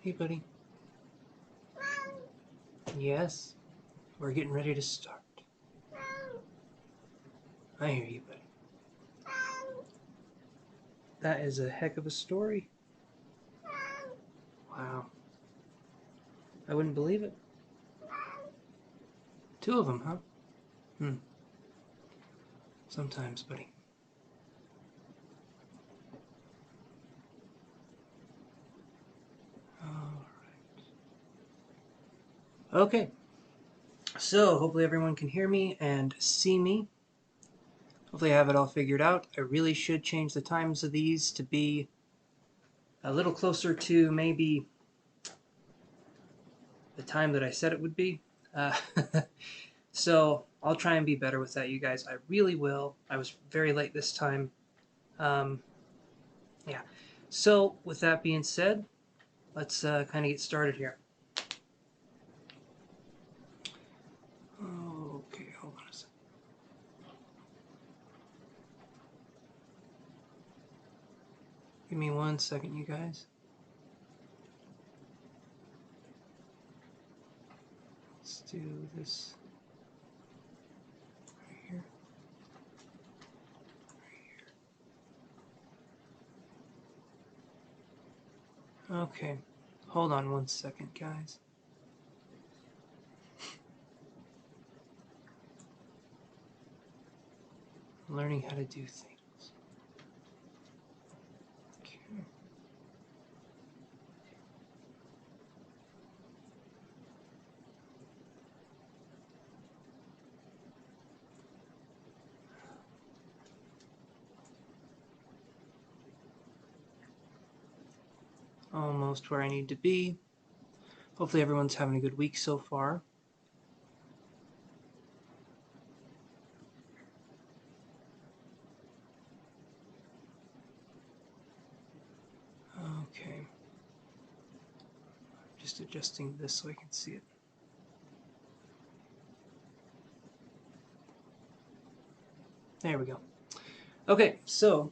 Hey, buddy. Yes, we're getting ready to start. I hear you, buddy. That is a heck of a story. Wow. I wouldn't believe it. 2 of them, huh? Sometimes, buddy. Alright. Okay. So, hopefully everyone can hear me and see me. Hopefully I have it all figured out. I really should change the times of these to be a little closer to maybe the time that I said it would be. So I'll try and be better with that, you guys. I really will. I was very late this time. Yeah. So with that being said, let's kind of get started here. Okay, hold on a second. Give me 1 second, you guys. Let's do this right here. Right here. Okay. Hold on 1 second, guys. I'm learning how to do things. Okay. Almost where I need to be. Hopefully everyone's having a good week so far. Okay. Just adjusting this so I can see it. There we go. Okay, so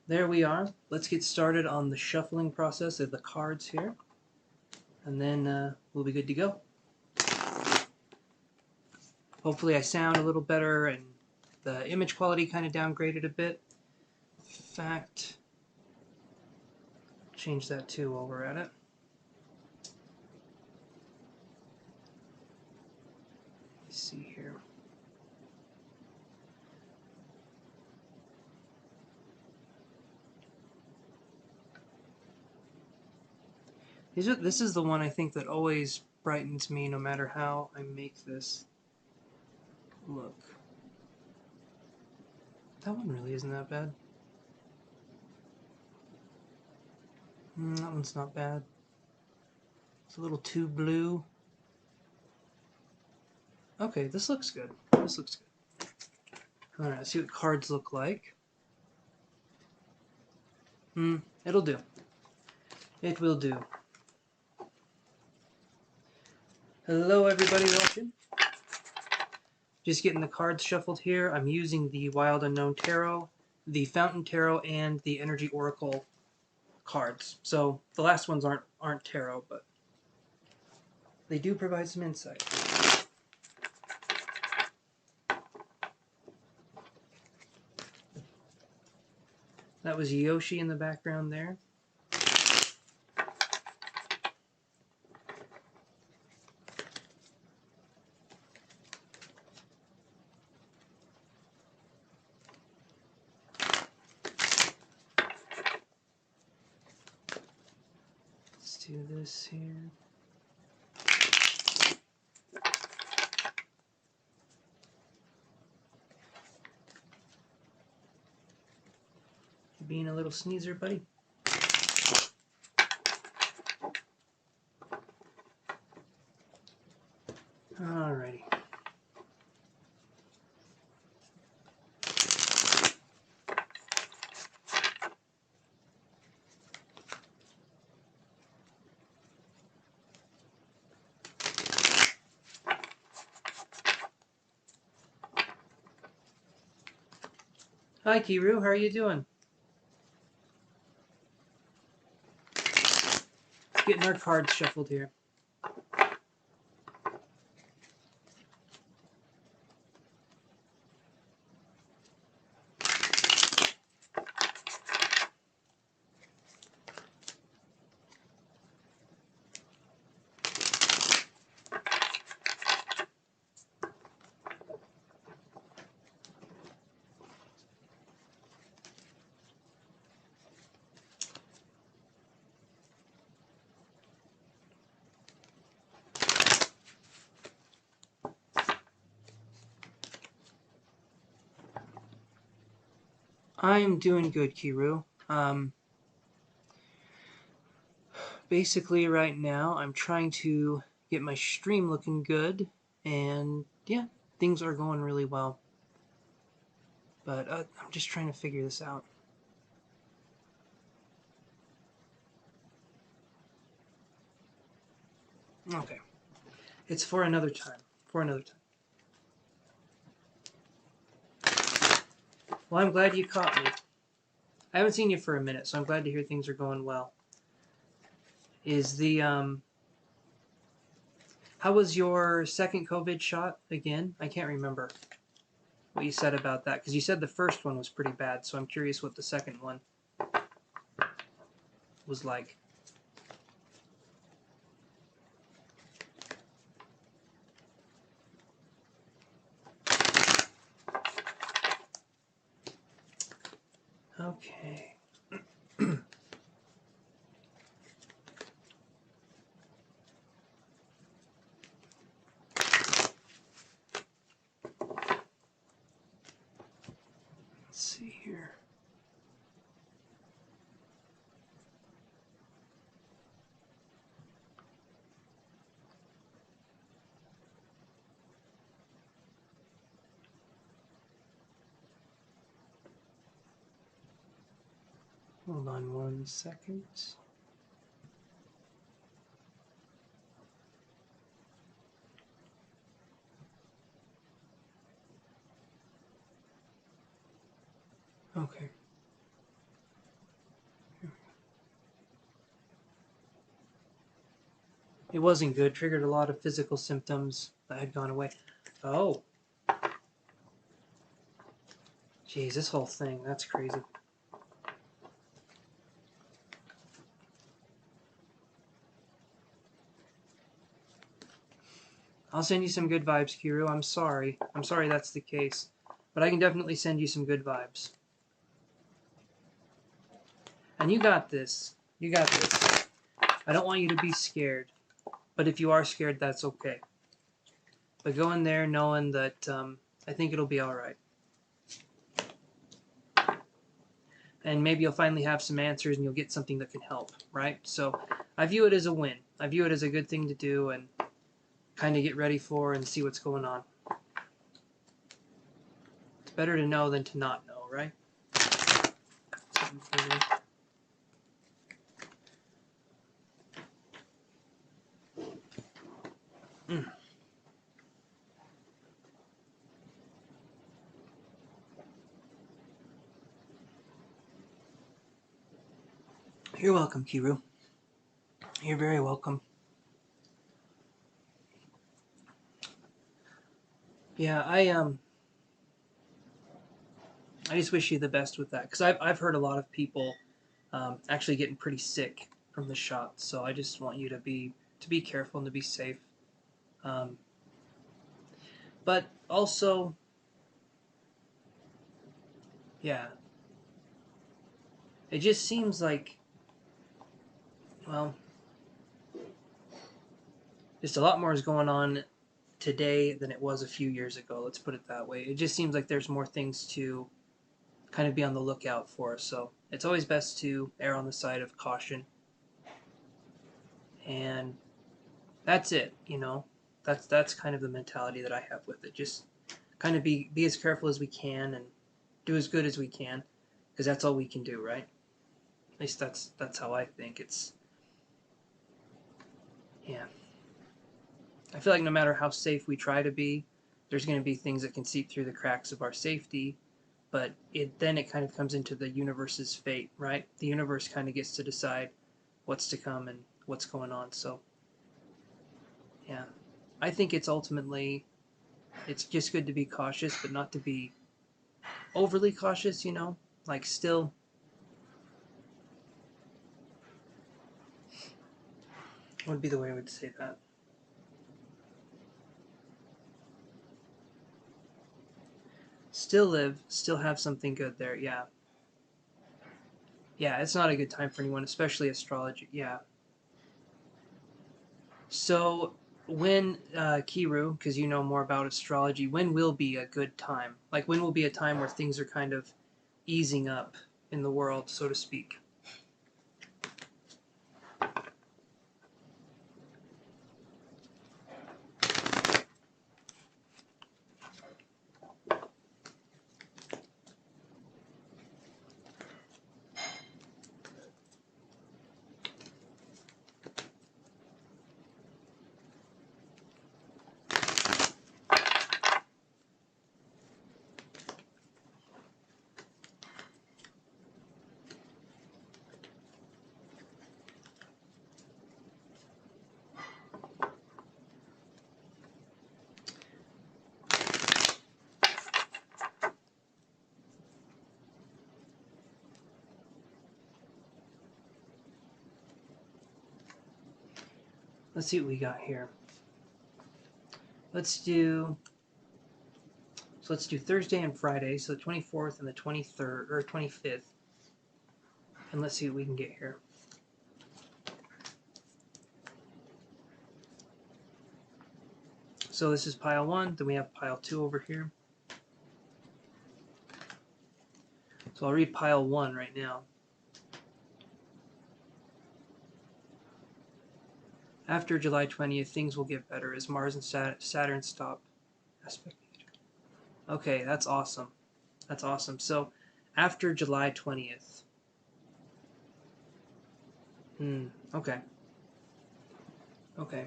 there we are. Let's get started on the shuffling process of the cards here, and then we'll be good to go. Hopefully I sound a little better and the image quality kind of downgraded a bit. In fact, change that too while we're at it. Let's see here. This is the one I think that always brightens me no matter how I make this look. That one really isn't that bad. That one's not bad. It's a little too blue. Okay, this looks good. This looks good. Alright, let's see what cards look like. It'll do. It will do. Hello everybody watching. Just getting the cards shuffled here. I'm using the Wild Unknown Tarot, the Fountain Tarot, and the Energy Oracle cards. So the last ones aren't tarot, but they do provide some insight. That was Yoshi in the background there. Let's do this here. You being a little sneezer, buddy? Alrighty. Hi, Kiru. How are you doing? getting our cards shuffled here. I'm doing good, Kiru. Basically, right now, I'm trying to get my stream looking good, and yeah, things are going really well. But I'm just trying to figure this out. Okay. It's for another time. For another time. Well, I'm glad you caught me. I haven't seen you for a minute, so I'm glad to hear things are going well. Is the, how was your second COVID shot again? I can't remember what you said about that, because you said the first one was pretty bad, so I'm curious what the second one was like. Okay. Let's see here. Hold on 1 second. Okay. It wasn't good. Triggered a lot of physical symptoms that had gone away. Oh. Jeez, this whole thing, that's crazy. I'll send you some good vibes, Kiru. I'm sorry. I'm sorry that's the case. But I can definitely send you some good vibes. And you got this. You got this. I don't want you to be scared. But if you are scared, that's okay. But go in there knowing that I think it'll be alright. And maybe you'll finally have some answers and you'll get something that can help, right? So I view it as a win. I view it as a good thing to do and kind of get ready for and see what's going on. It's better to know than to not know, right? You're welcome, Kiru. You're very welcome. Yeah, I just wish you the best with that, because I've heard a lot of people actually getting pretty sick from the shot. So I just want you to be careful and to be safe. But also, yeah, it just seems like, well, just a lot more is going on today than it was a few years ago. Let's put it that way. It just seems like there's more things to kind of be on the lookout for. So it's always best to err on the side of caution. And that's it, you know. That's kind of the mentality that I have with it. Just kind of be as careful as we can and do as good as we can, because that's all we can do, right? At least that's how I think. It's, yeah. I feel like no matter how safe we try to be, there's going to be things that can seep through the cracks of our safety. But then it kind of comes into the universe's fate, right? The universe kind of gets to decide what's to come and what's going on. So yeah, I think it's ultimately, it's just good to be cautious, but not to be overly cautious, you know, like still would be the way I would say that. Still live, still have something good there. Yeah. Yeah, it's not a good time for anyone, especially astrology. Yeah. So when Kiru, because you know more about astrology, when will be a good time? Like when will be a time where things are kind of easing up in the world, so to speak? Let's see what we got here. Let's do Thursday and Friday, so the 24th and the 23rd or 25th. And let's see what we can get here. So this is pile 1, then we have pile 2 over here. So I'll read pile 1 right now. After July 20th, things will get better as Mars and Saturn stop aspect. Okay, that's awesome. That's awesome. So after July 20th. Okay. Okay.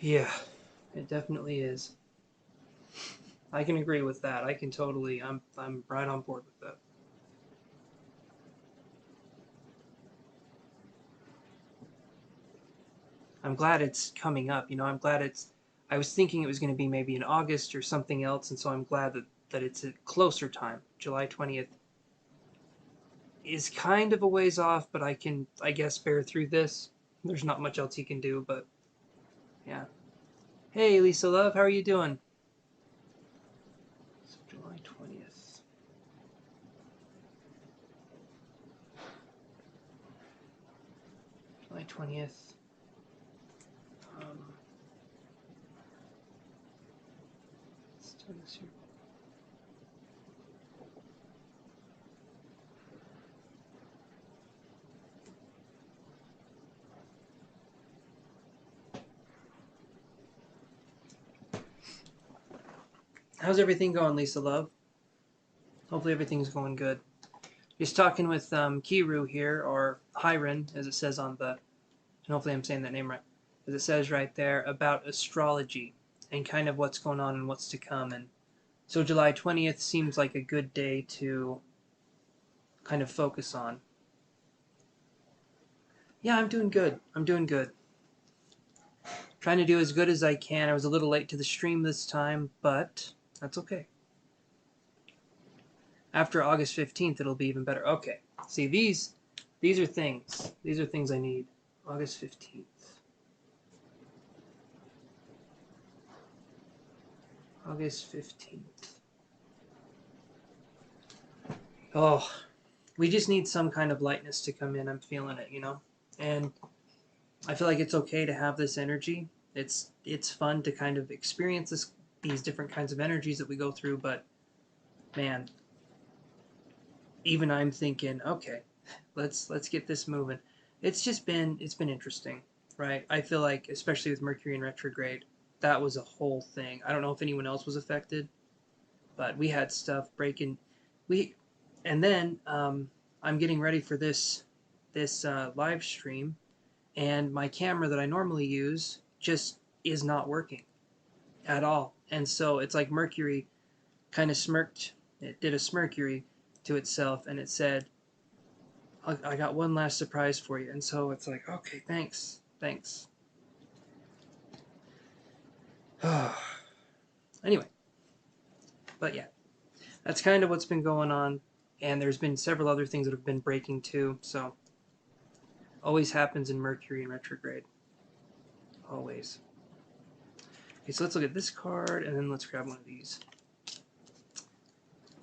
Yeah, it definitely is. I can agree with that. I can totally, I'm right on board with that. I'm glad it's coming up. You know, I'm glad it's, I was thinking it was going to be maybe in August or something else, and so I'm glad that it's a closer time. July 20th is kind of a ways off, but I can, I guess, bear through this. There's not much else you can do, but yeah. Hey, Lisa Love, how are you doing? So July 20th. July 20th. Let's do this here. How's everything going, Lisa Love? Hopefully everything's going good. Just talking with Kiru here, or Hiren, as it says on the, and hopefully I'm saying that name right, as it says right there, about astrology and kind of what's going on and what's to come. And so July 20th seems like a good day to kind of focus on. Yeah, I'm doing good. I'm doing good. Trying to do as good as I can. I was a little late to the stream this time, but that's okay. After August 15th, it'll be even better. Okay. See, these are things. These are things I need. August 15th. August 15th. Oh, we just need some kind of lightness to come in. I'm feeling it, you know? And I feel like it's okay to have this energy. It's fun to kind of experience these different kinds of energies that we go through, but man, even I'm thinking, okay, let's get this moving. It's been interesting, right? I feel like, especially with Mercury in retrograde, that was a whole thing. I don't know if anyone else was affected, but we had stuff breaking. And then I'm getting ready for this live stream, and my camera that I normally use just is not working at all. And so it's like Mercury kind of smirked It did a Mercury to itself, and it said, I got one last surprise for you. And so it's like, okay, thanks. Anyway, but yeah, that's kind of what's been going on. And there's been several other things that have been breaking too. So always happens in Mercury in retrograde. Always. Okay, so let's look at this card, and then let's grab one of these.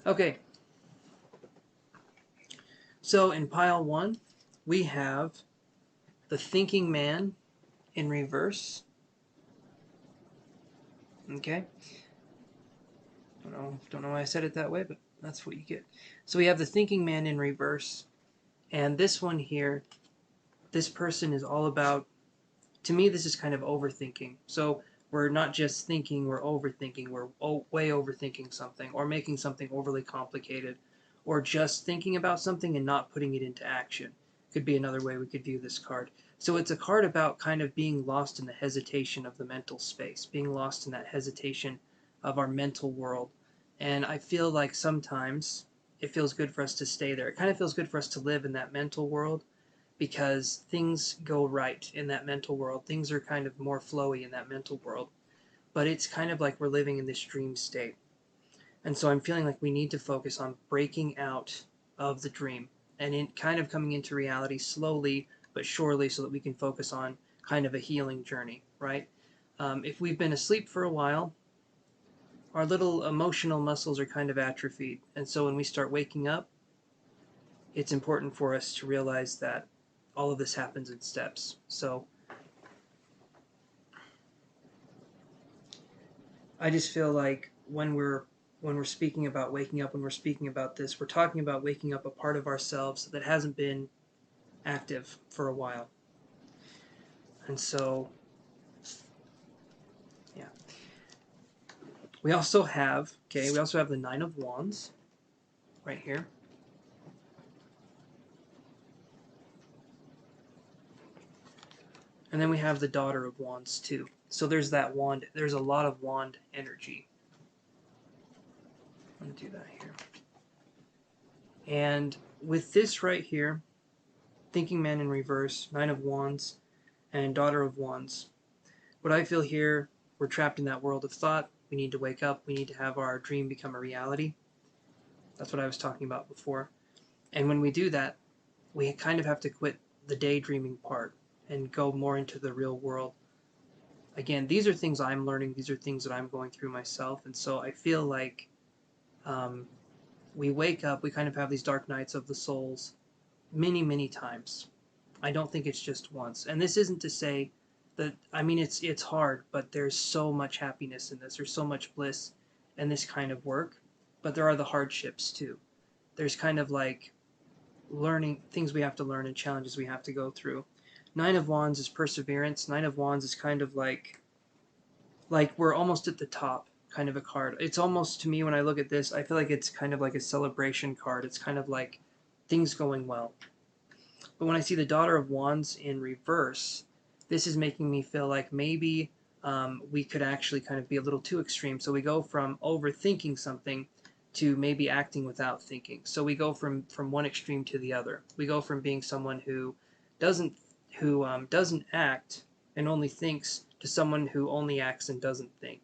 Okay. So in pile 1, we have the Thinking Man in reverse. Okay. Don't know why I said it that way, but that's what you get. So we have the Thinking Man in reverse. And this one here, this person is all about, to me, this is kind of overthinking. So we're not just thinking, we're overthinking. We're way overthinking something, or making something overly complicated, or just thinking about something and not putting it into action. Could be another way we could view this card. So it's a card about kind of being lost in the hesitation of the mental space, being lost in that hesitation of our mental world. And I feel like sometimes it feels good for us to stay there. It kind of feels good for us to live in that mental world, because things go right in that mental world. Things are kind of more flowy in that mental world. But it's kind of like we're living in this dream state. And so I'm feeling like we need to focus on breaking out of the dream and kind of coming into reality slowly but surely, so that we can focus on kind of a healing journey, right? If we've been asleep for a while, our little emotional muscles are kind of atrophied. And so when we start waking up, it's important for us to realize that all of this happens in steps. So I just feel like when we're speaking about waking up, when we're speaking about this, we're talking about waking up a part of ourselves that hasn't been active for a while. And so, yeah. We also have the Nine of Wands right here. And then we have the Daughter of Wands too. So there's that wand, there's a lot of wand energy. I'm going to do that here. And with this right here, Thinking Man in reverse, Nine of Wands, and Daughter of Wands. What I feel here, we're trapped in that world of thought. We need to wake up. We need to have our dream become a reality. That's what I was talking about before. And when we do that, we kind of have to quit the daydreaming part and go more into the real world. Again, these are things I'm learning. These are things that I'm going through myself. And so I feel like we wake up, we kind of have these dark nights of the souls many, many times. I don't think it's just once. And this isn't to say that, I mean, it's hard, but there's so much happiness in this. There's so much bliss in this kind of work. But there are the hardships too. There's kind of like learning, things we have to learn and challenges we have to go through. Nine of Wands is perseverance. Nine of Wands is kind of like we're almost at the top kind of a card. It's almost, to me, when I look at this, I feel like it's kind of like a celebration card. It's kind of like things going well. But when I see the Daughter of Wands in reverse, this is making me feel like maybe we could actually kind of be a little too extreme. So we go from overthinking something to maybe acting without thinking. So we go from one extreme to the other. We go from being someone who doesn't act and only thinks, to someone who only acts and doesn't think.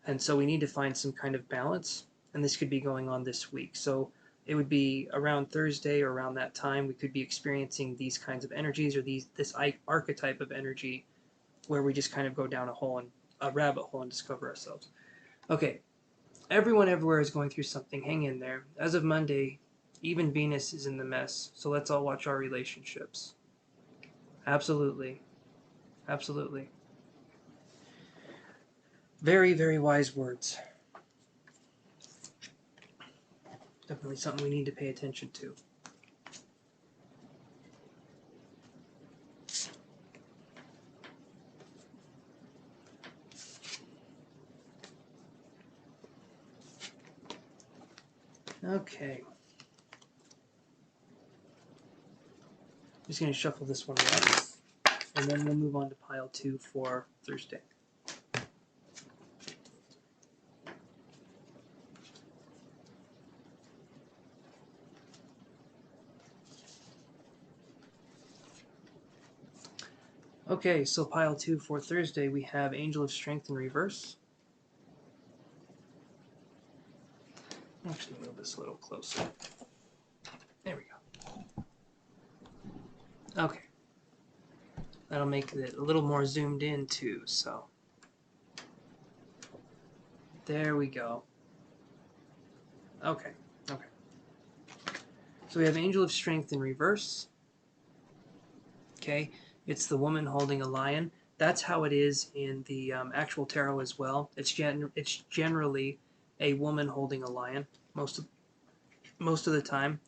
And so we need to find some kind of balance, and this could be going on this week. So it would be around Thursday or around that time we could be experiencing these kinds of energies, or this archetype of energy where we just kind of go down a rabbit hole and discover ourselves. Okay, everyone everywhere is going through something. Hang in there. As of Monday, even Venus is in the mess, so let's all watch our relationships. Absolutely. Absolutely. Very, very wise words. Definitely something we need to pay attention to. Okay. I'm just going to shuffle this one once, and then we'll move on to pile 2 for Thursday. Okay, so pile 2 for Thursday, we have Angel of Strength in reverse. Actually, move this a little closer. There we go. Okay. That'll make it a little more zoomed in too, so. There we go. Okay, okay. So we have Angel of Strength in reverse. Okay, it's the woman holding a lion. That's how it is in the actual tarot as well. It's generally a woman holding a lion most of the time,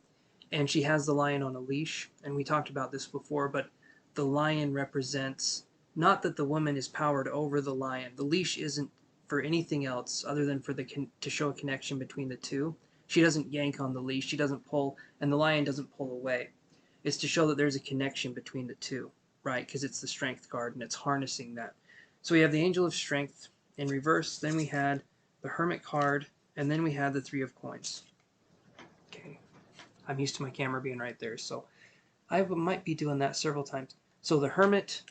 and she has the lion on a leash. And we talked about this before, but the lion represents not that the woman is powered over the lion. The leash isn't for anything else other than for to show a connection between the two. She doesn't yank on the leash. She doesn't pull, and the lion doesn't pull away. It's to show that there's a connection between the two, right? Because it's the Strength card, and it's harnessing that. So we have the Angel of Strength in reverse. Then we had the Hermit card, and then we had the Three of Coins. Okay, I'm used to my camera being right there, so I might be doing that several times. So the Hermit,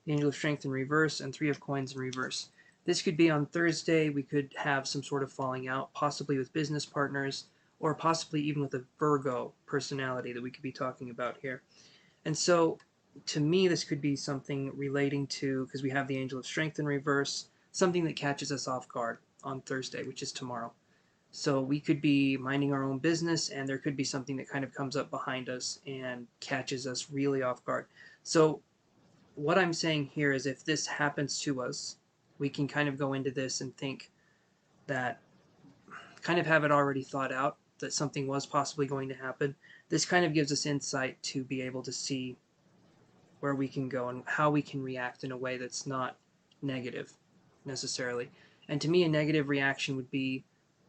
the Angel of Strength in reverse, and Three of Coins in reverse. This could be on Thursday. We could have some sort of falling out, possibly with business partners, or possibly even with a Virgo personality that we could be talking about here. And so, to me, this could be something relating to, because we have the Angel of Strength in reverse, something that catches us off guard on Thursday, which is tomorrow. So we could be minding our own business, and there could be something that kind of comes up behind us and catches us really off guard. So what I'm saying here is if this happens to us, we can kind of go into this and think that, kind of have it already thought out, that something was possibly going to happen. This kind of gives us insight to be able to see where we can go and how we can react in a way that's not negative necessarily. And to me, a negative reaction would be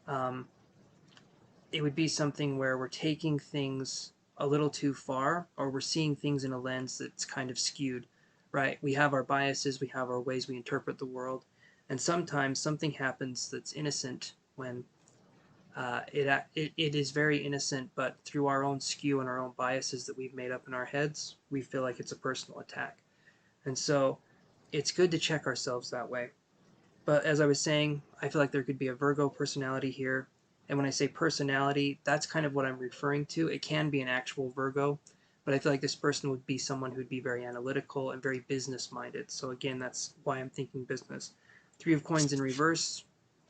it would be something where we're taking things a little too far, or we're seeing things in a lens that's kind of skewed, right? We have our biases, we have our ways we interpret the world, and sometimes something happens that's innocent when it is very innocent, but through our own skew and our own biases that we've made up in our heads, we feel like it's a personal attack. And so it's good to check ourselves that way. But as I was saying, I feel like there could be a Virgo personality here. And when I say personality, that's kind of what I'm referring to. It can be an actual Virgo, but I feel like this person would be someone who'd be very analytical and very business-minded. So again, that's why I'm thinking business. Three of Coins in reverse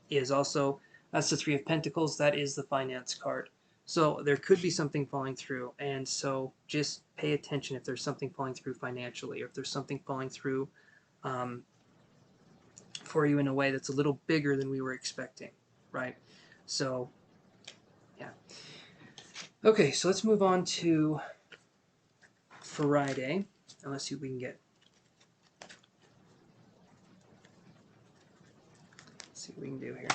is also, that's the Three of Pentacles. That is the finance card. So there could be something falling through. And so just pay attention if there's something falling through financially, or if there's something falling through for you in a way that's a little bigger than we were expecting, right? So, yeah. Okay, so let's move on to Friday, and let's see what we can get. Let's see what we can do here.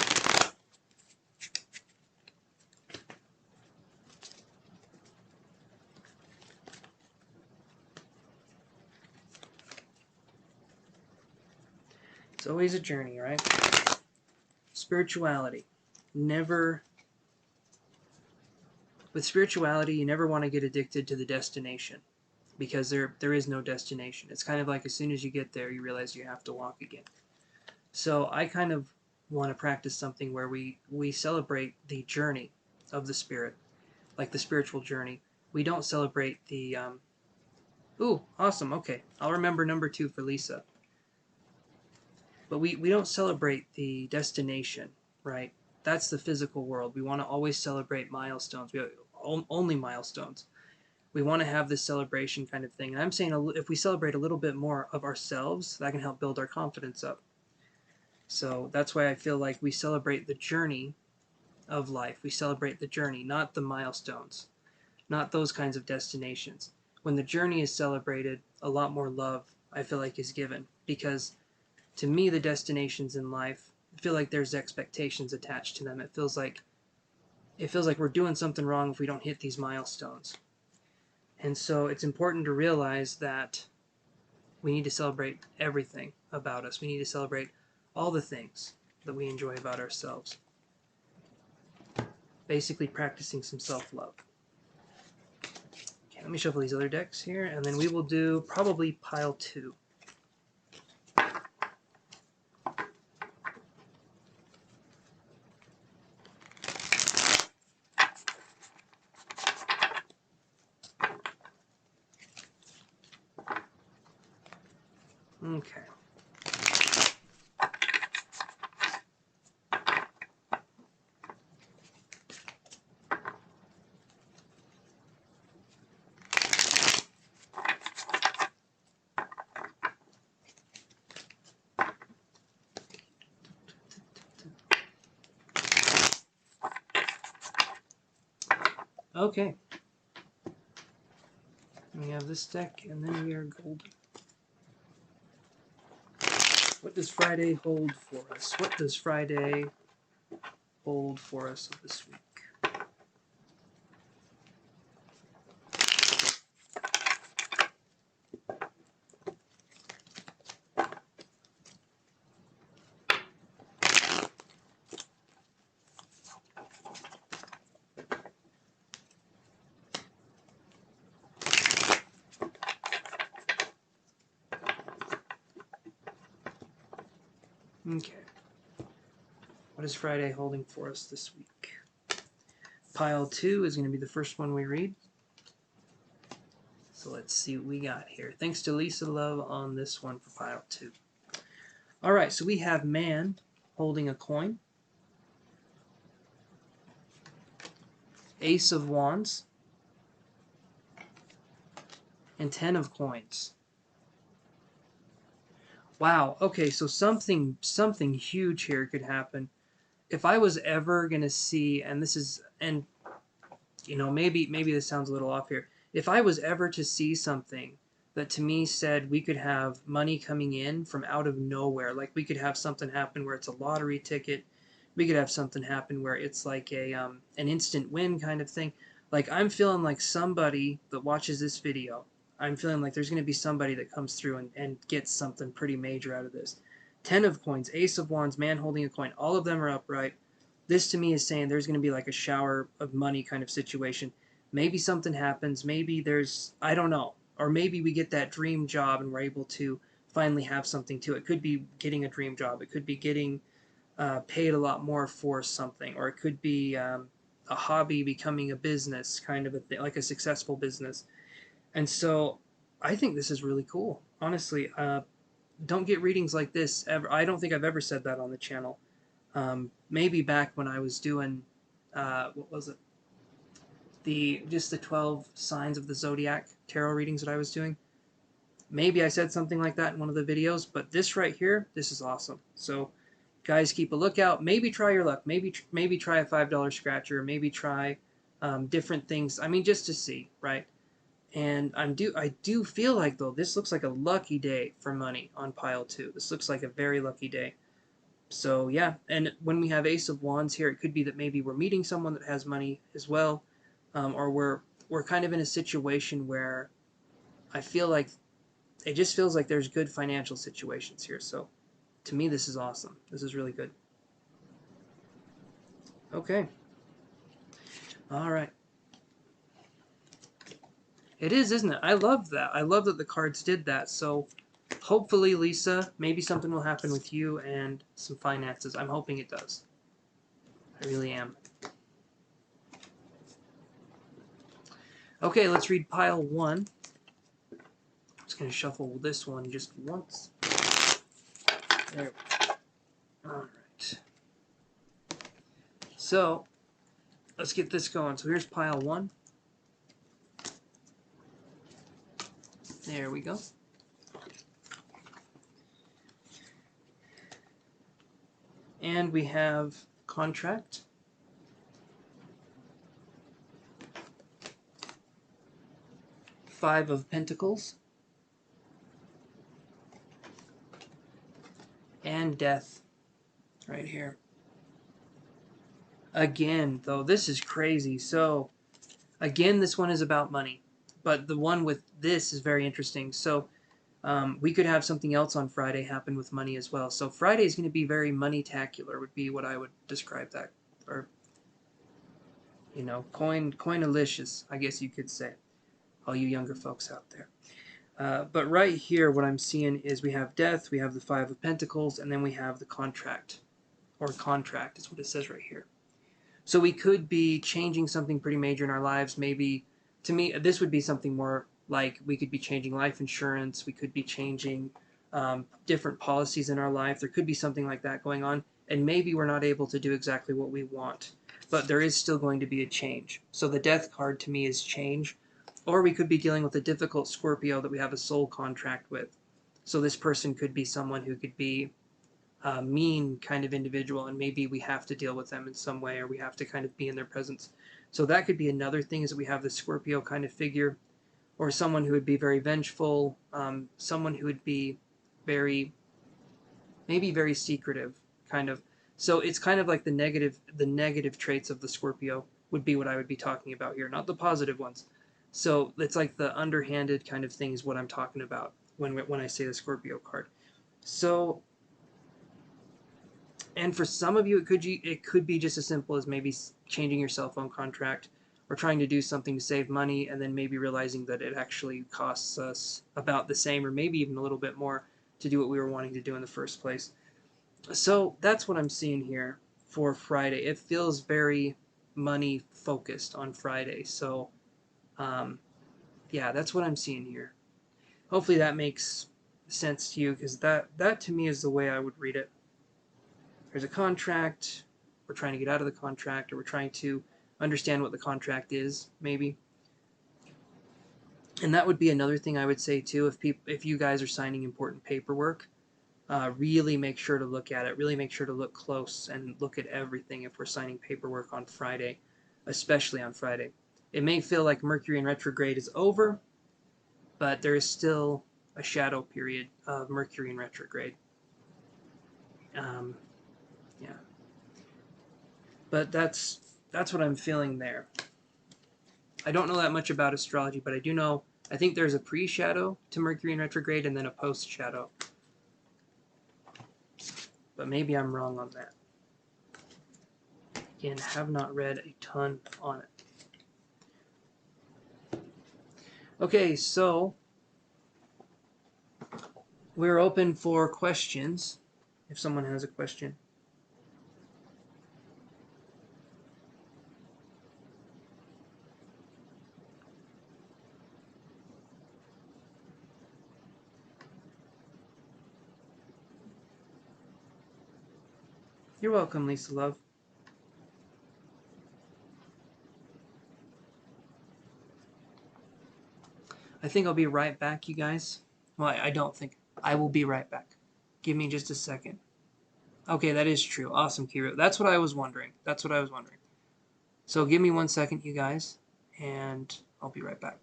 It's always a journey, right? Spirituality. With spirituality, you never want to get addicted to the destination, because there is no destination. It's kind of like as soon as you get there, you realize you have to walk again. So I kind of want to practice something where we celebrate the journey of the spirit, like the spiritual journey. We don't celebrate the ooh, awesome, okay. I'll remember number 2 for Lisa. But we don't celebrate the destination, right? That's the physical world. We want to always celebrate milestones. Only milestones. We want to have this celebration kind of thing. And I'm saying if we celebrate a little bit more of ourselves, that can help build our confidence up. So that's why I feel like we celebrate the journey of life. We celebrate the journey, not the milestones, not those kinds of destinations. When the journey is celebrated, a lot more love, I feel like, is given. Because to me, the destinations in life, I feel like there's expectations attached to them. It feels like we're doing something wrong if we don't hit these milestones. And so it's important to realize that we need to celebrate everything about us. We need to celebrate all the things that we enjoy about ourselves. Basically practicing some self-love. Okay, let me shuffle these other decks here, and then we will do probably pile 2. Okay. Okay. We have this deck, and then we are golden. What does Friday hold for us? What does Friday hold for us this week? Okay. What is Friday holding for us this week? Pile 2 is going to be the first one we read. So let's see what we got here. Thanks to Lisa Love on this one for pile 2. All right, so we have man holding a coin, ace of wands, and 10 of coins. Wow, okay, so something huge here could happen. If I was ever going to see, and this is, and you know, maybe this sounds a little off here. If I was ever to see something that to me said we could have money coming in from out of nowhere, like we could have something happen where it's a lottery ticket, we could have something happen where it's like a an instant win kind of thing. Like I'm feeling like somebody that watches this video, I'm feeling like there's going to be somebody that comes through and gets something pretty major out of this. 10 of coins, ace of wands, man holding a coin, all of them are upright. This to me is saying there's going to be like a shower of money kind of situation. Maybe something happens. Maybe there's, I don't know. Or maybe we get that dream job and we're able to finally have something to it. It could be getting a dream job. It could be getting paid a lot more for something. Or it could be a hobby becoming a business, kind of a thing, like a successful business. And so I think this is really cool. Honestly, don't get readings like this ever. I don't think I've ever said that on the channel. Maybe back when I was doing, what was it? Just the 12 signs of the zodiac tarot readings that I was doing. Maybe I said something like that in one of the videos, but this right here, this is awesome. So guys, keep a lookout. Maybe try your luck. Maybe try a $5 scratcher. Maybe try different things. I mean, just to see, right? And I do feel like, though, this looks like a lucky day for money on pile 2. This looks like a very lucky day. So yeah, and when we have ace of wands here, it could be that maybe we're meeting someone that has money as well, or we're kind of in a situation where I feel like it just feels like there's good financial situations here. So to me, this is awesome. This is really good. Okay. All right. It is, isn't it? I love that. I love that the cards did that. So hopefully, Lisa, maybe something will happen with you and some finances. I'm hoping it does. I really am. Okay, let's read pile 1. I'm just going to shuffle this one just once. There we go. Alright. So, let's get this going. So here's pile 1. There we go. And we have contract. Five of Pentacles. And death. Right here. Again, though, this is crazy. So, again, this one is about money. But the one with this is very interesting. So, we could have something else on Friday happen with money as well. So Friday is going to be very money-tacular, would be what I would describe that. Or, you know, coin-alicious, I guess you could say. All you younger folks out there. But right here, what I'm seeing is we have death, we have the Five of Pentacles, and then we have the contract. Or contract is what it says right here. So we could be changing something pretty major in our lives. Maybe, to me, this would be something more like we could be changing life insurance. We could be changing different policies in our life. There could be something like that going on, and maybe we're not able to do exactly what we want, but there is still going to be a change. So the death card to me is change, or we could be dealing with a difficult Scorpio that we have a soul contract with. So this person could be someone who could be a mean kind of individual, and maybe we have to deal with them in some way, or we have to kind of be in their presence. So that could be another thing, is that we have the Scorpio kind of figure, or someone who would be very vengeful, someone who would be very, maybe very secretive, kind of. So it's kind of like the negative traits of the Scorpio would be what I would be talking about here, not the positive ones. So it's like the underhanded kind of thing is what I'm talking about when I say the Scorpio card. So, and for some of you, it could be just as simple as maybe changing your cell phone contract, or trying to do something to save money, and then maybe realizing that it actually costs us about the same, or maybe even a little bit more, to do what we were wanting to do in the first place. So that's what I'm seeing here for Friday. It feels very money focused on Friday. So um, yeah, that's what I'm seeing here. Hopefully that makes sense to you, because that to me is the way I would read it. There's a contract, we're trying to get out of the contract, or we're trying to understand what the contract is, maybe. And that would be another thing I would say too. If you guys are signing important paperwork, really make sure to look at it. Really make sure to look close and look at everything if we're signing paperwork on Friday, especially on Friday. It may feel like Mercury in retrograde is over, but there is still a shadow period of Mercury in retrograde. Yeah, but that's what I'm feeling there. I don't know that much about astrology, but I do know, I think there's a pre-shadow to Mercury in retrograde and then a post-shadow. But maybe I'm wrong on that. Again, have not read a ton on it. Okay, so we're open for questions, if someone has a question. You're welcome, Lisa Love. I think I'll be right back, you guys. Well, I don't think. I will be right back. Give me just a second. Okay, that is true. Awesome, Kiro. That's what I was wondering. That's what I was wondering. So give me 1 second, you guys, and I'll be right back.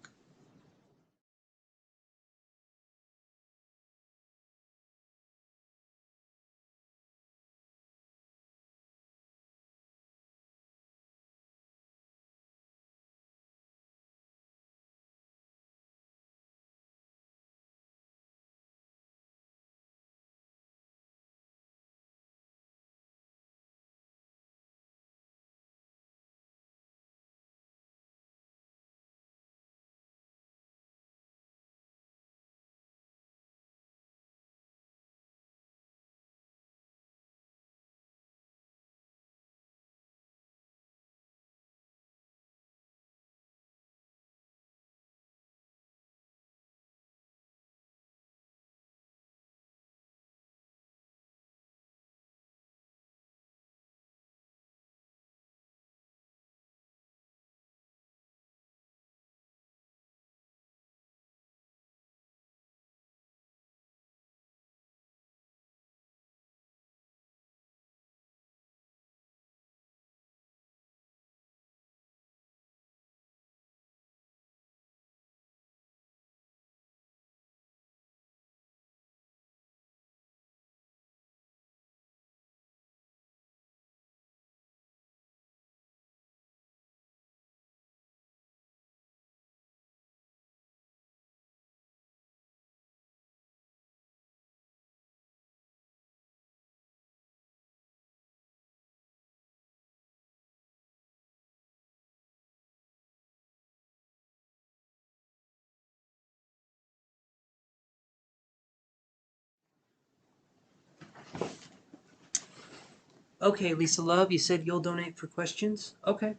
Okay, Lisa Love, you said you'll donate for questions? Okay.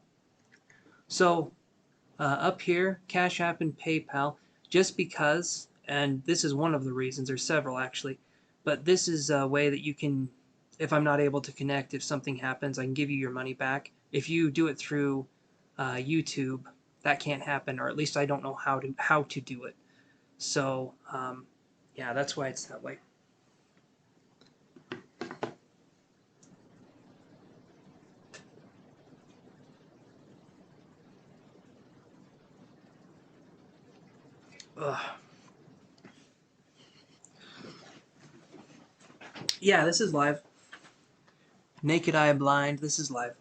So up here, Cash App and PayPal, just because And this is one of the reasons. There's several, actually. But this is a way that you can, if I'm not able to connect, if something happens, I can give you your money back. If you do it through YouTube, that can't happen, or at least I don't know how to do it. So, yeah, that's why it's that way. Ugh. Yeah, this is live. Naked Eye Blind, this is live.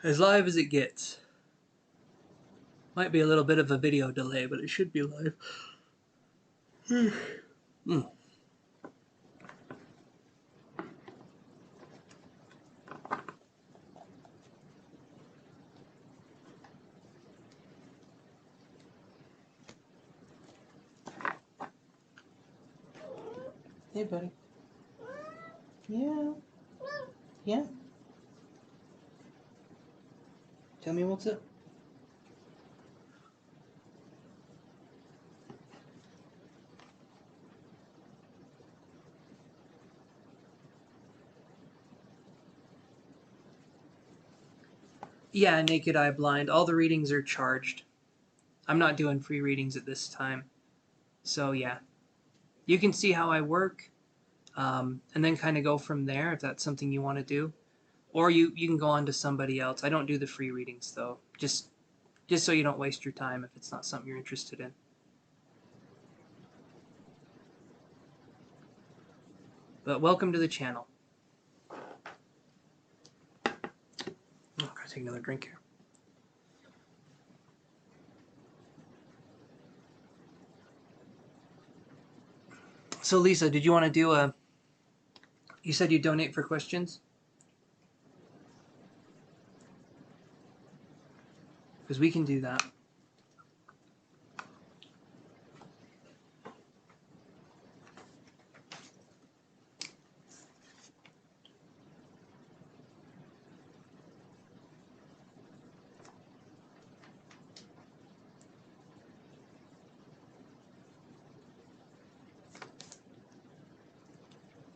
As live as it gets. Might be a little bit of a video delay, but it should be live. Mm. Hey, buddy. Yeah. Yeah. Tell me what's up. Yeah, Naked Eye Blind. All the readings are charged. I'm not doing free readings at this time. So, yeah. You can see how I work, and then kind of go from there if that's something you want to do. Or you can go on to somebody else. I don't do the free readings, though. Just so you don't waste your time if it's not something you're interested in. But welcome to the channel. Oh, gotta take another drink here. So, Lisa, did you want to do a... You said you donate for questions? Because we can do that.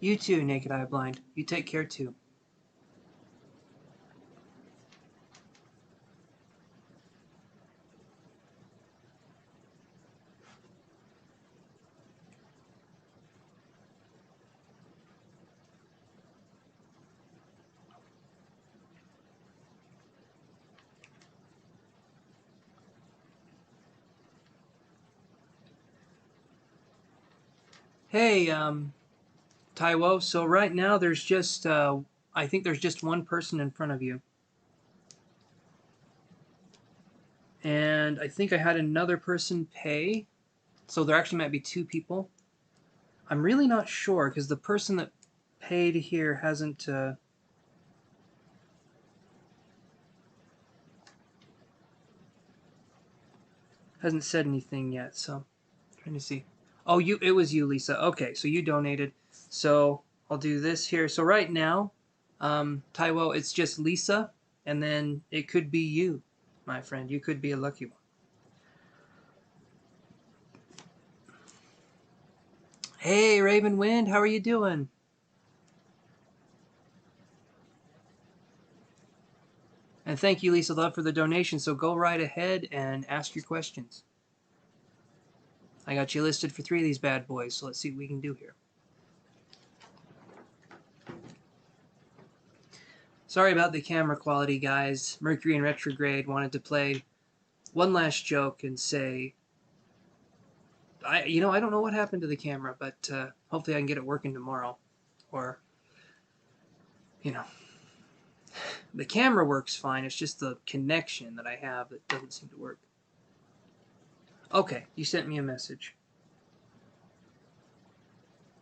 You too, Naked Eye Blind. You take care too. Hey, Taiwo, so right now there's just, I think there's just one person in front of you. And I think I had another person pay, so there actually might be two people. I'm really not sure, because the person that paid here hasn't said anything yet, so I'm trying to see. Oh, it was you, Lisa. Okay, so you donated. So I'll do this here. So right now, Taiwo, it's just Lisa, and then it could be you, my friend. You could be a lucky one. Hey, Raven Wind, how are you doing? And thank you, Lisa Love, for the donation. So go right ahead and ask your questions. I got you listed for 3 of these bad boys, so let's see what we can do here. Sorry about the camera quality, guys. Mercury in retrograde wanted to play one last joke and say, I don't know what happened to the camera, but hopefully I can get it working tomorrow. Or, the camera works fine. It's just the connection that I have that doesn't seem to work. Okay, you sent me a message.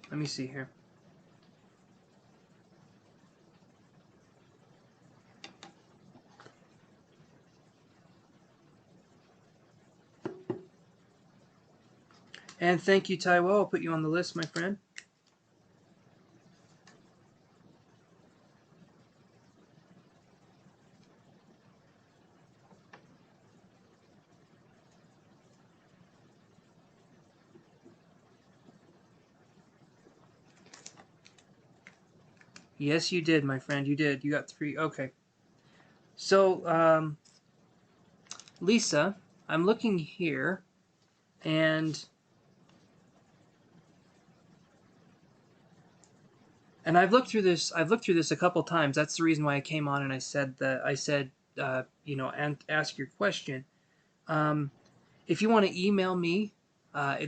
Let me see here. And thank you, Taiwo. I'll put you on the list, my friend. Yes, you did, my friend. You did. You got 3. Okay. So, Lisa, I'm looking here, and I've looked through this. I've looked through this a couple times. That's the reason why I came on and I said that. You know, and ask your question. Um, if you want to email me,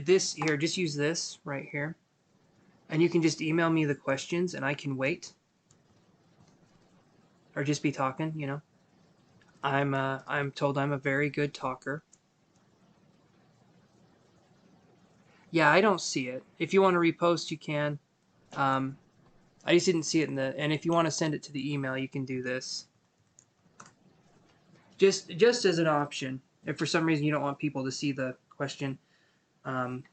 this here, just use this right here, and you can just email me the questions, and I can wait or just be talking. You know, I'm told I'm a very good talker. Yeah, I don't see it. If you want to repost, you can. Um, I just didn't see it in the. And if you want to send it to the email, you can do this. Just as an option. If for some reason you don't want people to see the question, um,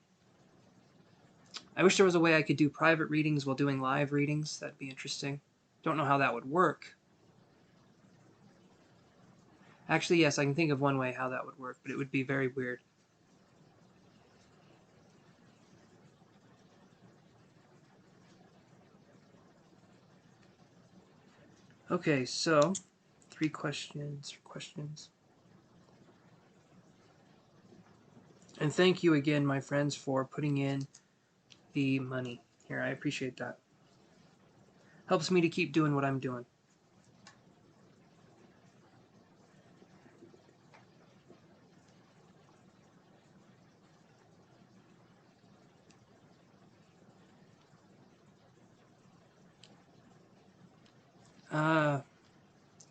I wish there was a way I could do private readings while doing live readings. That'd be interesting. Don't know how that would work. Actually, yes, I can think of one way how that would work, but it would be very weird. Okay, so 3 questions. And thank you again, my friends, for putting in the money here. I appreciate that. Helps me to keep doing what I'm doing.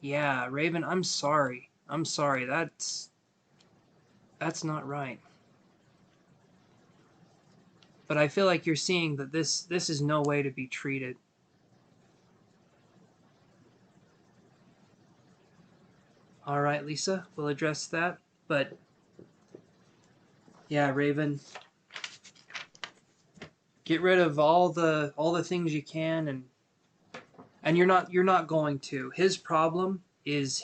Yeah, Raven, I'm sorry. I'm sorry. That's not right. But I feel like you're seeing that this is no way to be treated. All right, Lisa, we'll address that. But yeah, Raven, get rid of all the things you can, and you're not going to. His problem is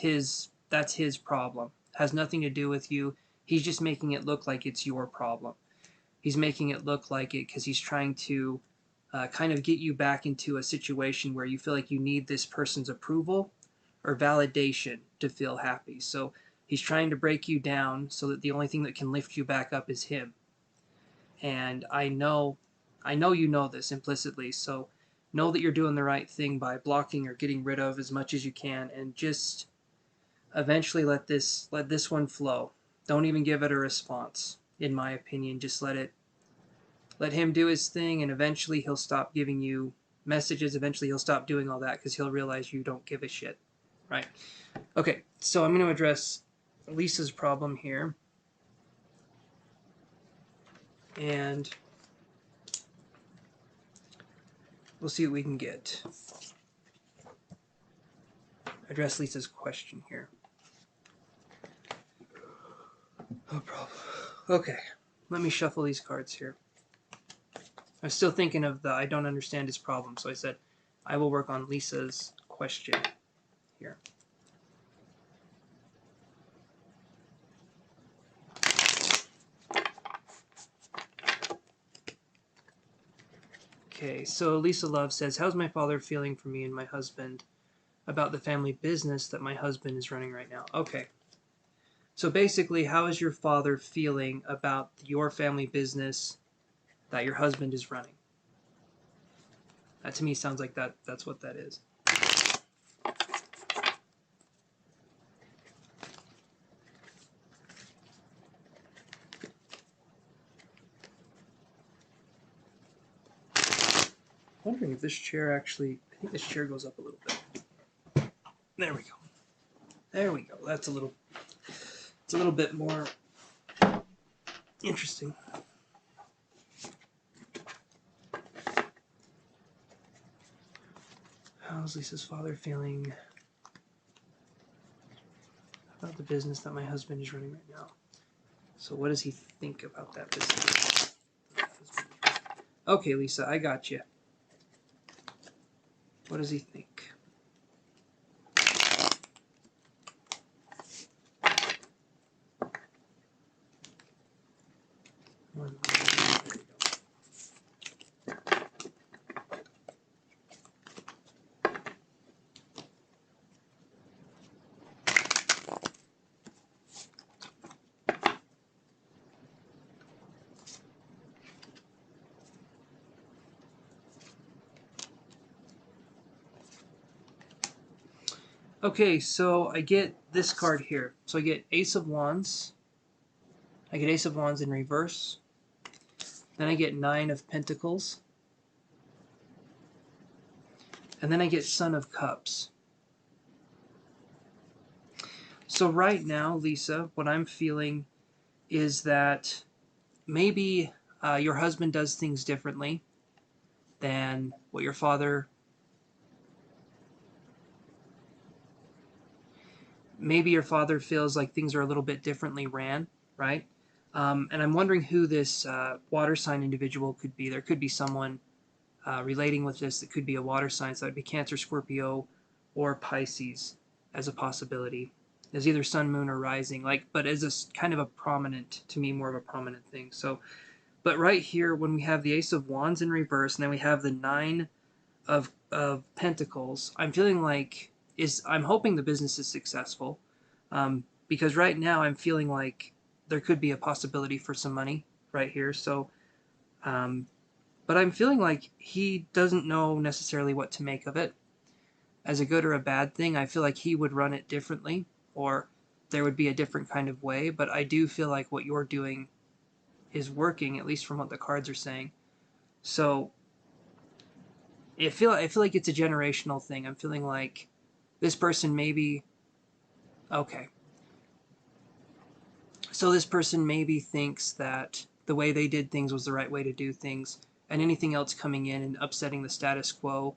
that's his problem. Has nothing to do with you. He's just making it look like it's your problem. He's making it look like it because he's trying to kind of get you back into a situation where you feel like you need this person's approval or validation to feel happy. So he's trying to break you down so that the only thing that can lift you back up is him. And I know you know this implicitly, so know that you're doing the right thing by blocking or getting rid of as much as you can, and just eventually let this one flow. Don't even give it a response, in my opinion. Just let him do his thing, and eventually he'll stop giving you messages. Eventually he'll stop doing all that because he'll realize you don't give a shit. Right? Okay, so I'm going to address Lisa's problem here. And we'll see what we can get. Address Lisa's question here. No problem. Okay, let me shuffle these cards here. I was still thinking of the I don't understand his problem, so I said I will work on Lisa's question here. Okay, so Lisa Love says, how's my father feeling for me and my husband about the family business that my husband is running right now? Okay. So basically, how is your father feeling about your family business that your husband is running? That to me sounds like that's what that is. I'm wondering if this chair actually, I think this chair goes up a little bit. There we go. There we go. That's it's a little bit more interesting. How's Lisa's father feeling about the business that my husband is running right now? So what does he think about that business? Okay, Lisa, I got you. What does he think? Okay, so I get this card here. So I get Ace of Wands. I get Ace of Wands in reverse. Then I get Nine of Pentacles. And then I get Son of Cups. So right now, Lisa, what I'm feeling is that maybe your husband does things differently than what your father. Maybe your father feels like things are a little bit differently ran, right? And I'm wondering who this water sign individual could be. There could be someone relating with this that could be a water sign. So that would be Cancer, Scorpio, or Pisces as a possibility. As either sun, moon, or rising. But as a kind of a prominent, to me, more of a prominent thing. So, but right here, when we have the Ace of Wands in reverse, and then we have the Nine of Pentacles, I'm feeling like I'm hoping the business is successful, because right now I'm feeling like there could be a possibility for some money right here. So, but I'm feeling like he doesn't know necessarily what to make of it as a good or a bad thing. I feel like he would run it differently, or there would be a different kind of way. But I do feel like what you're doing is working, at least from what the cards are saying. So I feel like it's a generational thing. I'm feeling like this person maybe, okay, so this person maybe thinks that the way they did things was the right way to do things, and anything else coming in and upsetting the status quo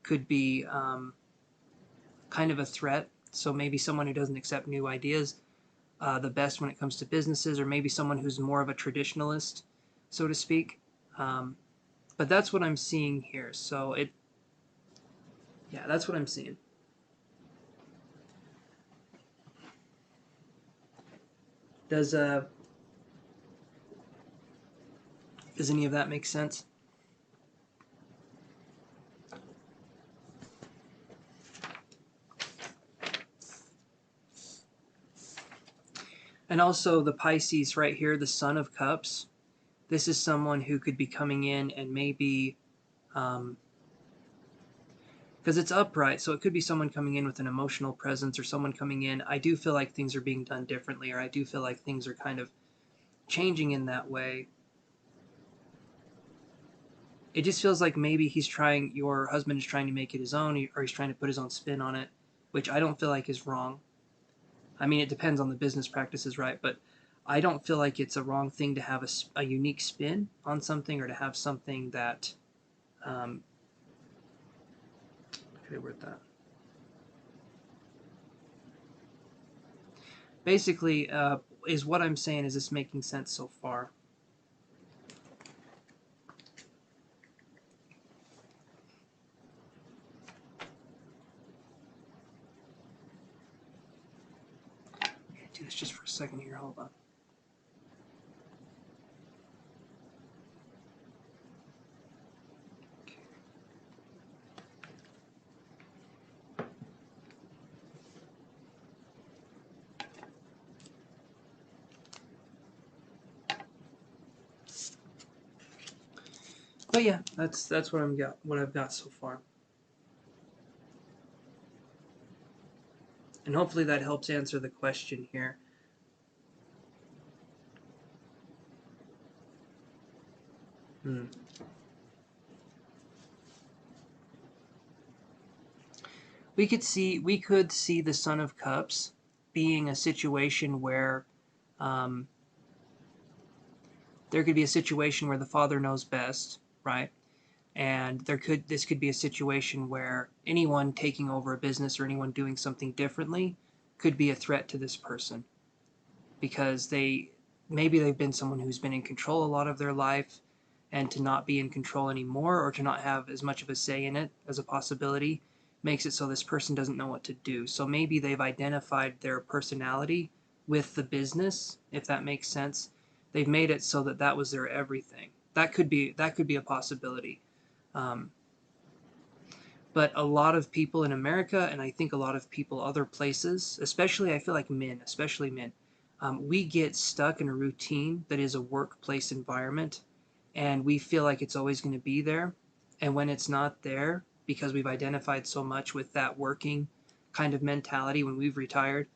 could be kind of a threat. So maybe someone who doesn't accept new ideas the best when it comes to businesses, or maybe someone who's more of a traditionalist, so to speak. But that's what I'm seeing here. So yeah, that's what I'm seeing. Does any of that make sense? And also the Pisces right here, the Son of Cups. This is someone who could be coming in and maybe, because it's upright, so it could be someone coming in with an emotional presence, or someone coming in. I do feel like things are being done differently, or I do feel like things are kind of changing in that way. It just feels like maybe your husband is trying to make it his own, or he's trying to put his own spin on it, which I don't feel like is wrong. I mean, it depends on the business practices, right? But I don't feel like it's a wrong thing to have a unique spin on something, or to have something that, how could I word that? Basically, is what I'm saying, is this making sense so far? Do this just for a second here, hold on. But yeah, that's what I've got so far, and hopefully that helps answer the question here. Hmm. We could see the Son of Cups being a situation where, um, there could be a situation where the father knows best, right? And this could be a situation where anyone taking over a business, or anyone doing something differently, could be a threat to this person, because maybe they've been someone who's been in control a lot of their life, and to not be in control anymore, or to not have as much of a say in it as a possibility, makes it so this person doesn't know what to do. So maybe they've identified their personality with the business, if that makes sense. They've made it so that that was their everything. That could be a possibility. Um, but a lot of people in America, and I think a lot of people other places, especially I feel like especially men, we get stuck in a routine that is a workplace environment, and we feel like it's always going to be there. And when it's not there, because we've identified so much with that working kind of mentality when we've retired,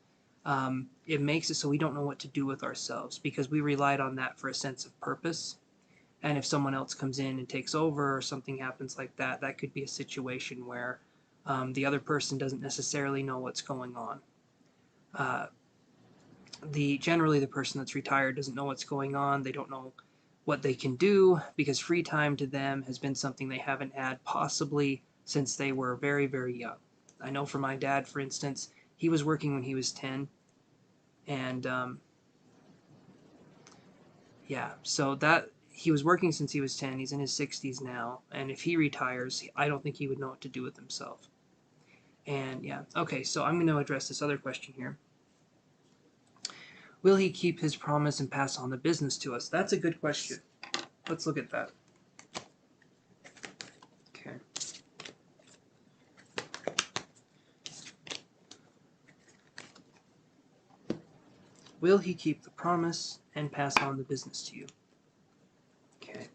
it makes it so we don't know what to do with ourselves because we relied on that for a sense of purpose. And if someone else comes in and takes over or something happens like that, that could be a situation where the other person doesn't necessarily know what's going on. Generally the person that's retired doesn't know what's going on. They don't know what they can do because free time to them has been something they haven't had possibly since they were very, very young. I know for my dad, for instance, he was working when he was 10, and yeah, so that he was working since he was 10. He's in his 60s now, and if he retires, I don't think he would know what to do with himself. And yeah, okay, so I'm going to address this other question here. Will he keep his promise and pass on the business to us? That's a good question. Let's look at that. Okay. Will he keep the promise and pass on the business to you? Okay.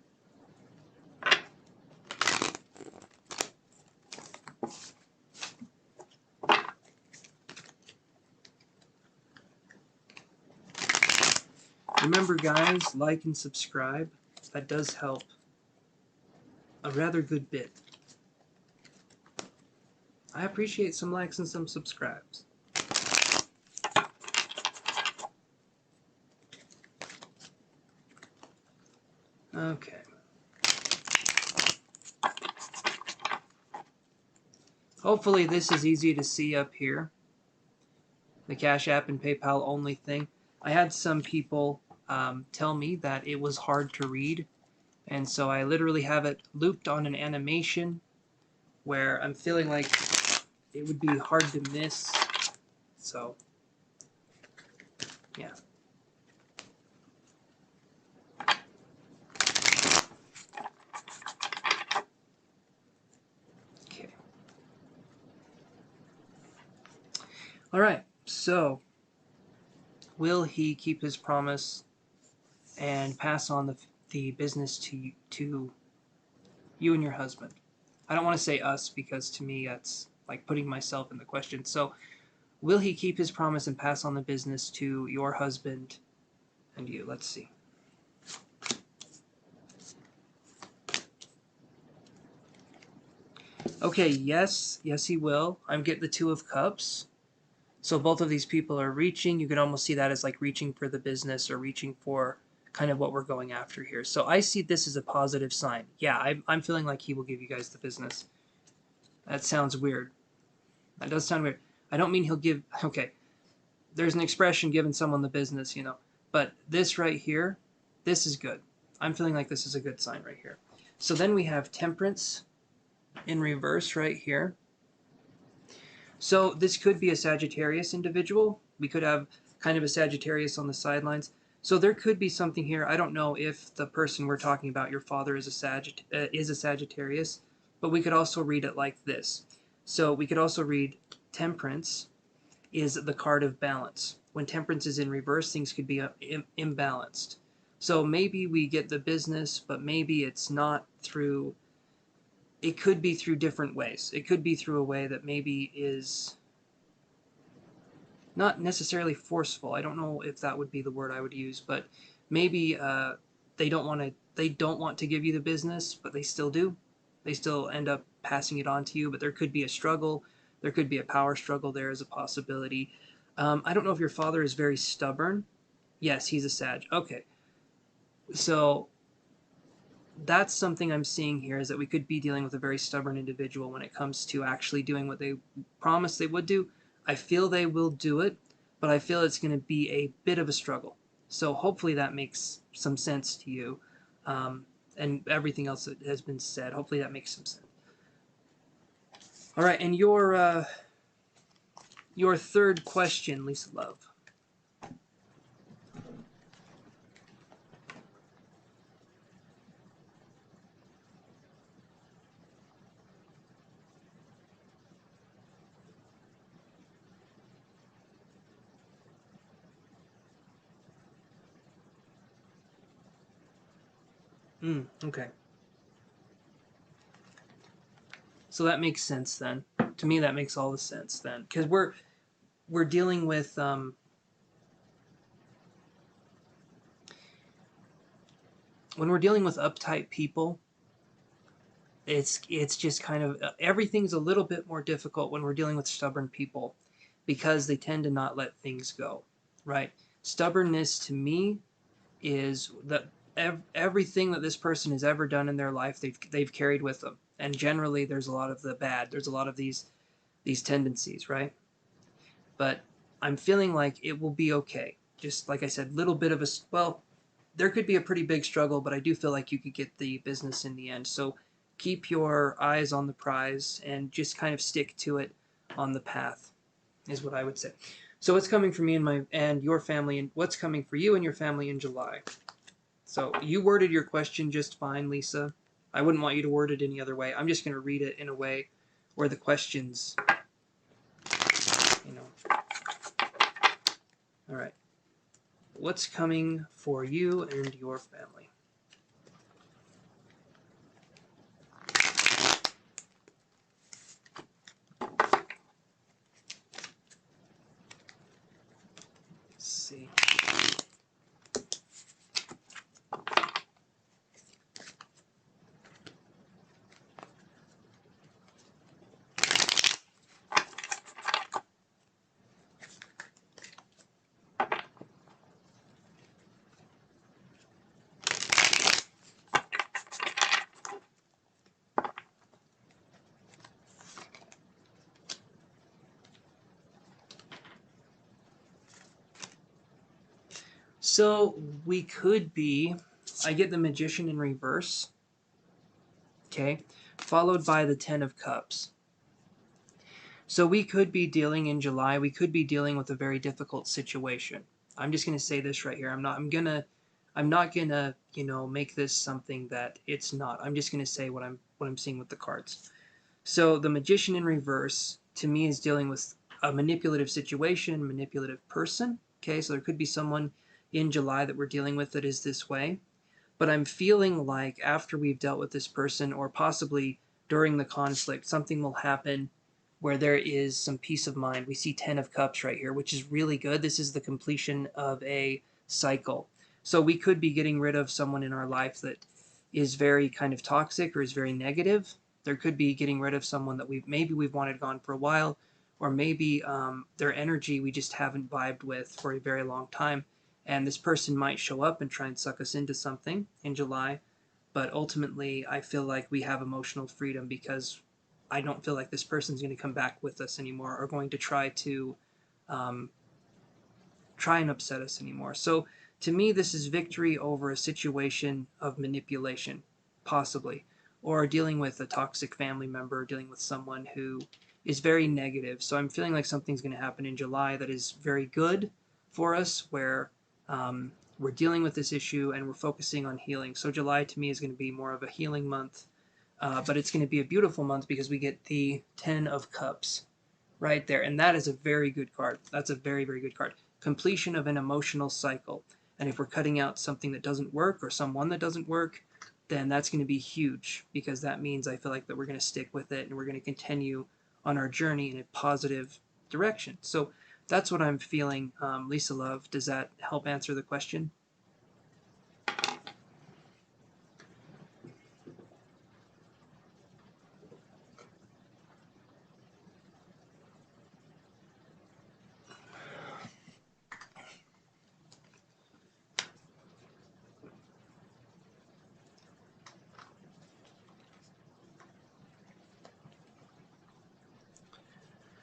Remember, guys, like and subscribe. That does help a rather good bit. I appreciate some likes and some subscribes. Okay. Hopefully this is easy to see up here. The Cash App and PayPal only thing. I had some people tell me that it was hard to read, and so I literally have it looped on an animation where I'm feeling like it would be hard to miss. So, yeah. Okay. All right. So, will he keep his promise and pass on the business to you and your husband? I don't want to say us because to me that's like putting myself in the question. So, will he keep his promise and pass on the business to your husband and you? Let's see. Okay, yes, he will. I'm getting the Two of Cups. So both of these people are reaching. You can almost see that as like reaching for the business or reaching for kind of what we're going after here. So I see this as a positive sign. Yeah, I'm feeling like he will give you guys the business. That sounds weird. That does sound weird. I don't mean he'll give... Okay, there's an expression, giving someone the business, you know. But this right here, this is good. I'm feeling like this is a good sign right here. So then we have Temperance in reverse right here. So this could be a Sagittarius individual. We could have kind of a Sagittarius on the sidelines. So there could be something here. I don't know if the person we're talking about, your father, is a Sagittarius, but we could also read it like this. So we could also read Temperance is the card of balance. When Temperance is in reverse, things could be imbalanced. So maybe we get the business, but maybe it's not through... It could be through different ways. It could be through a way that maybe is not necessarily forceful. I don't know if that would be the word I would use, but maybe they don't want to give you the business, but they still do. They still end up passing it on to you, but there could be a struggle. There could be a power struggle there as a possibility. I don't know if your father is very stubborn. Yes, he's a Sag. Okay. So that's something I'm seeing here, is that we could be dealing with a very stubborn individual when it comes to actually doing what they promised they would do. I feel they will do it, but I feel it's going to be a bit of a struggle. So hopefully that makes some sense to you. And everything else that has been said, hopefully that makes some sense. All right, and your third question, Lisa Love. Okay. So that makes sense then, To me, that makes all the sense then, because we're dealing with when we're dealing with uptight people, it's just kind of everything's a little bit more difficult when we're dealing with stubborn people because they tend to not let things go, right? Stubbornness to me is that everything that this person has ever done in their life they've carried with them, and generally there's a lot of the bad. There's a lot of these tendencies, right? But I'm feeling like it will be okay. Just like I said, little bit of a well, there could be a pretty big struggle, but I do feel like you could get the business in the end. So keep your eyes on the prize and just kind of stick to it on the path, is what I would say. So what's coming for me and your family, and what's coming for you and your family in July? So you worded your question just fine, Lisa. I wouldn't want you to word it any other way. I'm just going to read it in a way where the questions, you know. All right. What's coming for you and your family? Let's see. So we could be, I get the Magician in reverse, okay, followed by the Ten of Cups. So we could be dealing in July, we could be dealing with a very difficult situation. I'm just going to say this right here. I'm not going to, make this something that it's not. I'm just going to say what I'm seeing with the cards. So the Magician in reverse to me is dealing with a manipulative situation, manipulative person. Okay, so there could be someone in July that we're dealing with that is this way. But I'm feeling like after we've dealt with this person, or possibly during the conflict, something will happen where there is some peace of mind. We see 10 of Cups right here, which is really good. This is the completion of a cycle. So we could be getting rid of someone in our life that is very kind of toxic or is very negative. There could be getting rid of someone that we've wanted gone for a while, or maybe their energy we just haven't vibed with for a very long time. And this person might show up and try and suck us into something in July. But ultimately, I feel like we have emotional freedom because I don't feel like this person's going to come back with us anymore or going to um, try and upset us anymore. So to me, this is victory over a situation of manipulation, possibly, or dealing with a toxic family member, dealing with someone who is very negative. So I'm feeling like something's going to happen in July that is very good for us, where we're dealing with this issue and we're focusing on healing. So July to me is going to be more of a healing month, but it's going to be a beautiful month because we get the Ten of Cups right there. And that is a very good card. That's a very, very good card. Completion of an emotional cycle. And if we're cutting out something that doesn't work or someone that doesn't work, then that's going to be huge because that means I feel like that we're going to stick with it and we're going to continue on our journey in a positive direction. So that's what I'm feeling, Lisa Love. Does that help answer the question?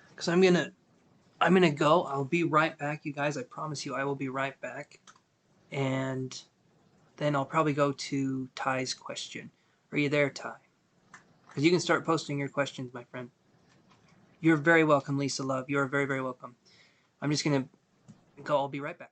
Because I'm gonna go. I'll be right back, you guys. I promise you, I will be right back. And then I'll probably go to Ty's question. Are you there, Ty? Because you can start posting your questions, my friend. You're very welcome, Lisa Love. You are very, very welcome. I'm just gonna go. I'll be right back.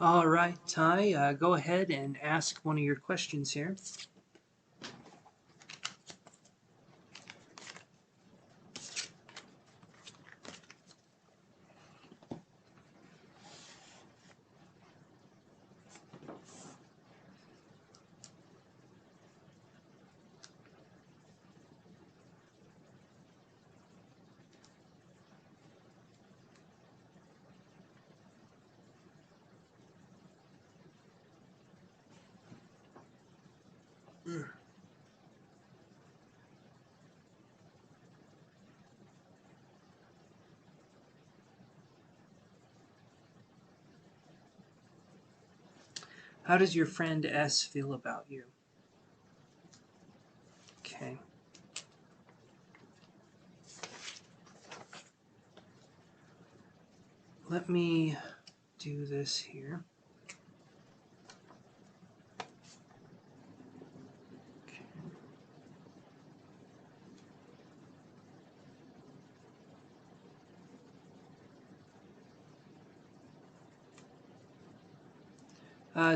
All right, Ty, go ahead and ask one of your questions here. How does your friend S feel about you? Okay. Let me do this here.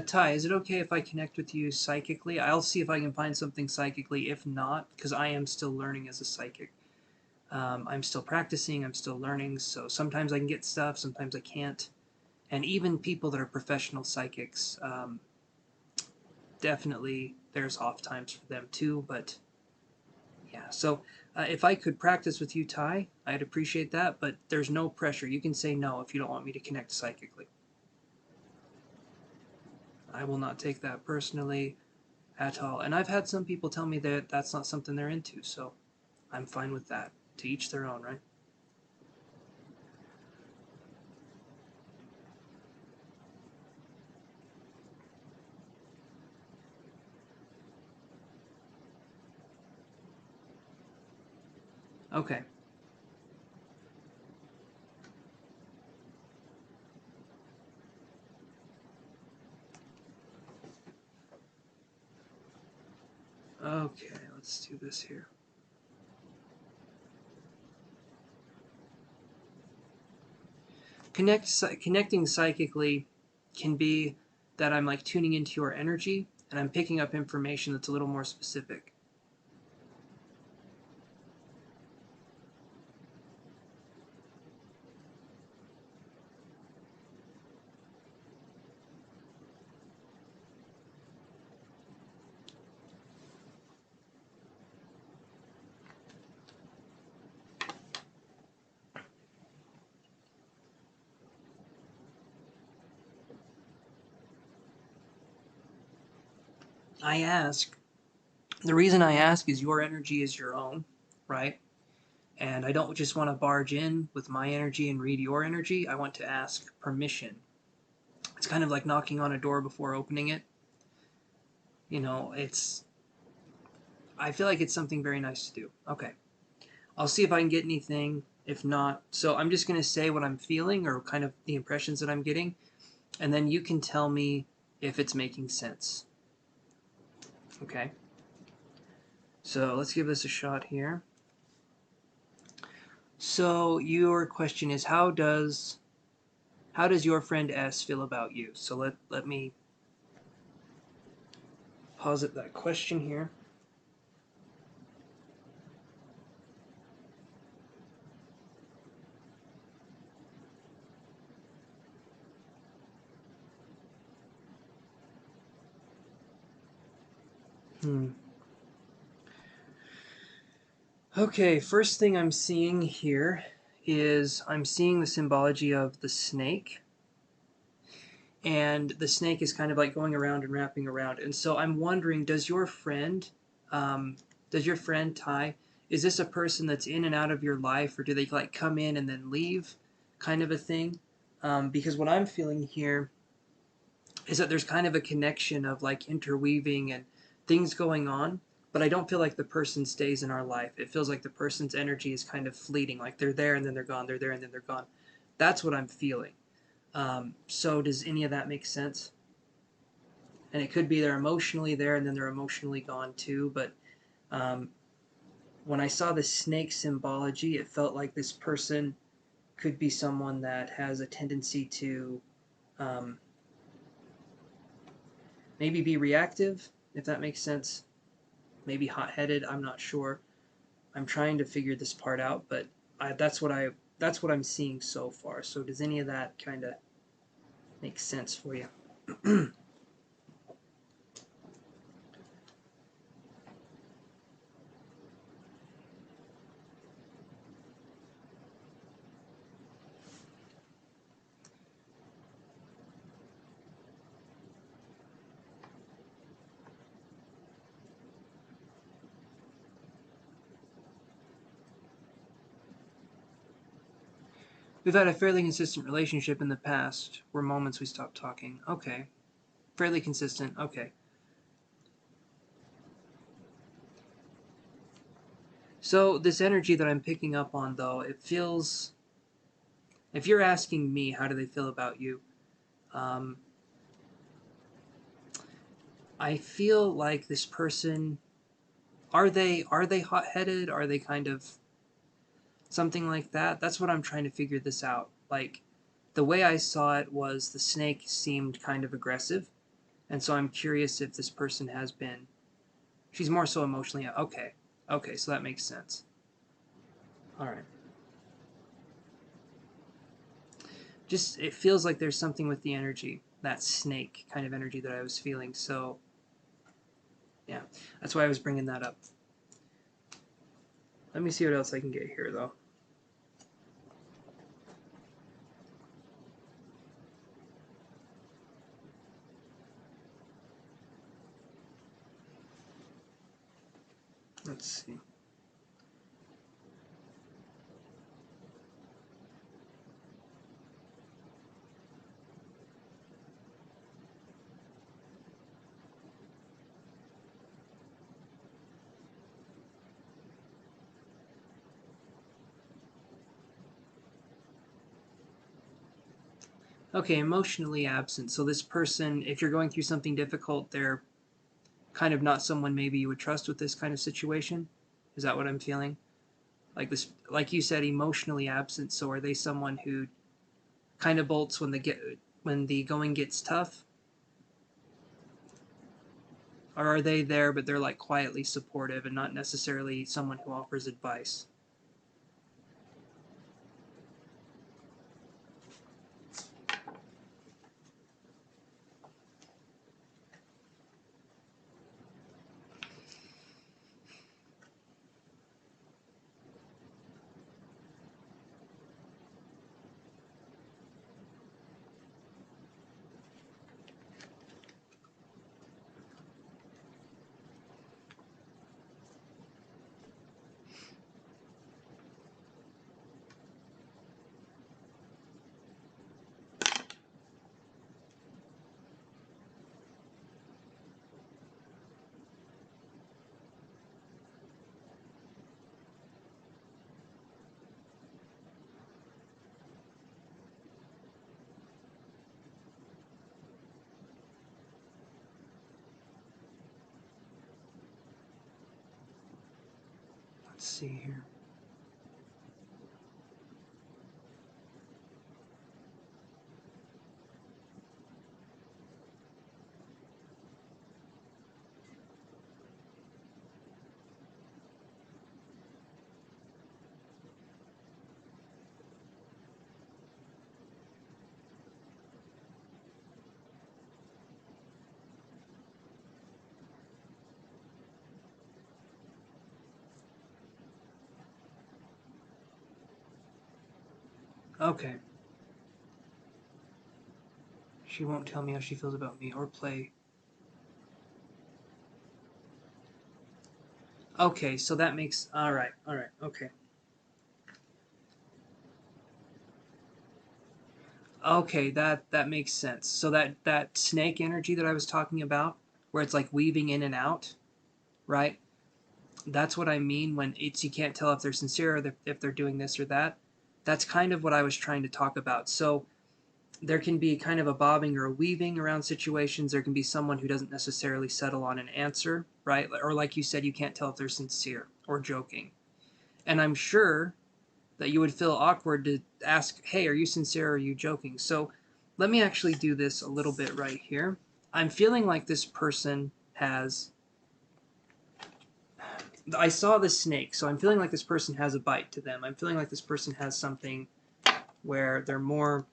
Ty, is it okay if I connect with you psychically? I'll see if I can find something psychically. If not, because I am still learning as a psychic. I'm still practicing, I'm still learning, so sometimes I can get stuff, sometimes I can't. And even people that are professional psychics, definitely there's off times for them too, but yeah. So if I could practice with you, Ty, I'd appreciate that, but there's no pressure. You can say no if you don't want me to connect psychically. I will not take that personally at all. And I've had some people tell me that that's not something they're into, so I'm fine with that. To each their own, right? Okay. Okay, let's do this here. Connecting psychically can be that I'm like tuning into your energy and I'm picking up information that's a little more specific. I ask, the reason I ask is your energy is your own, right? And I don't just want to barge in with my energy and read your energy. I want to ask permission. It's kind of like knocking on a door before opening it. You know, I feel like it's something very nice to do. Okay. I'll see if I can get anything. If not, so I'm just going to say what I'm feeling or kind of the impressions that I'm getting, and then you can tell me if it's making sense. Okay? So let's give this a shot here. So your question is how does your friend S feel about you? So let me posit that question here. Okay, first thing I'm seeing here is I'm seeing the symbology of the snake. And the snake is kind of like going around and wrapping around. And so I'm wondering, does your friend Ty, is this a person that's in and out of your life, or do they like come in and then leave, kind of a thing? Because what I'm feeling here is that there's kind of a connection of like interweaving and things going on, but I don't feel like the person stays in our life. It feels like the person's energy is kind of fleeting, like they're there and then they're gone, they're there and then they're gone. That's what I'm feeling. So does any of that make sense? And it could be they're emotionally there and then they're emotionally gone too. But um, when I saw the snake symbology, it felt like this person could be someone that has a tendency to um, maybe be reactive, if that makes sense. Maybe hot-headed, I'm not sure. I'm trying to figure this part out, but that's what I'm seeing so far. So does any of that kind of make sense for you? We've had a fairly consistent relationship in the past. Were moments we stopped talking. Okay. Fairly consistent. Okay. So this energy that I'm picking up on, though, it feels... If you're asking me, how do they feel about you? Um, I feel like this person... Are they hot-headed? Are they kind of something like that? That's what I'm trying to figure this out. Like, the way I saw it was the snake seemed kind of aggressive, and so I'm curious if this person has been... She's more so emotionally... Okay. Okay, so that makes sense. Alright. Just, it feels like there's something with the energy. That snake kind of energy that I was feeling, so... Yeah, that's why I was bringing that up. Let me see what else I can get here, though. Let's see. Okay, emotionally absent. So this person, if you're going through something difficult, they're kind of not someone maybe you would trust with this kind of situation. Is that what I'm feeling? Like this, like you said, emotionally absent. So are they someone who kind of bolts when the going gets tough, or are they there but they're like quietly supportive and not necessarily someone who offers advice? Let's see here. Okay. She won't tell me how she feels about me or play. Okay, so that makes... Alright, okay. Okay, that makes sense. So that snake energy that I was talking about, where it's like weaving in and out, right? That's what I mean when it's you can't tell if they're sincere or if they're doing this or that. That's kind of what I was trying to talk about. So there can be kind of a bobbing or a weaving around situations. There can be someone who doesn't necessarily settle on an answer, right? Or like you said, you can't tell if they're sincere or joking. And I'm sure that you would feel awkward to ask, hey, are you sincere or are you joking? So let me actually do this a little bit right here. I'm feeling like this person has... I saw the snake, so I'm feeling like this person has a bite to them. I'm feeling like this person has something where they're more...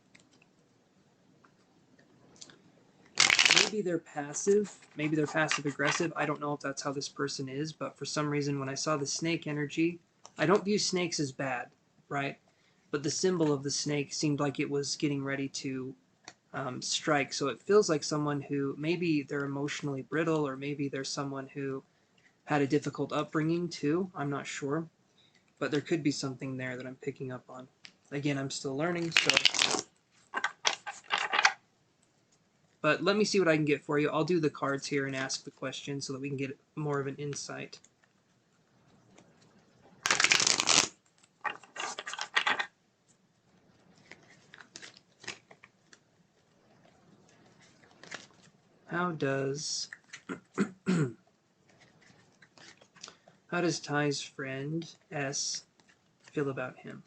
Maybe they're passive. Maybe they're passive-aggressive. I don't know if that's how this person is, but for some reason when I saw the snake energy, I don't view snakes as bad, right? But the symbol of the snake seemed like it was getting ready to strike. So it feels like someone who, maybe they're emotionally brittle, or maybe there's someone who had a difficult upbringing too. I'm not sure. But there could be something there that I'm picking up on. Again, I'm still learning, so... But let me see what I can get for you. I'll do the cards here and ask the question so that we can get more of an insight. How does Ty's friend S feel about him?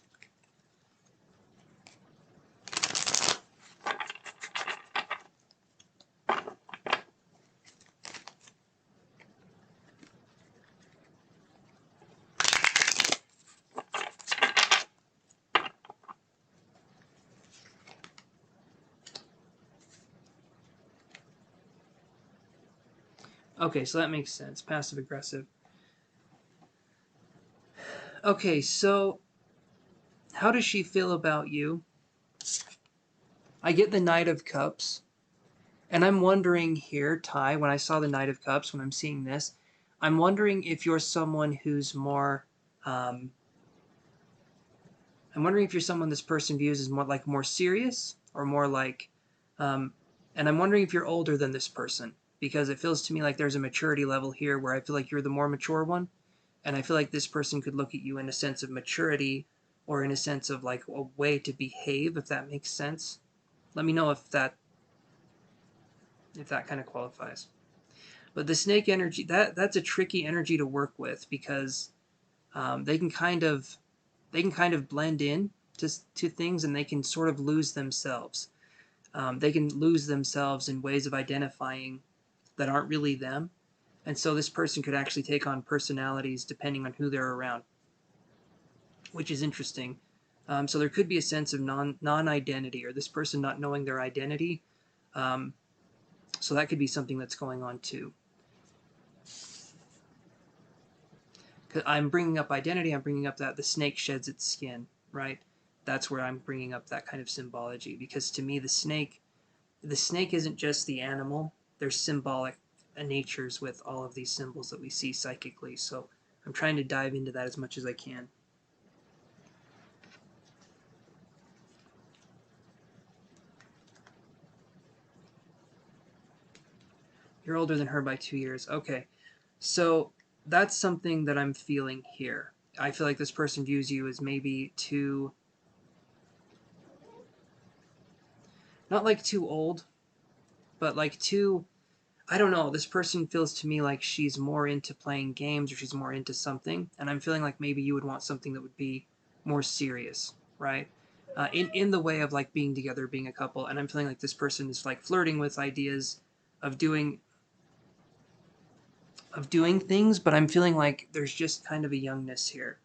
Okay, so that makes sense. Passive-aggressive. Okay, so how does she feel about you? I get the Knight of Cups. And I'm wondering here, Ty, when I saw the Knight of Cups, when I'm seeing this, I'm wondering if you're someone who's more... I'm wondering if you're someone this person views as more serious, or more like... and I'm wondering if you're older than this person, because it feels to me like there's a maturity level here where I feel like you're the more mature one. And I feel like this person could look at you in a sense of maturity, or in a sense of like a way to behave, if that makes sense. Let me know if that kind of qualifies. But the snake energy, that's a tricky energy to work with, because they can kind of blend in to things, and they can sort of lose themselves. They can lose themselves in ways of identifying that aren't really them. And so this person could actually take on personalities depending on who they're around, which is interesting. So there could be a sense of non-identity, or this person not knowing their identity. So that could be something that's going on too. I'm bringing up identity, I'm bringing up that the snake sheds its skin, right? That's where I'm bringing up that kind of symbology, because to me the snake isn't just the animal. There's symbolic natures with all of these symbols that we see psychically, so I'm trying to dive into that as much as I can. You're older than her by 2 years. Okay, so that's something that I'm feeling here. I feel like this person views you as maybe too... not like too old, but like too... I don't know, this person feels to me like she's more into playing games, or she's more into something, and I'm feeling like maybe you would want something that would be more serious, right? In the way of like being together, being a couple, and I'm feeling like this person is like flirting with ideas of doing things, but I'm feeling like there's just kind of a youngness here.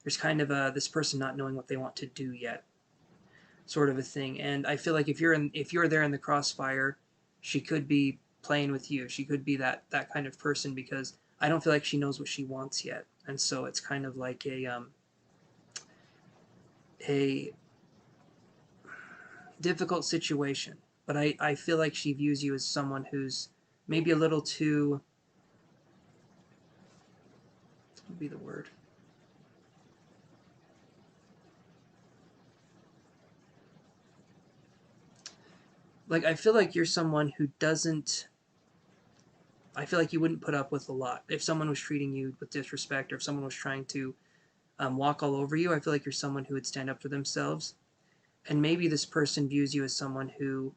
There's kind of this person not knowing what they want to do yet, sort of a thing. And I feel like if you're there in the crossfire, she could be playing with you. She could be that kind of person, because I don't feel like she knows what she wants yet. And so it's kind of like a difficult situation. But I feel like she views you as someone who's maybe a little too... what would be the word? Like, I feel like you're someone who doesn't... I feel like you wouldn't put up with a lot. If someone was treating you with disrespect, or if someone was trying to walk all over you, I feel like you're someone who would stand up for themselves. And maybe this person views you as someone who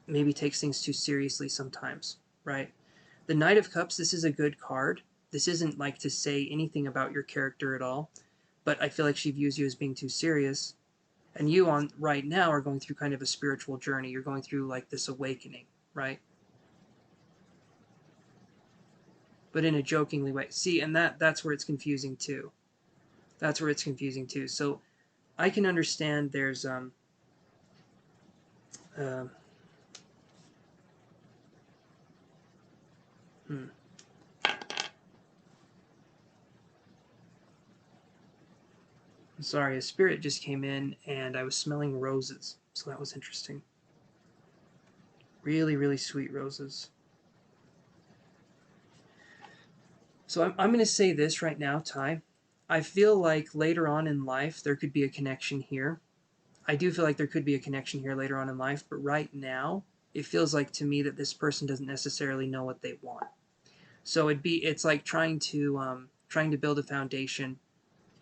maybe takes things too seriously sometimes, right? The Knight of Cups, this is a good card. This isn't like to say anything about your character at all, but I feel like she views you as being too serious. And you right now are going through kind of a spiritual journey. You're going through like this awakening, right? But in a jokingly way. See, and that's where it's confusing too. That's where it's confusing too. So I can understand there's uh, hmm. I'm sorry, a spirit just came in and I was smelling roses. So that was interesting. Really, really sweet roses. So I'm going to say this right now, Ty. I feel like later on in life there could be a connection here. I do feel like there could be a connection here later on in life, but right now it feels like to me that this person doesn't necessarily know what they want. So it's like trying to build a foundation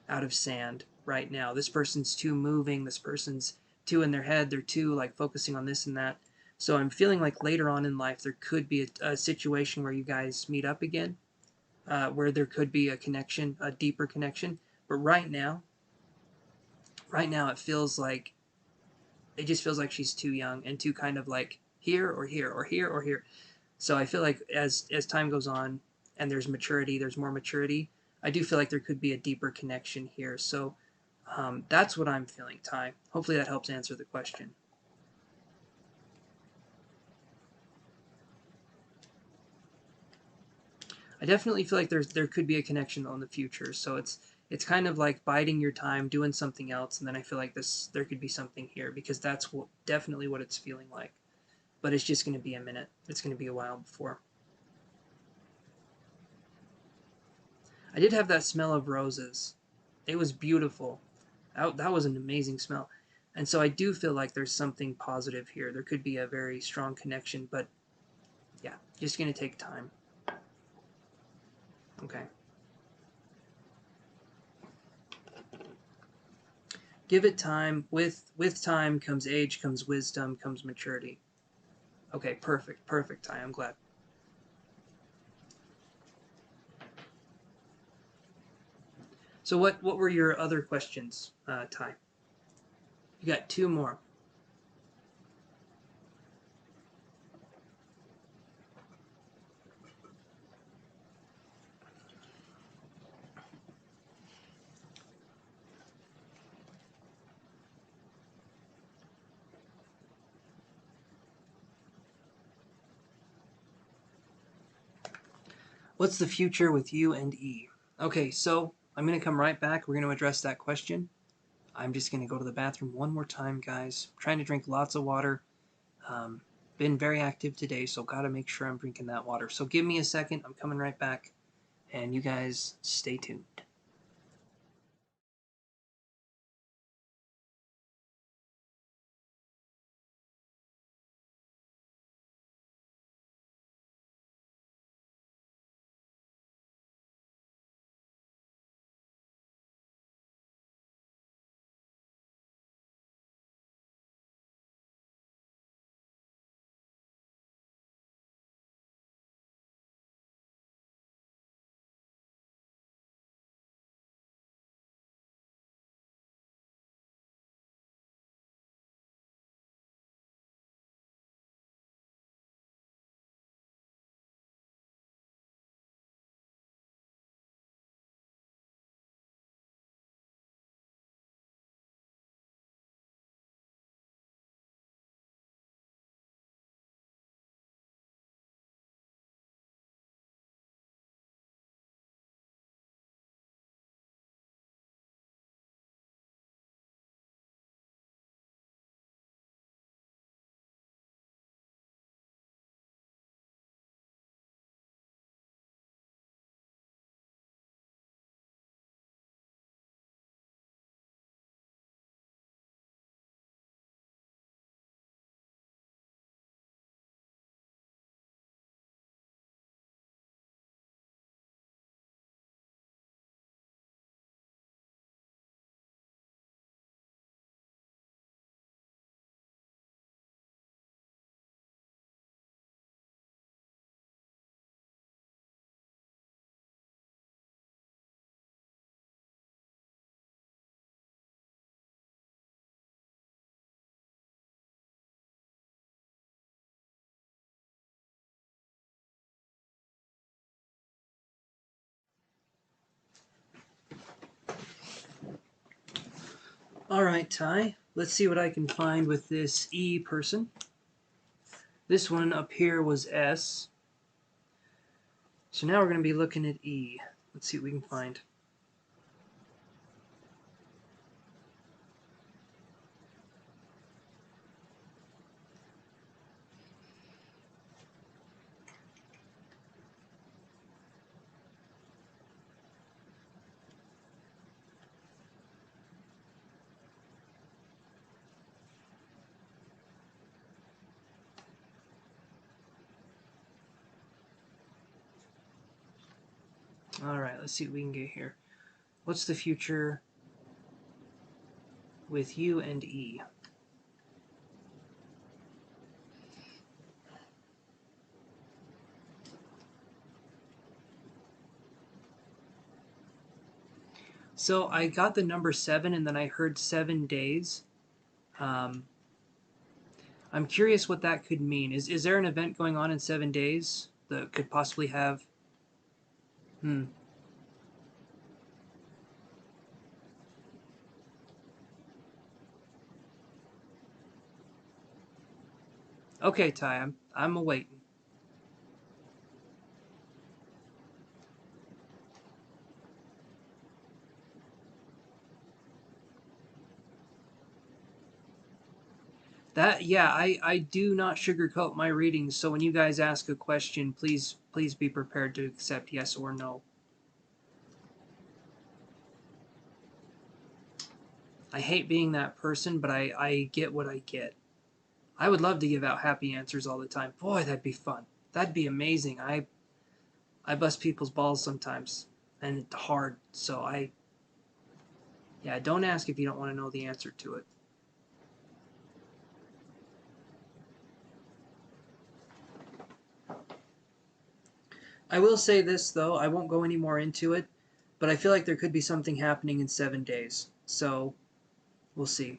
out of sand right now. This person's too moving. This person's too in their head. They're too like focusing on this and that. So I'm feeling like later on in life there could be a situation where you guys meet up again, where there could be a connection, a deeper connection. But right now it just feels like she's too young and too kind of like here or here or here or here. So I feel like as time goes on and there's maturity, there's more maturity. I do feel like there could be a deeper connection here. So that's what I'm feeling, Ty. Hopefully that helps answer the question. I definitely feel like there could be a connection though in the future. So it's kind of like biding your time, doing something else, and then I feel like there could be something here because that's definitely what it's feeling like. But it's just going to be a minute. It's going to be a while before. I did have that smell of roses. It was beautiful. That was an amazing smell. And so I do feel like there's something positive here. There could be a very strong connection, but yeah, just going to take time. Okay. Give it time. With time comes age, comes wisdom, comes maturity. Okay, perfect. Perfect, Ty. I'm glad. So what were your other questions, Ty? You got two more. What's the future with you and E? Okay, so I'm going to come right back. We're going to address that question. I'm just going to go to the bathroom one more time, guys. I'm trying to drink lots of water. Um, been very active today, so got to make sure I'm drinking that water. So give me a second. I'm coming right back, and you guys stay tuned. Alright, Ty. Let's see what I can find with this E person. This one up here was S. So now we're going to be looking at E. Let's see what we can find. Alright, let's see what we can get here. What's the future with U and E? So I got the number 7 and then I heard 7 days. I'm curious what that could mean. Is there an event going on in 7 days that could possibly have... Okay, Ty, I'm awaiting. Yeah, I do not sugarcoat my readings, so when you guys ask a question, please be prepared to accept yes or no. I hate being that person, but I get what I get. I would love to give out happy answers all the time. Boy, that'd be fun. That'd be amazing. I bust people's balls sometimes, and it's hard, so yeah, don't ask if you don't want to know the answer to it. I will say this, though. I won't go any more into it, but I feel like there could be something happening in 7 days. So, we'll see.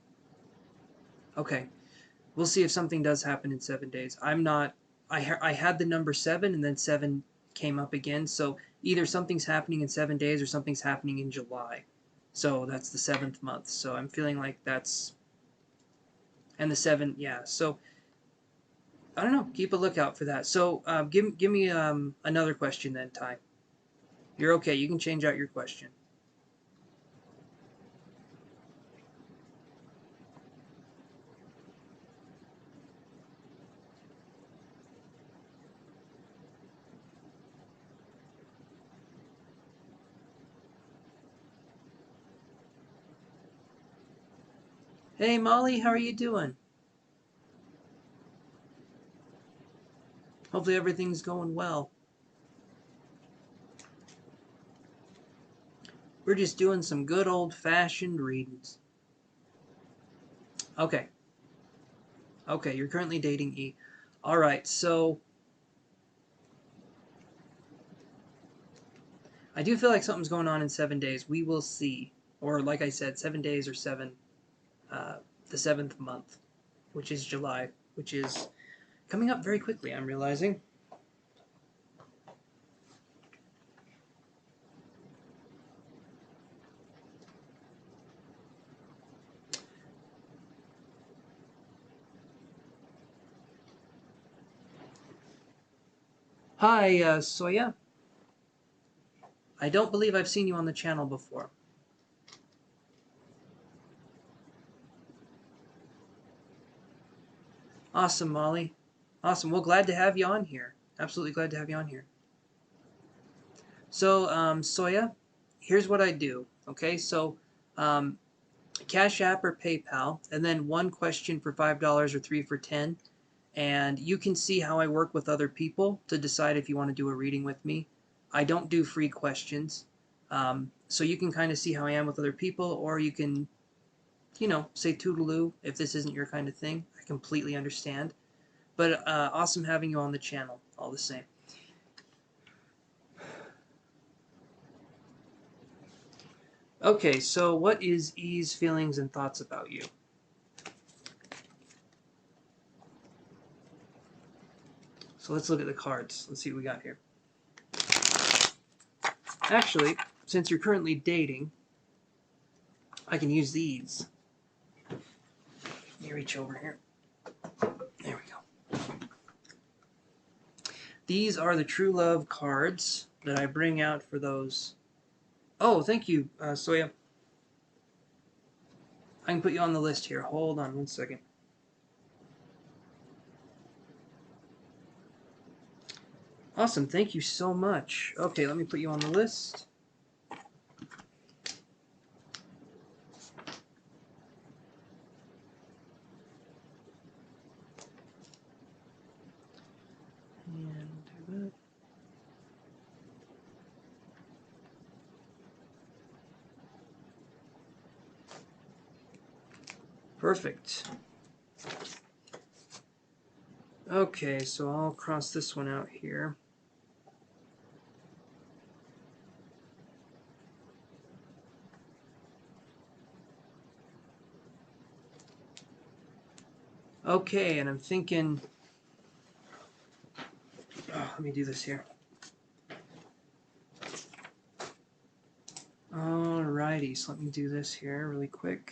Okay. We'll see if something does happen in 7 days. I'm not... I had the number 7, and then 7 came up again. So, either something's happening in 7 days or something's happening in July. So, that's the 7th month. So, I'm feeling like that's... And the 7, yeah. So, I don't know. Keep a lookout for that. So, give me another question then, Ty. You're okay. You can change out your question. Hey, Molly, how are you doing? Hopefully everything's going well. We're just doing some good old-fashioned readings. Okay. Okay, you're currently dating E. Alright, so... I do feel like something's going on in 7 days. We will see. Or, like I said, 7 days or 7... the 7th month, which is July, which is coming up very quickly, I'm realizing. Hi, Soya. I don't believe I've seen you on the channel before. Awesome, Molly. Awesome. Well, glad to have you on here. Absolutely glad to have you on here. So, Soya, here's what I do. Okay, so Cash App or PayPal, and then one question for $5 or 3 for 10. And you can see how I work with other people to decide if you want to do a reading with me. I don't do free questions. So you can kind of see how I am with other people, or you can, you know, say toodaloo if this isn't your kind of thing. I completely understand. But awesome having you on the channel, all the same. Okay, so what is E's feelings and thoughts about you? So let's look at the cards. Let's see what we got here. Actually, since you're currently dating, I can use these. me reach over here. There we go. These are the True Love cards that I bring out for those. Oh, thank you, Soya. I can put you on the list here. Hold on one second. Awesome, thank you so much. Okay, let me put you on the list. And do that. Perfect. Okay, so I'll cross this one out here. Okay, and I'm thinking, let me do this here. Alrighty, so let me do this here really quick.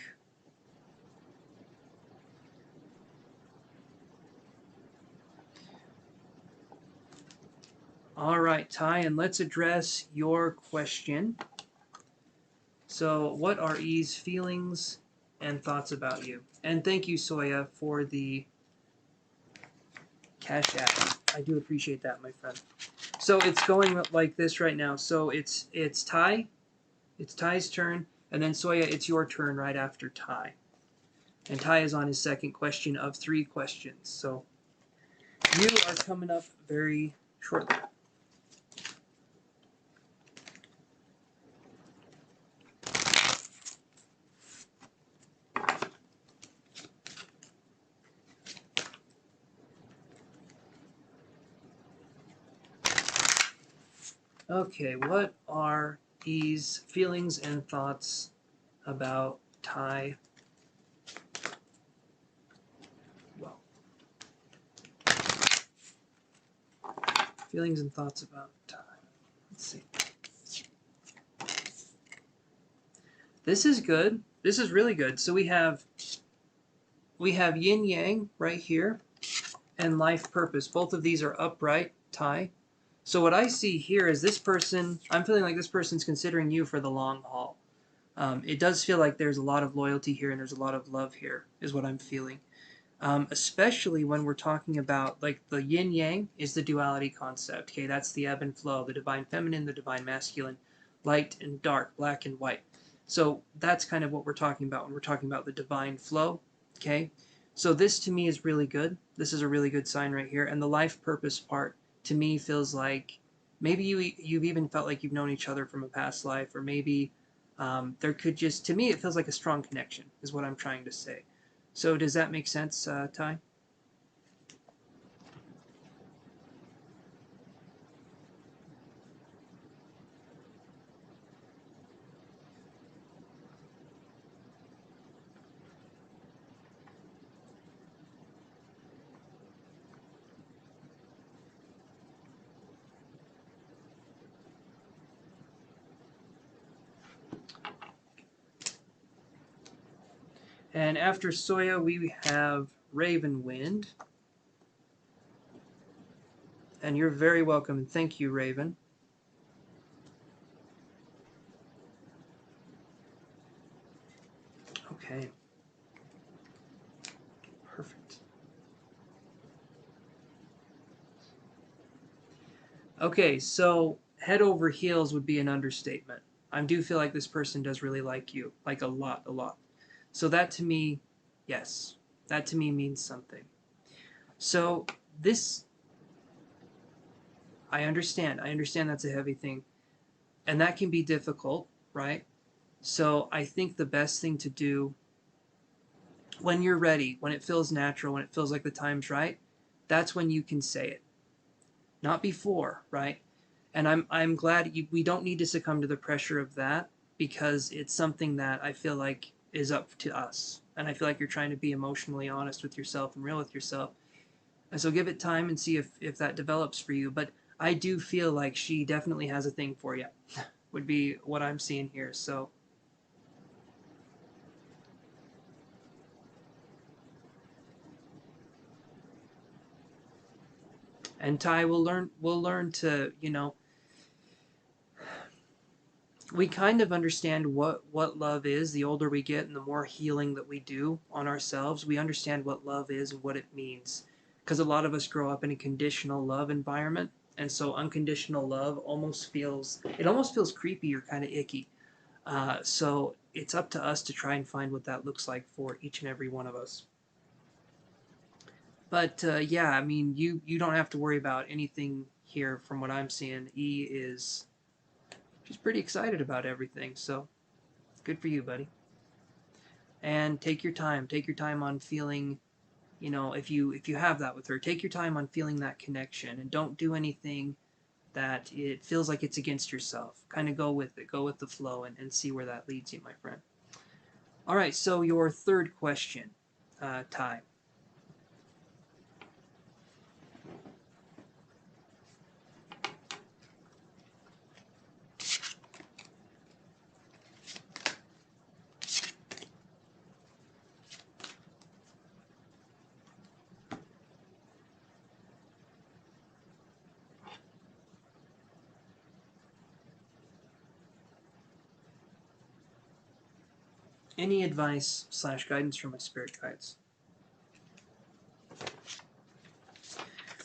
Alright, Ty, and let's address your question. So, what are E's feelings and thoughts about you? And thank you, Soya, for the Cashapp. I do appreciate that, my friend. So it's going like this right now. So it's Ty. It's Ty's turn, and then Soya, it's your turn right after Ty. And Ty is on his second question of 3 questions. So you are coming up very shortly. Okay, what are E's feelings and thoughts about Ty? Well, feelings and thoughts about Ty. Let's see. This is good. This is really good. So we have yin yang right here and life purpose. Both of these are upright, Ty. So what I see here is this person, I'm feeling like this person's considering you for the long haul. It does feel like there's a lot of loyalty here and there's a lot of love here, is what I'm feeling. Especially when we're talking about, like, the yin-yang is the duality concept. Okay, that's the ebb and flow, the divine feminine, the divine masculine, light and dark, black and white. So that's kind of what we're talking about when we're talking about the divine flow. Okay, so this to me is really good. This is a really good sign right here. And the life purpose part to me feels like maybe you've even felt like you've known each other from a past life, or maybe there could just, to me, it feels like a strong connection is what I'm trying to say. So does that make sense, Ty? And after Soya, we have Ravenwind. And you're very welcome, and thank you, Raven. Okay. Perfect. Okay, so head over heels would be an understatement. I do feel like this person does really like you, like a lot, a lot. So that to me, yes, that to me means something. So this, I understand that's a heavy thing. And that can be difficult, right? So I think the best thing to do when you're ready, when it feels natural, when it feels like the time's right, that's when you can say it. Not before, right? And I'm glad we don't need to succumb to the pressure of that, because it's something that I feel like is up to us. And I feel like you're trying to be emotionally honest with yourself and real with yourself. And so give it time and see if that develops for you. But I do feel like she definitely has a thing for you, would be what I'm seeing here. So And Ty, we'll learn to, we kind of understand what love is the older we get and the more healing that we do on ourselves. We understand what love is and what it means. Because a lot of us grow up in a conditional love environment, and so unconditional love almost feels creepy or kind of icky. So it's up to us to try and find what that looks like for each and every one of us. But yeah, I mean, you don't have to worry about anything here from what I'm seeing. She's pretty excited about everything, so good for you, buddy. And take your time. Take your time on feeling, if you have that with her, take your time on feeling that connection, and don't do anything that it feels like it's against yourself. Kind of go with it, go with the flow, and see where that leads you, my friend. All right, so your third question, Ty. Any advice / guidance from my spirit guides?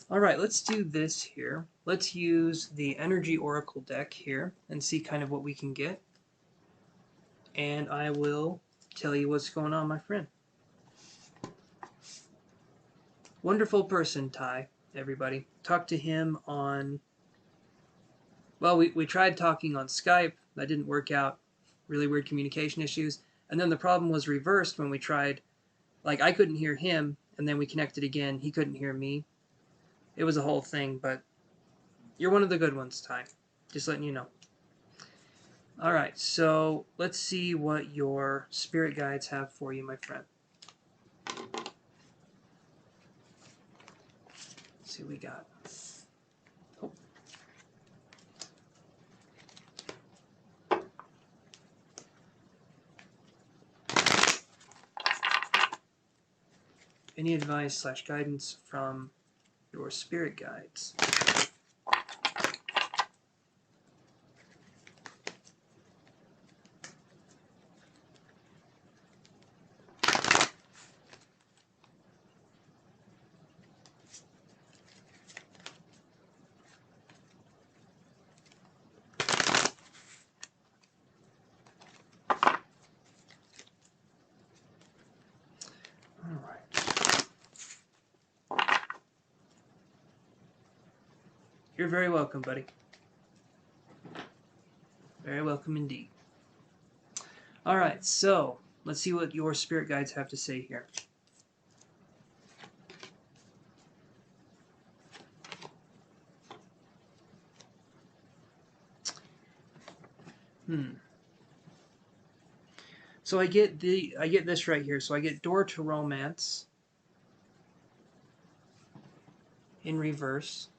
All right, let's do this here. Let's use the Energy Oracle deck here and see kind of what we can get. And I will tell you what's going on, my friend. Wonderful person, Ty, everybody. Talked to him on... Well, we tried talking on Skype. That didn't work out. Really weird communication issues. And then the problem was reversed when we tried... Like, I couldn't hear him, and then we connected again. He couldn't hear me. It was a whole thing, but you're one of the good ones, Ty. Just letting you know. All right, so let's see what your spirit guides have for you, my friend. Let's see what we got. Oh. Any advice / guidance from your spirit guides? You're very welcome, buddy. Very welcome indeed. All right, so let's see what your spirit guides have to say here. So I get this right here. So I get Door to Romance in reverse.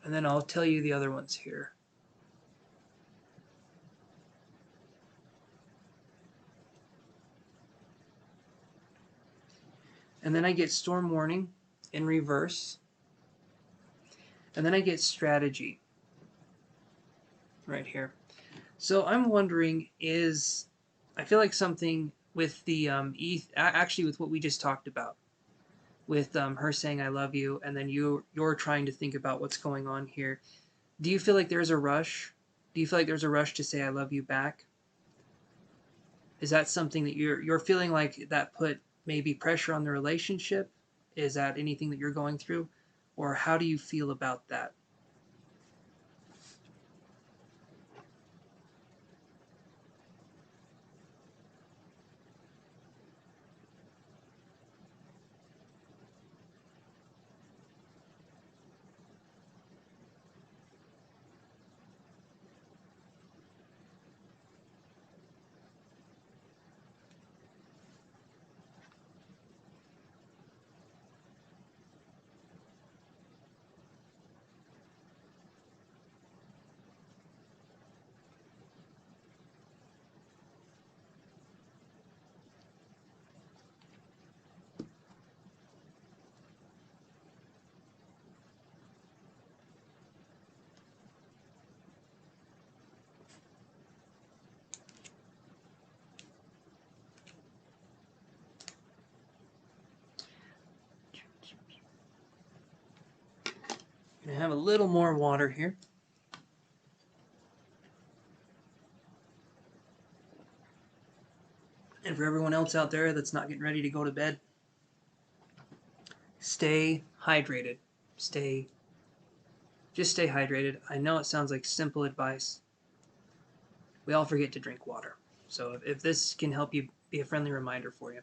And then I'll tell you the other ones here. And then I get Storm Warning in reverse. And then I get Strategy right here. So I'm wondering, I feel like something with the actually with what we just talked about, with her saying I love you, and then you're trying to think about what's going on here. Do you feel like there's a rush? Do you feel like there's a rush to say I love you back? Is that something that you're feeling like that put maybe pressure on the relationship? Is that anything that you're going through? Or how do you feel about that? I have a little more water here. And for everyone else out there that's not getting ready to go to bed, stay hydrated. Just stay hydrated. I know it sounds like simple advice. We all forget to drink water. So if this can help you, be a friendly reminder for you.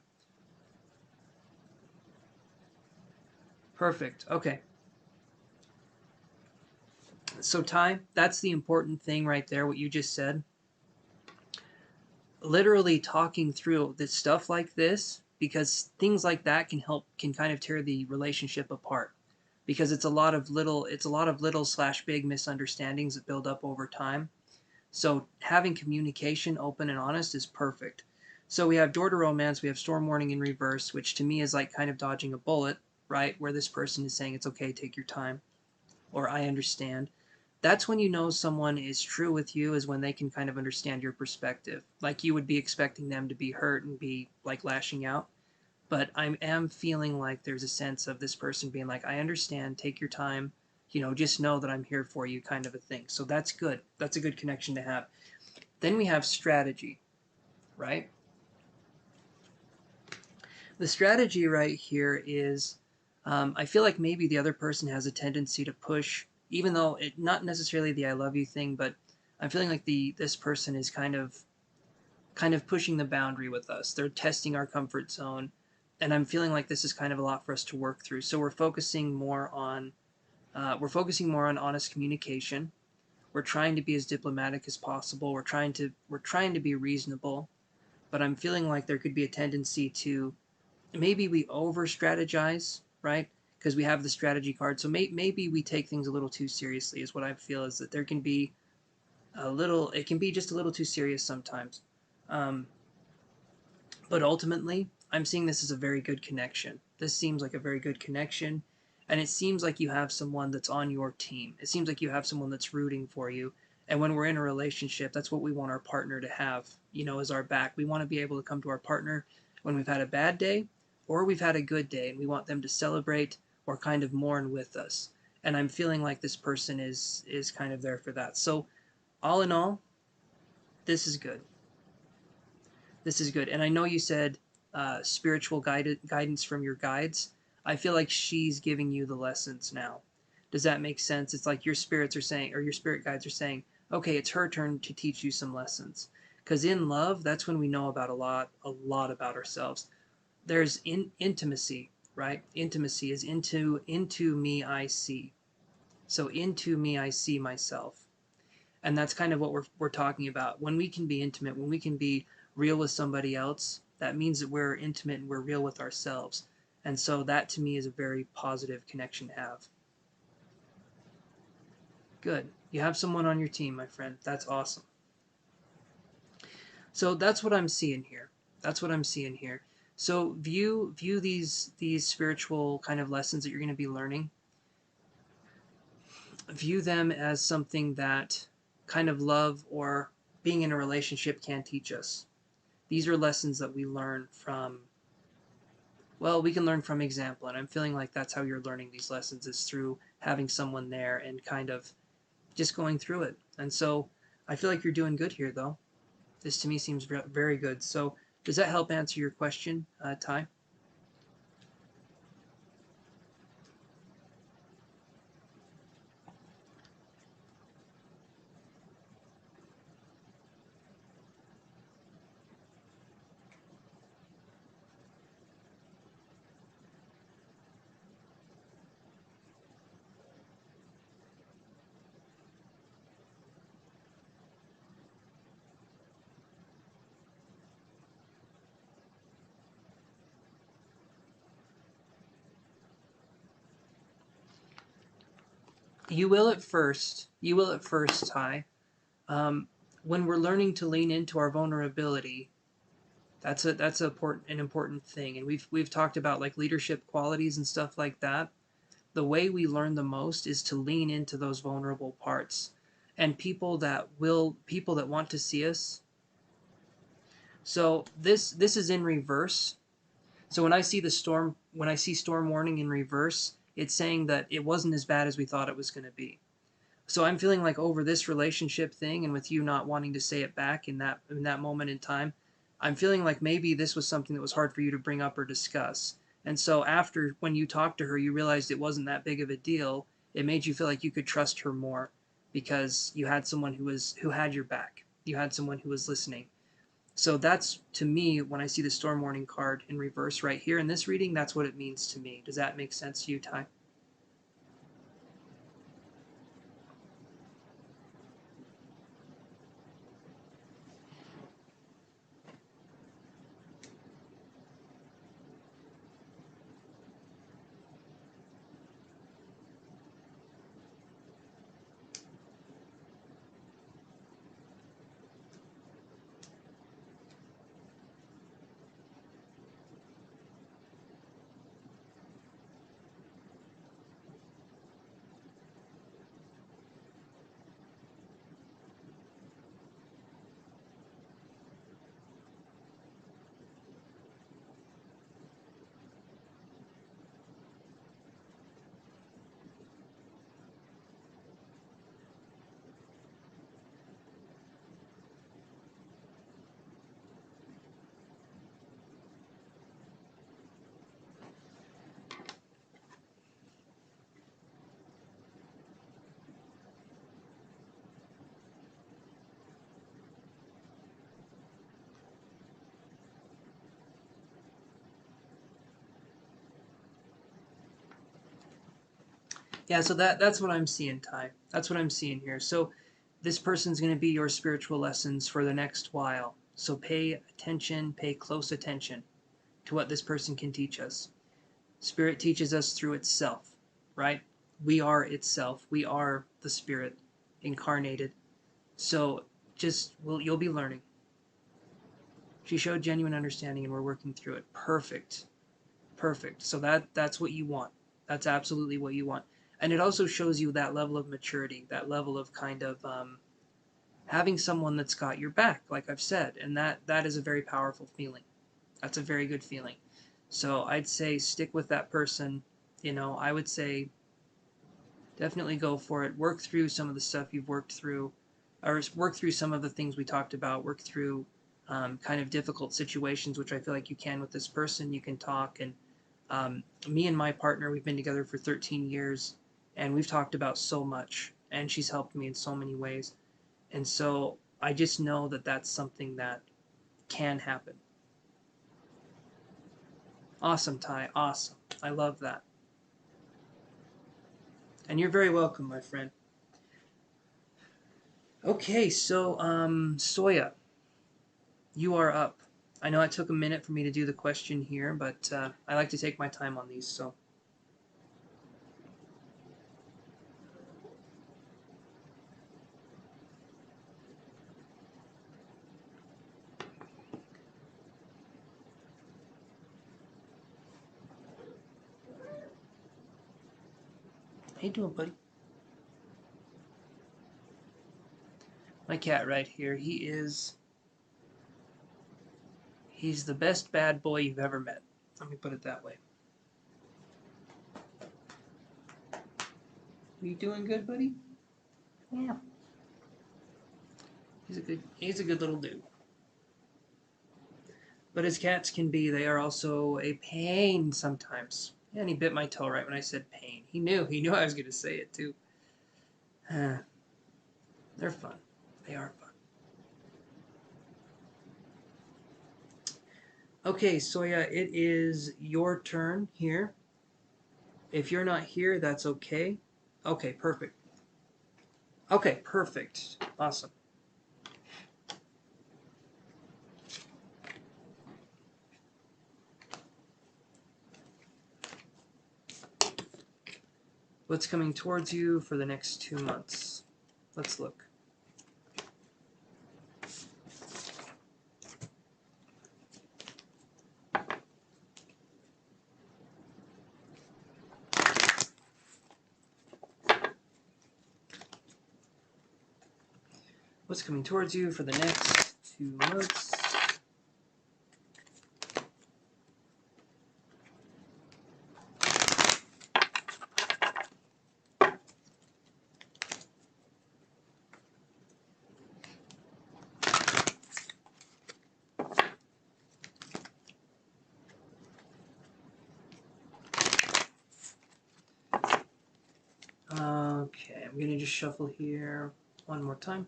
Perfect. Okay. So Ty, that's the important thing right there, what you just said. Literally talking through this stuff like this, because things like that can kind of tear the relationship apart. Because it's a lot of little slash big misunderstandings that build up over time. So having communication open and honest is perfect. So we have door to romance, we have storm warning in reverse, which to me is like kind of dodging a bullet, right? Where this person is saying it's okay, take your time, or I understand. That's when you know someone is true with you, is when they can kind of understand your perspective. Like you would be expecting them to be hurt and be like lashing out. But I am feeling like there's a sense of this person being like, I understand, take your time, just know that I'm here for you, kind of a thing. So that's good. That's a good connection to have. Then we have strategy, right? The strategy right here is I feel like maybe the other person has a tendency to push, even though it not necessarily the I love you thing, but I'm feeling like this person is kind of pushing the boundary with us. They're testing our comfort zone, and I'm feeling like this is kind of a lot for us to work through. So we're focusing more on honest communication. We're trying to be as diplomatic as possible. We're trying to be reasonable, but I'm feeling like there could be a tendency to maybe we over strategize, right? Because we have the strategy card. So maybe we take things a little too seriously, is what I feel, is that there can be it can be just a little too serious sometimes. Um, but ultimately, I'm seeing this as a very good connection. This seems like a very good connection. And it seems like you have someone that's on your team. It seems like you have someone that's rooting for you. And when we're in a relationship, that's what we want our partner to have, as our back. We want to be able to come to our partner when we've had a bad day or we've had a good day, and we want them to celebrate or kind of mourn with us. And I'm feeling like this person is kind of there for that. So all in all, this is good. This is good. And I know you said spiritual guidance from your guides. I feel like she's giving you the lessons now. Does that make sense? It's like your spirits are saying, or your spirit guides are saying, okay, it's her turn to teach you some lessons. Because in love, that's when we know about a lot about ourselves. There's intimacy, right? Intimacy is into me I see. So into me I see myself. And that's kind of what we're talking about. When we can be intimate, when we can be real with somebody else, that means that we're intimate and we're real with ourselves. And so that to me is a very positive connection to have. Good. You have someone on your team, my friend. That's awesome. So that's what I'm seeing here. That's what I'm seeing here. So view these spiritual kind of lessons that you're going to be learning. View them as something that kind of love or being in a relationship can teach us. These are lessons that we learn from, well, we can learn from example. And I'm feeling like that's how you're learning these lessons, is through having someone there and kind of just going through it. And so I feel like you're doing good here, though. This to me seems very good. So does that help answer your question, Ty? You will at first. You will at first, Ty. Um, when we're learning to lean into our vulnerability, an important thing. And we've talked about like leadership qualities and stuff like that. The way we learn the most is to lean into those vulnerable parts. And people that want to see us. So this is in reverse. So when I see storm warning in reverse, it's saying that it wasn't as bad as we thought it was going to be. So I'm feeling like over this relationship thing, and with you not wanting to say it back in that moment in time, I'm feeling like maybe this was something that was hard for you to bring up or discuss. And so after, when you talked to her, you realized it wasn't that big of a deal. It made you feel like you could trust her more because you had someone who had your back. You had someone who was listening. So that's, to me, when I see the storm warning card in reverse right here in this reading, that's what it means to me. Does that make sense to you, Ty? Yeah, so that's what I'm seeing, Ty. That's what I'm seeing here. So this person's going to be your spiritual lessons for the next while. So pay attention, pay close attention to what this person can teach us. Spirit teaches us through itself, right? We are itself. We are the Spirit incarnated. So you'll be learning. She showed genuine understanding and we're working through it. Perfect. Perfect. So that's what you want. That's absolutely what you want. And it also shows you that level of maturity, that level of kind of having someone that's got your back, like I've said. And that is a very powerful feeling. That's a very good feeling. So I'd say stick with that person. I would say definitely go for it. Work through some of the stuff you've worked through, or work through some of the things we talked about. Work through kind of difficult situations, which I feel like you can with this person. You can talk. And me and my partner, we've been together for 13 years, and we've talked about so much. And she's helped me in so many ways. And so I just know that that's something that can happen. Awesome, Ty. Awesome. I love that. And you're very welcome, my friend. Okay, so Soya, you are up. I know it took a minute for me to do the question here, but I like to take my time on these, so. How you doing, buddy? My cat right here, he's the best bad boy you've ever met. Let me put it that way. Are you doing good, buddy? Yeah. He's a good little dude. But as cats can be, they are also a pain sometimes. Yeah, and he bit my toe right when I said pain. He knew I was going to say it too. They're fun. They are fun. Okay, Soya, it is your turn here. If you're not here, that's okay. Okay, perfect. Okay, perfect. Awesome. What's coming towards you for the next 2 months? Let's look. What's coming towards you for the next 2 months? I'm going to just shuffle here one more time.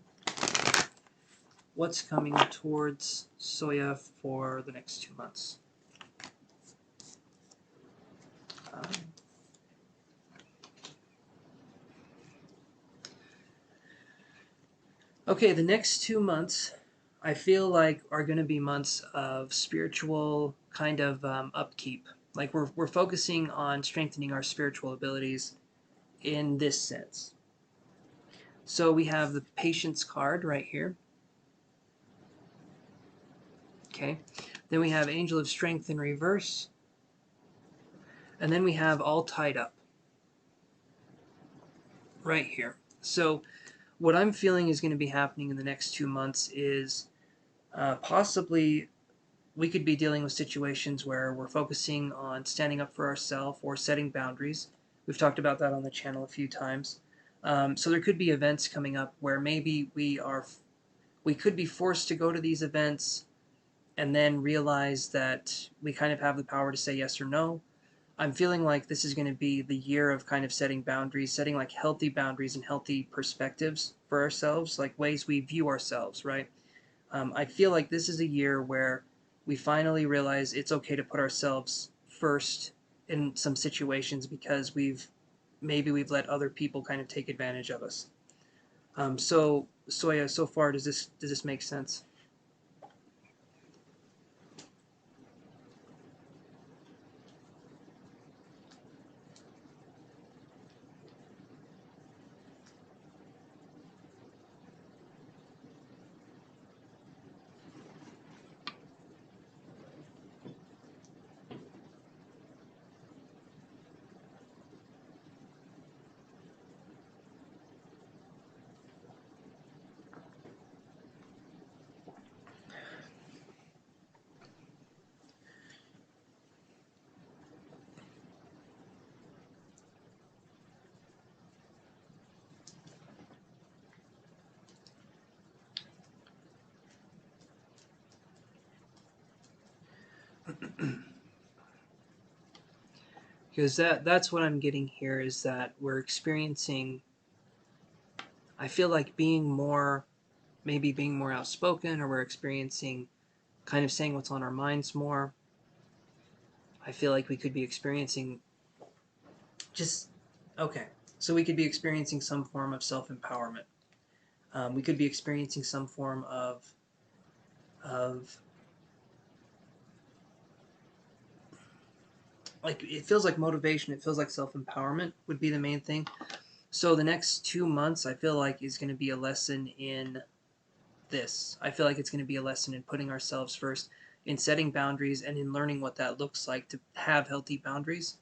What's coming towards Soya for the next 2 months? Okay, the next 2 months I feel like are going to be months of spiritual kind of upkeep. Like we're focusing on strengthening our spiritual abilities in this sense. So we have the Patience card right here. Okay. Then we have Angel of Strength in reverse. And then we have All Tied Up right here. So what I'm feeling is going to be happening in the next 2 months is possibly we could be dealing with situations where we're focusing on standing up for ourselves or setting boundaries. We've talked about that on the channel a few times. So there could be events coming up where maybe we could be forced to go to these events and then realize that we kind of have the power to say yes or no. I'm feeling like this is going to be the year of kind of setting boundaries, setting like healthy boundaries and healthy perspectives for ourselves, like ways we view ourselves, right? I feel like this is a year where we finally realize it's okay to put ourselves first in some situations because maybe we've let other people kind of take advantage of us. So Soya, so far does this make sense? Because that's what I'm getting here is that we're experiencing, I feel like maybe being more outspoken, or we're experiencing kind of saying what's on our minds more. I feel like we could be experiencing just, okay, so we could be experiencing some form of self-empowerment. We could be experiencing some form of like, it feels like motivation, it feels like self-empowerment would be the main thing. So the next 2 months I feel like is going to be a lesson in this. I feel like it's going to be a lesson in putting ourselves first, in setting boundaries, and in learning what that looks like to have healthy boundaries.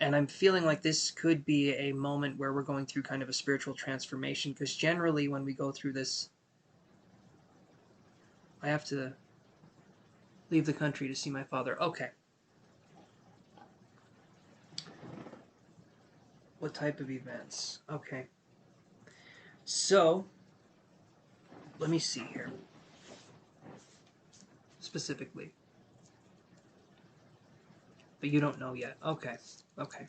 And I'm feeling like this could be a moment where we're going through kind of a spiritual transformation, because generally when we go through this, I have to leave the country to see my father. Okay. What type of events? Okay. So, let me see here. Specifically. But you don't know yet. Okay. Okay.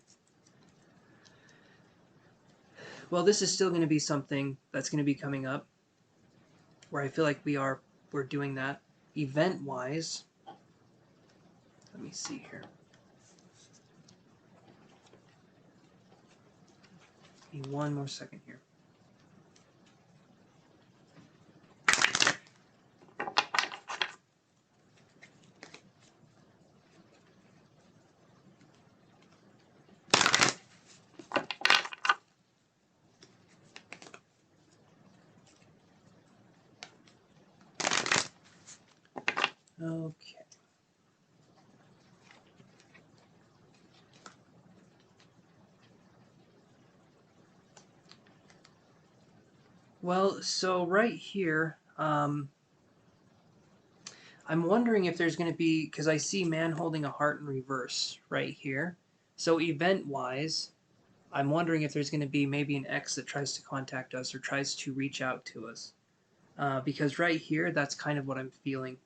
Well, this is still going to be something that's going to be coming up, where I feel like we're doing that. Event-wise, let me see here. Give me one more second here. Okay. Well, so right here, I'm wondering if there's going to be, because I see man holding a heart in reverse right here. So event-wise, I'm wondering if there's going to be maybe an ex that tries to contact us or tries to reach out to us. Because right here, that's kind of what I'm feeling.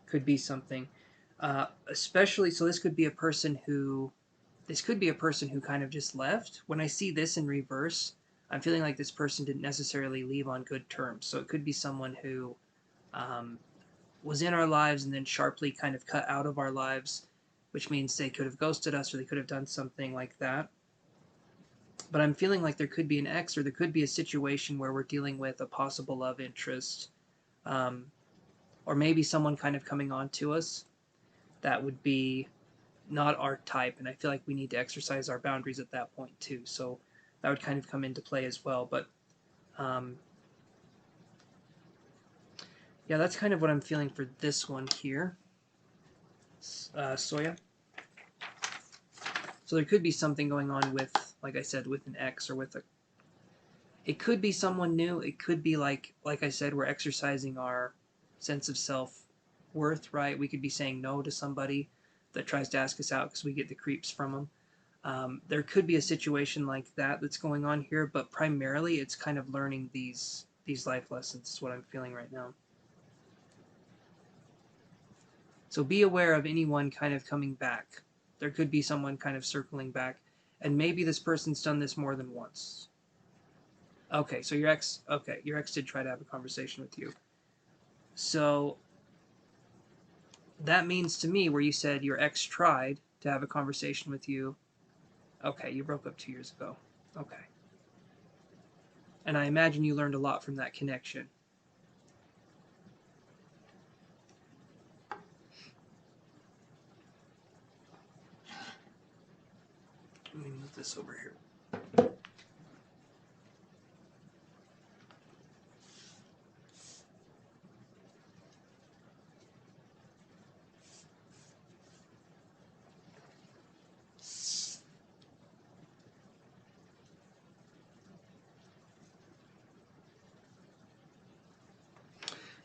Could be something. Especially, so this could be a person who kind of just left. When I see this in reverse, I'm feeling like this person didn't necessarily leave on good terms. So it could be someone who was in our lives and then sharply kind of cut out of our lives, which means they could have ghosted us or they could have done something like that. But I'm feeling like there could be an ex, or there could be a situation where we're dealing with a possible love interest, or maybe someone kind of coming on to us that would be not our type, and I feel like we need to exercise our boundaries at that point too. So that would kind of come into play as well. But yeah, that's kind of what I'm feeling for this one here, Soya. So there could be something going on with, like I said, with an ex, or with a... It could be someone new. It could be like I said, we're exercising our sense of self-worth, right? We could be saying no to somebody that tries to ask us out because we get the creeps from them. There could be a situation like that that's going on here, but primarily it's kind of learning these life lessons is what I'm feeling right now. So be aware of anyone kind of coming back. There could be someone kind of circling back, and maybe this person's done this more than once. Okay, so your ex did try to have a conversation with you. So that means to me, where you said your ex tried to have a conversation with you, okay, you broke up 2 years ago. Okay. And I imagine you learned a lot from that connection. Let me move this over here.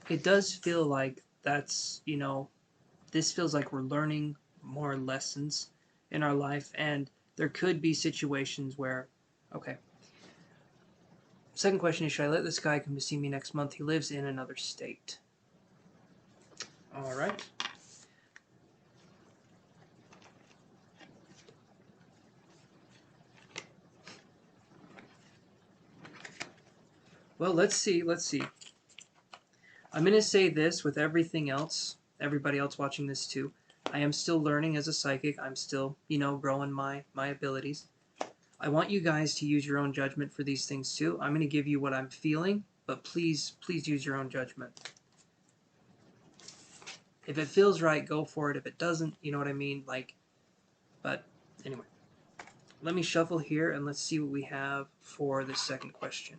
It does feel like that's, this feels like we're learning more lessons in our life, and there could be situations where, okay. Second question is, should I let this guy come to see me next month? He lives in another state. All right. Well, let's see. I'm going to say this with everything else, everybody else watching this too. I am still learning as a psychic. I'm still, growing my abilities. I want you guys to use your own judgment for these things too. I'm going to give you what I'm feeling, but please use your own judgment. If it feels right, go for it. If it doesn't, you know what I mean? But anyway, let me shuffle here and let's see what we have for the second question.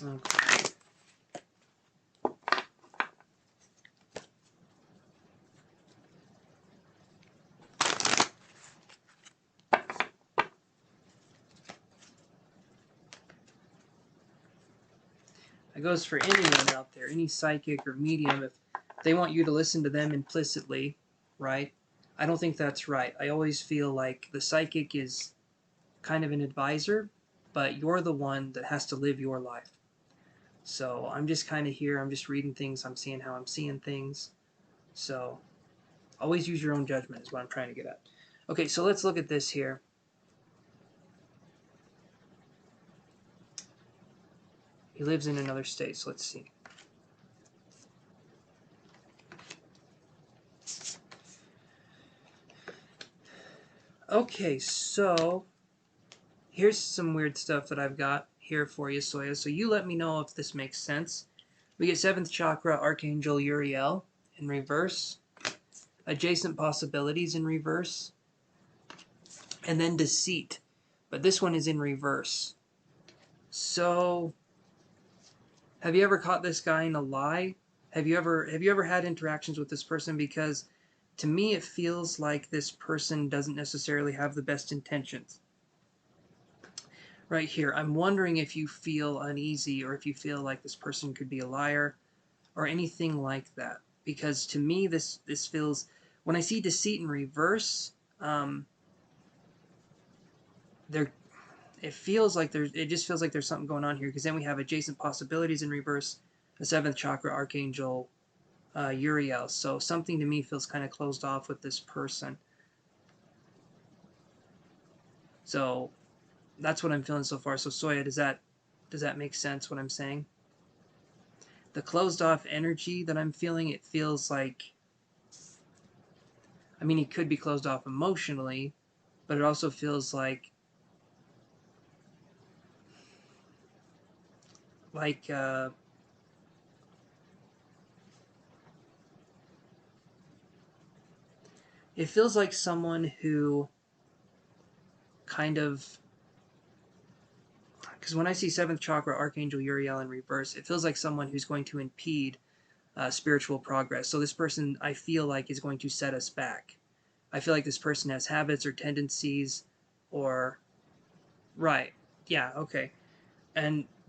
Okay. That goes for anyone out there, any psychic or medium. If they want you to listen to them implicitly, right? I don't think that's right. I always feel like the psychic is kind of an advisor, but you're the one that has to live your life. So I'm just kind of here. I'm just reading things. I'm seeing how I'm seeing things. So always use your own judgment is what I'm trying to get at. Okay, so let's look at this here. He lives in another state, so let's see. Okay, so here's some weird stuff that I've got here for you, Soya. So you let me know if this makes sense. We get 7th chakra, Archangel Uriel in reverse. Adjacent possibilities in reverse. And then deceit. But this one is in reverse. So have you ever caught this guy in a lie? Have you ever had interactions with this person? Because to me it feels like this person doesn't necessarily have the best intentions. Right here, I'm wondering if you feel uneasy or if you feel like this person could be a liar or anything like that. Because to me this feels, when I see deceit in reverse, there, it feels like it just feels like there's something going on here, because then we have adjacent possibilities in reverse, the 7th chakra archangel Uriel. So something to me feels kind of closed off with this person. So that's what I'm feeling so far. So Soya, does that make sense what I'm saying? The closed off energy that I'm feeling, it feels like, I mean, he could be closed off emotionally, but it also feels like it feels like someone who kind of, because when I see 7th chakra archangel Uriel in reverse, it feels like someone who's going to impede spiritual progress. So this person, I feel like, is going to set us back. I feel like this person has habits or tendencies, or right, yeah, okay,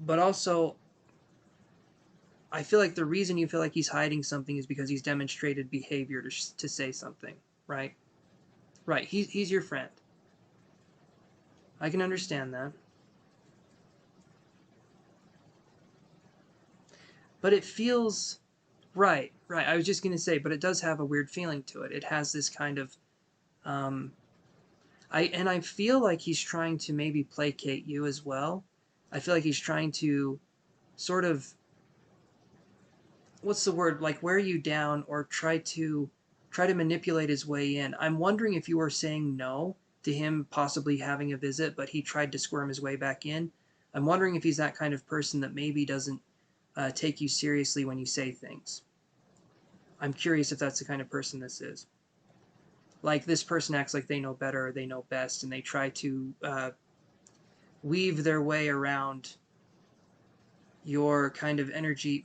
but also I feel like the reason you feel like he's hiding something is because he's demonstrated behavior to say something, right? Right, he's your friend. I can understand that. But it feels right, right. I was just going to say, but it does have a weird feeling to it. It has this kind of um I feel like he's trying to maybe placate you as well. I feel like he's trying to sort of, what's the word, like wear you down, or try to manipulate his way in. I'm wondering if you were saying no to him possibly having a visit, but he tried to squirm his way back in. I'm wondering if he's that kind of person that maybe doesn't take you seriously when you say things. I'm curious if that's the kind of person this is. Like, this person acts like they know better, or they know best, and they try to weave their way around your kind of energy,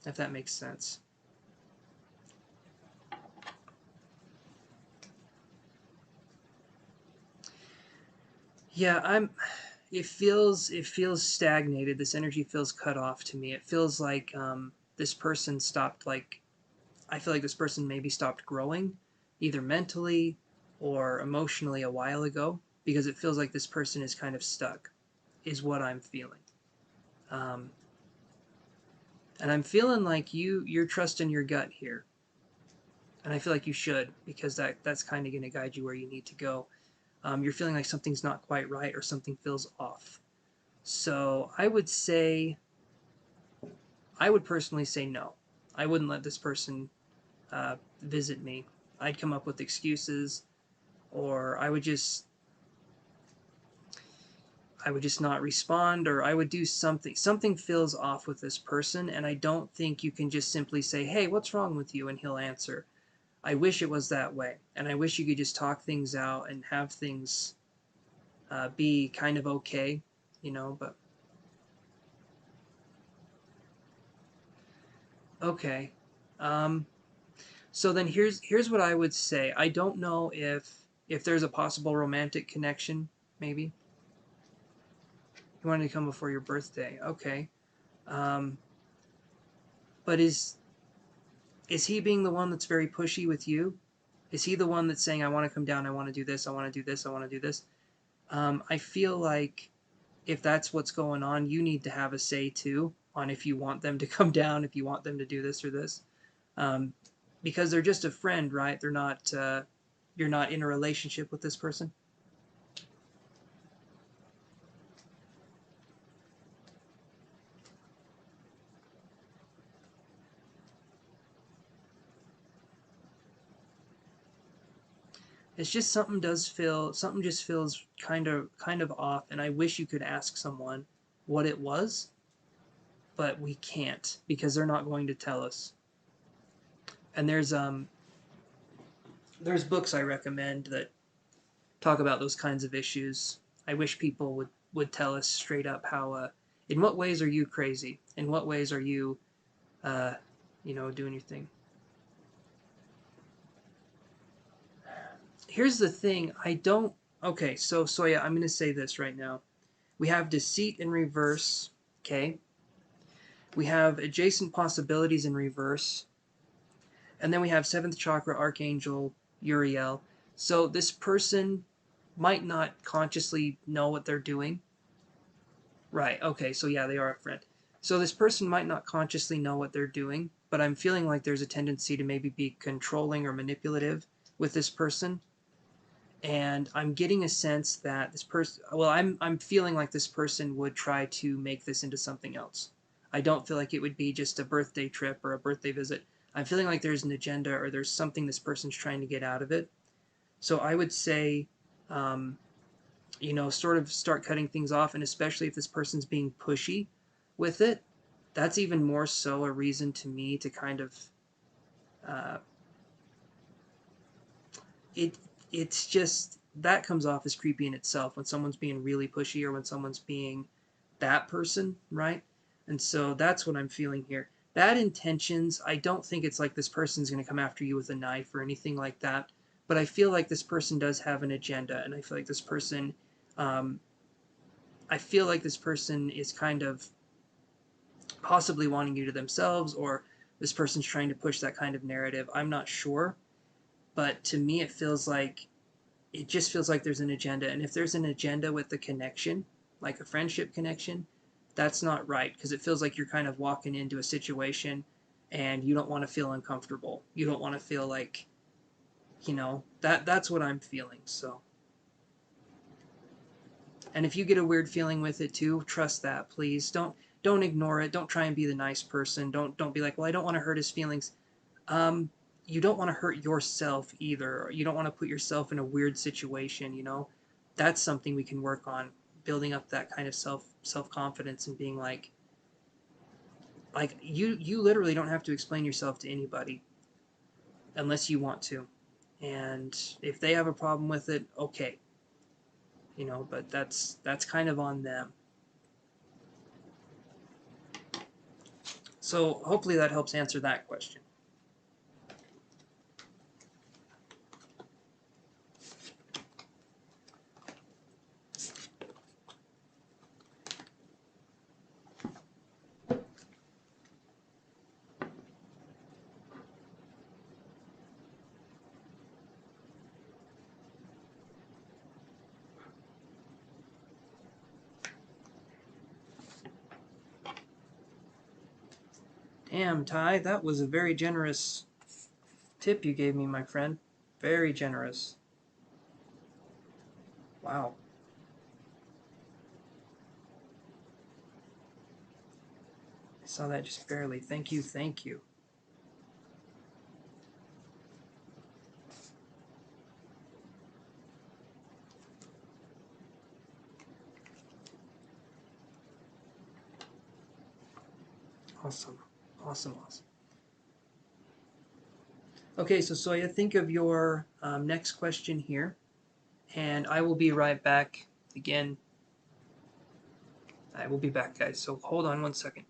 if that makes sense. Yeah, it feels stagnated. This energy feels cut off to me. It feels like this person stopped, like, I feel like this person maybe stopped growing, either mentally or emotionally, a while ago, because it feels like this person is kind of stuck, is what I'm feeling. Um, and I'm feeling like you're trusting your gut here, and I feel like you should, because that's kind of going to guide you where you need to go. You're feeling like something's not quite right, or something feels off. So I would personally say no. I wouldn't let this person visit me. I'd come up with excuses, or I would just not respond, or I would do something. Something feels off with this person, and I don't think you can just simply say, "Hey, what's wrong with you?" and he'll answer. I wish it was that way, and I wish you could just talk things out and have things be kind of okay. But okay. Um, so then here's what I would say. I don't know if there's a possible romantic connection. Maybe you wanted to come before your birthday. Okay. Um, but is he being the one that's very pushy with you? Is he the one that's saying, "I want to come down, I want to do this, I want to do this, I want to do this"? I feel like if that's what's going on, you need to have a say too on if you want them to come down, if you want them to do this or this, um, because they're just a friend, right? They're not. You're not in a relationship with this person. It's just something just feels kind of off, and I wish you could ask someone what it was, but we can't because they're not going to tell us. And there's books I recommend that talk about those kinds of issues. I wish people would tell us straight up how in what ways are you crazy? In what ways are you uh, doing your thing? Here's the thing, I don't. Okay, so yeah, I'm going to say this right now. We have deceit in reverse, okay? We have adjacent possibilities in reverse, and then we have 7th chakra archangel Uriel. So this person, might not consciously know what they're doing. Right, okay, so yeah, they are a friend. So this person might not consciously know what they're doing, but I'm feeling like there's a tendency to maybe be controlling or manipulative with this person. And I'm getting a sense that this person, well, I'm feeling like this person would try to make this into something else. I don't feel like it would be just a birthday trip or a birthday visit. I'm feeling like there's an agenda or there's something this person's trying to get out of it. So I would say, um, sort of start cutting things off, and especially if this person's being pushy with it, that's even more so a reason to me to kind of uh, it it's just that comes off as creepy in itself when someone's being really pushy or when someone's being that person, right? And so that's what I'm feeling here. Bad intentions, I don't think it's like this person's going to come after you with a knife or anything like that, but I feel like this person does have an agenda, and I feel like this person um, is kind of possibly wanting you to themselves, or this person's trying to push that kind of narrative. I'm not sure, but to me it just feels like there's an agenda. And if there's an agenda with the connection, like a friendship connection, that's not right, because it feels like you're kind of walking into a situation and you don't want to feel uncomfortable. You don't want to feel like, that's what I'm feeling. So, and if you get a weird feeling with it too, trust that, please. Don't ignore it. Don't try and be the nice person. Don't be like, well, I don't want to hurt his feelings. Um, you don't want to hurt yourself either. You don't want to put yourself in a weird situation. That's something we can work on, building up that kind of self confidence and being like you literally don't have to explain yourself to anybody unless you want to. And if they have a problem with it, okay, but that's kind of on them. So hopefully that helps answer that question. Damn, Ty, that was a very generous tip you gave me, my friend. Very generous. Wow. I saw that just barely. Thank you, thank you. Awesome. Awesome, awesome. Okay, so Soya, think of your next question here, and I will be right back again. I will be back, guys, so hold on one second.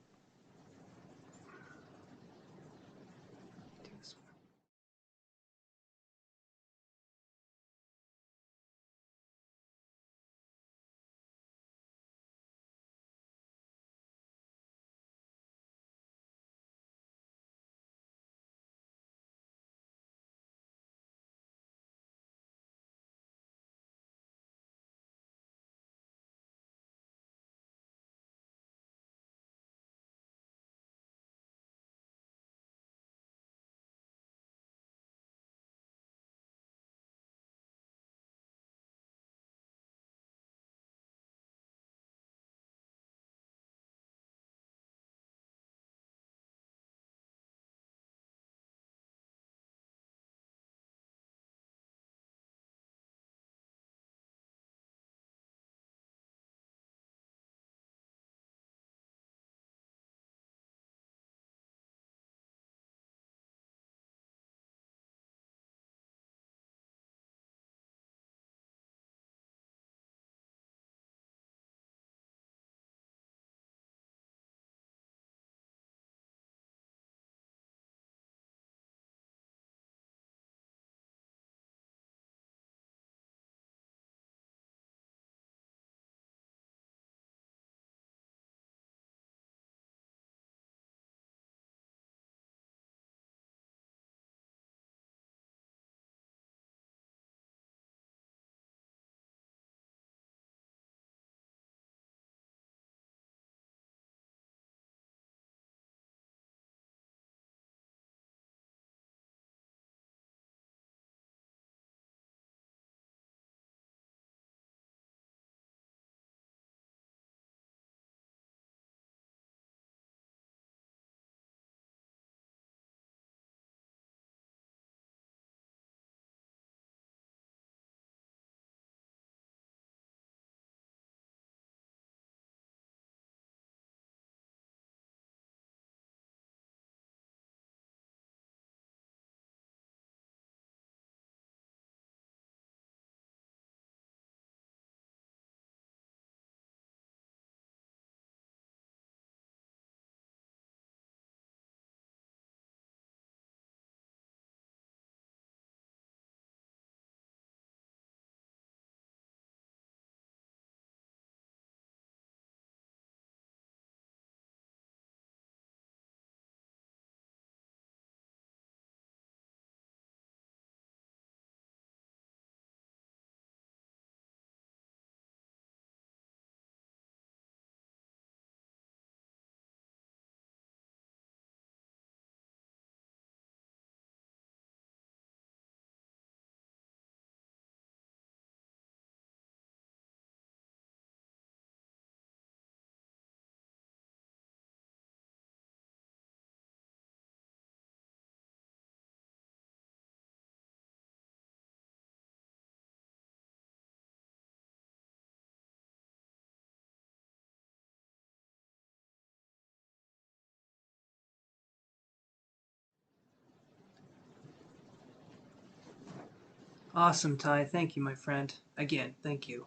Awesome, Ty. Thank you, my friend. Again, thank you.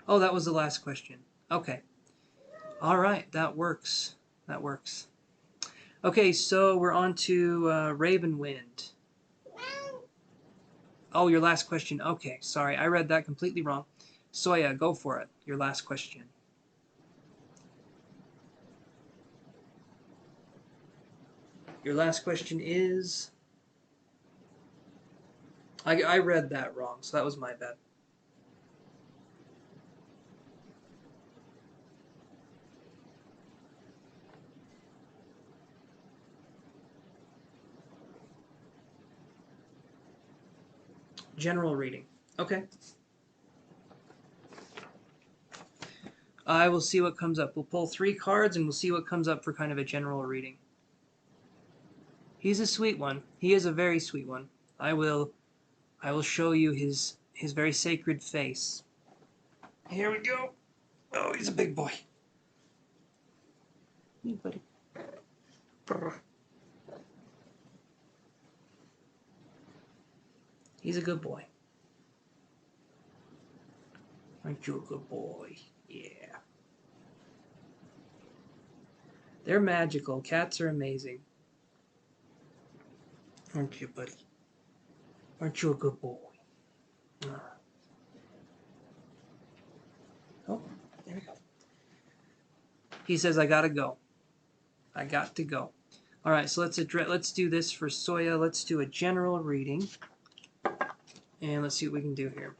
Oh, that was the last question. Okay. All right, that works. That works. Okay, so we're on to Ravenwind. Oh, your last question. Okay, sorry, I read that completely wrong. Soya, go for it. Your last question. Your last question is... I read that wrong, so that was my bad. General reading. Okay. I will see what comes up. We'll pull 3 cards and we'll see what comes up for kind of a general reading. He's a sweet one. He is a very sweet one. I will show you his very sacred face. Here we go. Oh, he's a big boy. Hey, buddy. Brr. He's a good boy. Aren't you a good boy? Yeah. They're magical. Cats are amazing. Aren't you, buddy? Aren't you a good boy? Oh, there we go. He says, I gotta go. I got to go. All right, so let's do this for Soya. Let's do a general reading. And let's see what we can do here.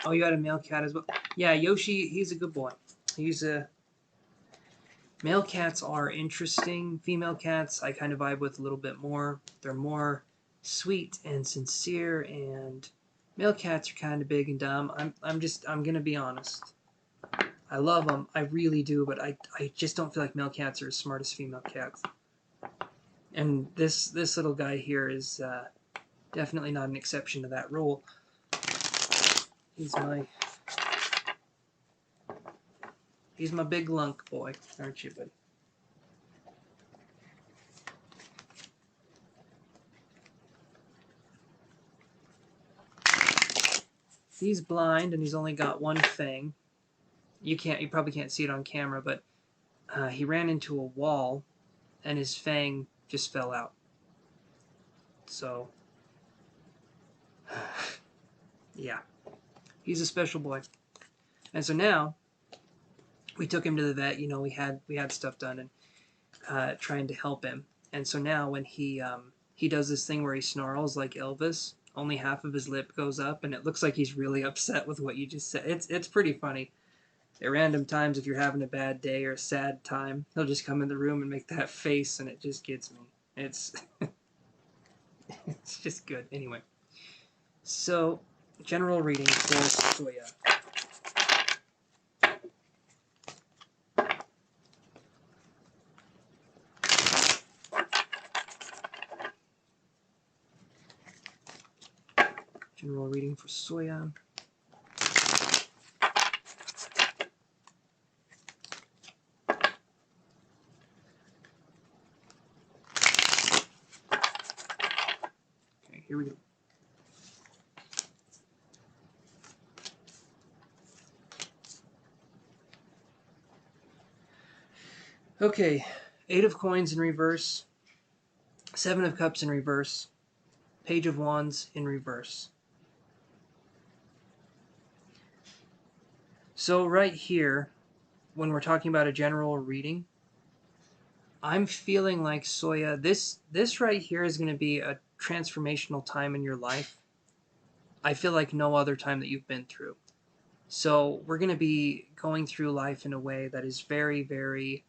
Oh, you got a male cat as well. Yeah, Yoshi, he's a good boy. He's a... Male cats are interesting. Female cats, I kind of vibe with a little bit more. They're more sweet and sincere, and male cats are kind of big and dumb. I'm gonna be honest. I love them, I really do, but I just don't feel like male cats are as smart as female cats. And this little guy here is definitely not an exception to that rule. He's my big lunk boy, aren't you, buddy? He's blind and he's only got one fang. You probably can't see it on camera, but he ran into a wall and his fang just fell out. So, yeah, he's a special boy. And so now we took him to the vet. You know, we had stuff done and trying to help him. And so now when he does this thing where he snarls like Elvis, only half of his lip goes up, and it looks like he's really upset with what you just said. It's pretty funny. At random times, if you're having a bad day or a sad time, he'll just come in the room and make that face, and it just gets me. It's it's just good. Anyway, so general reading for Soya. General reading for Soya. Okay, here we go. Okay, 8 of Coins in reverse, 7 of Cups in reverse, Page of Wands in reverse. So right here, when we're talking about a general reading, I'm feeling like Soya, this right here is going to be a transformational time in your life. I feel like no other time that you've been through. So we're going to be going through life in a way that is very, very,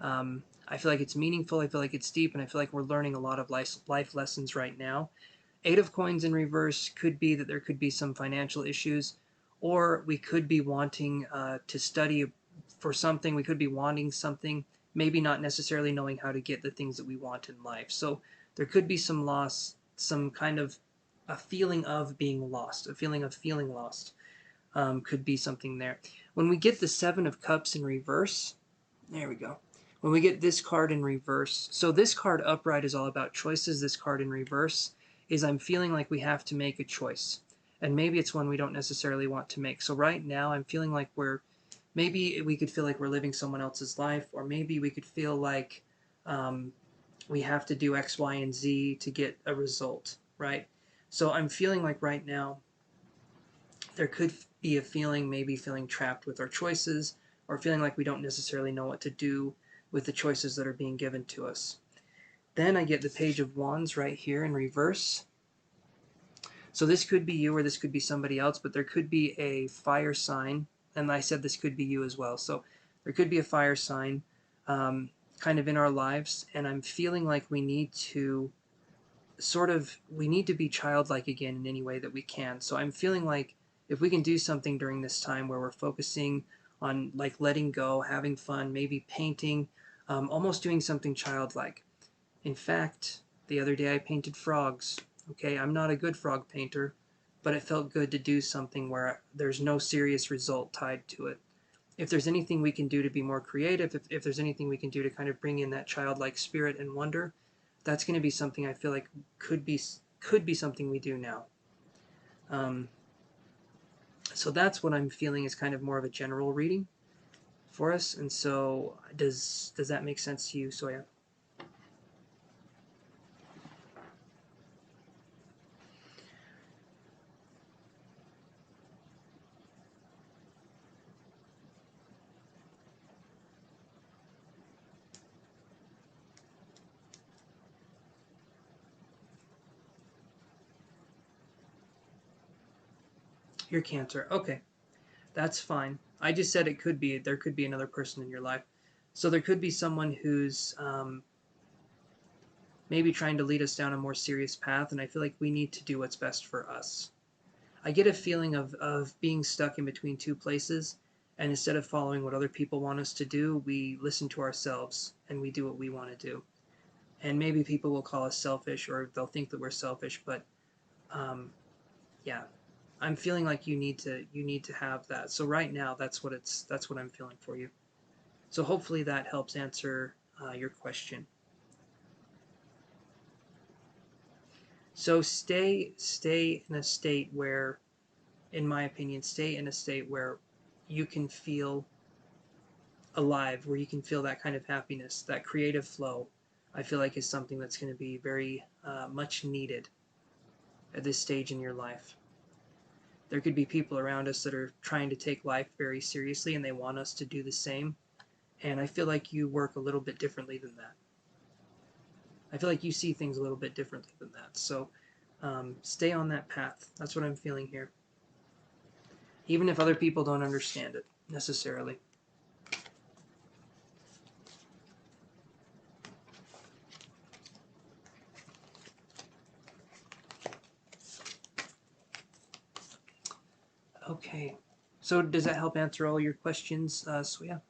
I feel like it's meaningful, I feel like it's deep, and I feel like we're learning a lot of life lessons right now. Eight of Coins in reverse could be that there could be some financial issues, or we could be wanting to study for something. We could be wanting something, maybe not necessarily knowing how to get the things that we want in life. So there could be some loss, some kind of a feeling of being lost, a feeling of feeling lost, could be something there. When we get the Seven of Cups in reverse, there we go. When we get this card in reverse, so this card upright is all about choices. This card in reverse is I'm feeling like we have to make a choice. And maybe it's one we don't necessarily want to make. So right now I'm feeling like maybe we could feel like we're living someone else's life, or maybe we could feel like we have to do X, Y, and Z to get a result, right? So I'm feeling like right now there could be a feeling, maybe feeling trapped with our choices, or feeling like we don't necessarily know what to do with the choices that are being given to us. Then I get the Page of Wands right here in reverse. So this could be you or this could be somebody else, but there could be a fire sign, and I said this could be you as well. So there could be a fire sign kind of in our lives, and I'm feeling like we need to be childlike again in any way that we can. So I'm feeling like if we can do something during this time where we're focusing on like letting go, having fun, maybe painting, almost doing something childlike. In fact, the other day I painted frogs. Okay, I'm not a good frog painter, but it felt good to do something where there's no serious result tied to it. If there's anything we can do to be more creative, if there's anything we can do to kind of bring in that childlike spirit and wonder, that's going to be something I feel like could be something we do now. Um, so that's what I'm feeling is kind of more of a general reading for us. And so does that make sense to you, Soya? You're Cancer. Okay, that's fine. I just said there could be another person in your life. So there could be someone who's maybe trying to lead us down a more serious path, and I feel like we need to do what's best for us. I get a feeling of being stuck in between two places, and instead of following what other people want us to do, we listen to ourselves and we do what we want to do. And maybe people will call us selfish, or they'll think that we're selfish, but um, yeah, I'm feeling like you need to have that. So right now, that's what I'm feeling for you. So hopefully that helps answer your question. So stay in a state where, in my opinion, stay in a state where you can feel alive, where you can feel that kind of happiness, that creative flow. I feel like is something that's going to be very much needed at this stage in your life. There could be people around us that are trying to take life very seriously and they want us to do the same. And I feel like you work a little bit differently than that. I feel like you see things a little bit differently than that. So stay on that path. That's what I'm feeling here. Even if other people don't understand it necessarily. Okay. So does that help answer all your questions, Suya?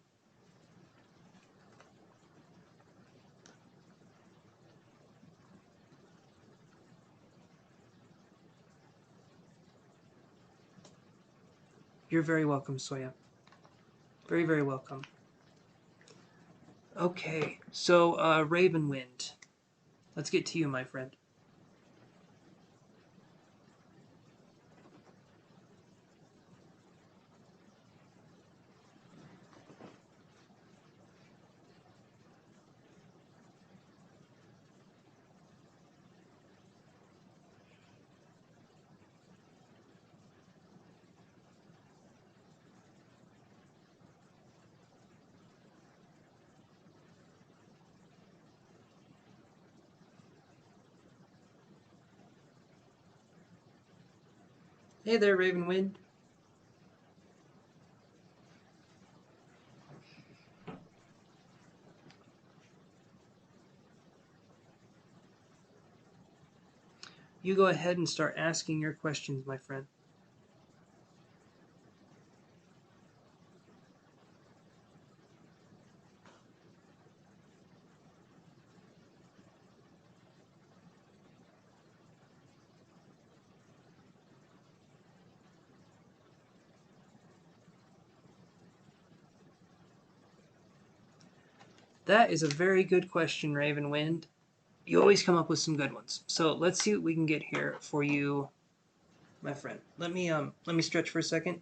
You're very welcome, Soya. Very, very welcome. Okay, so Ravenwind. Let's get to you, my friend. Hey there, Ravenwind. You go ahead and start asking your questions, my friend. That is a very good question, Ravenwind. You always come up with some good ones. So let's see what we can get here for you, my friend. Let me stretch for a second.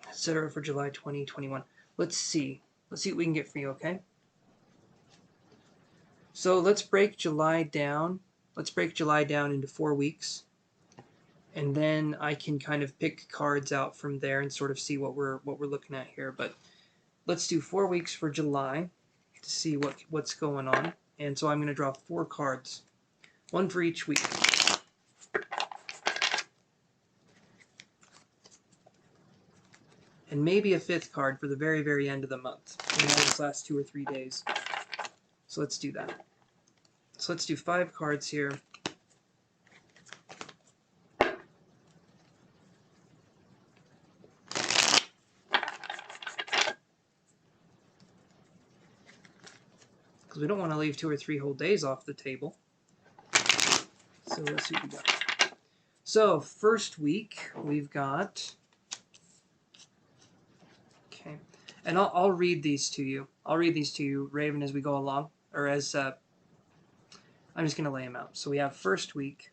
Etc. for July 2021. Let's see. Let's see what we can get for you, okay? So let's break July down. Let's break July down into 4 weeks. And then I can kind of pick cards out from there and sort of see what we're looking at here. But let's do 4 weeks for July to see what's going on. And so I'm going to draw 4 cards, one for each week. And maybe a 5th card for the very, very end of the month. You know, these last 2 or 3 days. So let's do that. So let's do 5 cards here. Because we don't want to leave 2 or 3 whole days off the table. So let's see what we got. So first week we've got. Okay, and I'll read these to you. I'll read these to you, Raven, as we go along, or as I'm just gonna lay them out. So we have first week.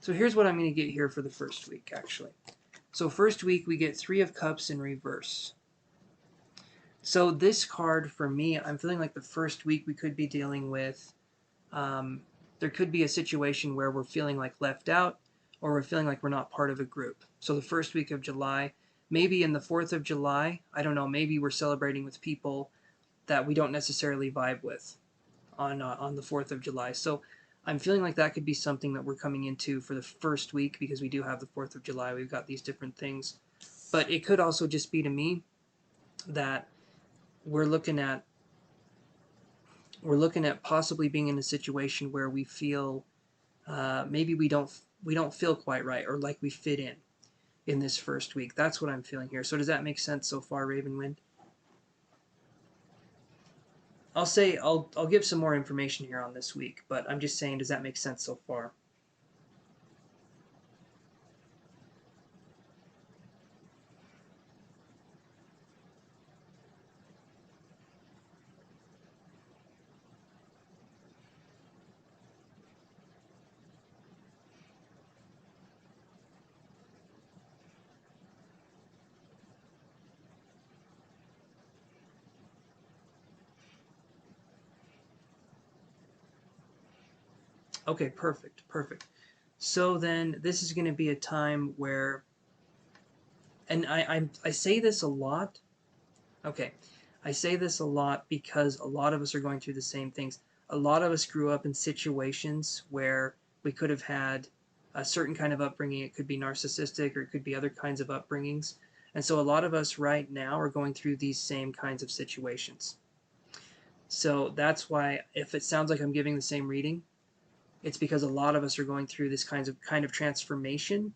So here's what I'm gonna get here for the first week, actually. So first week we get 3 of Cups in reverse. So this card for me, I'm feeling like the first week we could be dealing with. There could be a situation where we're feeling like left out, or we're feeling like we're not part of a group. So the first week of July, maybe in the 4th of July, I don't know, maybe we're celebrating with people that we don't necessarily vibe with on the 4th of July. So I'm feeling like that could be something that we're coming into for the first week, because we do have the 4th of July. We've got these different things. But it could also just be to me that we're looking at possibly being in a situation where we feel maybe we don't feel quite right, or like we fit in this first week. That's what I'm feeling here. So does that make sense so far, Ravenwind? I'll give some more information here on this week, but I'm just saying, does that make sense so far? Okay, perfect, perfect. So then this is going to be a time where, and I say this a lot. Okay, I say this a lot because a lot of us are going through the same things. A lot of us grew up in situations where we could have had a certain kind of upbringing. It could be narcissistic, or it could be other kinds of upbringings. And so a lot of us right now are going through these same kinds of situations. So that's why, if it sounds like I'm giving the same reading, it's because a lot of us are going through this kind of transformation,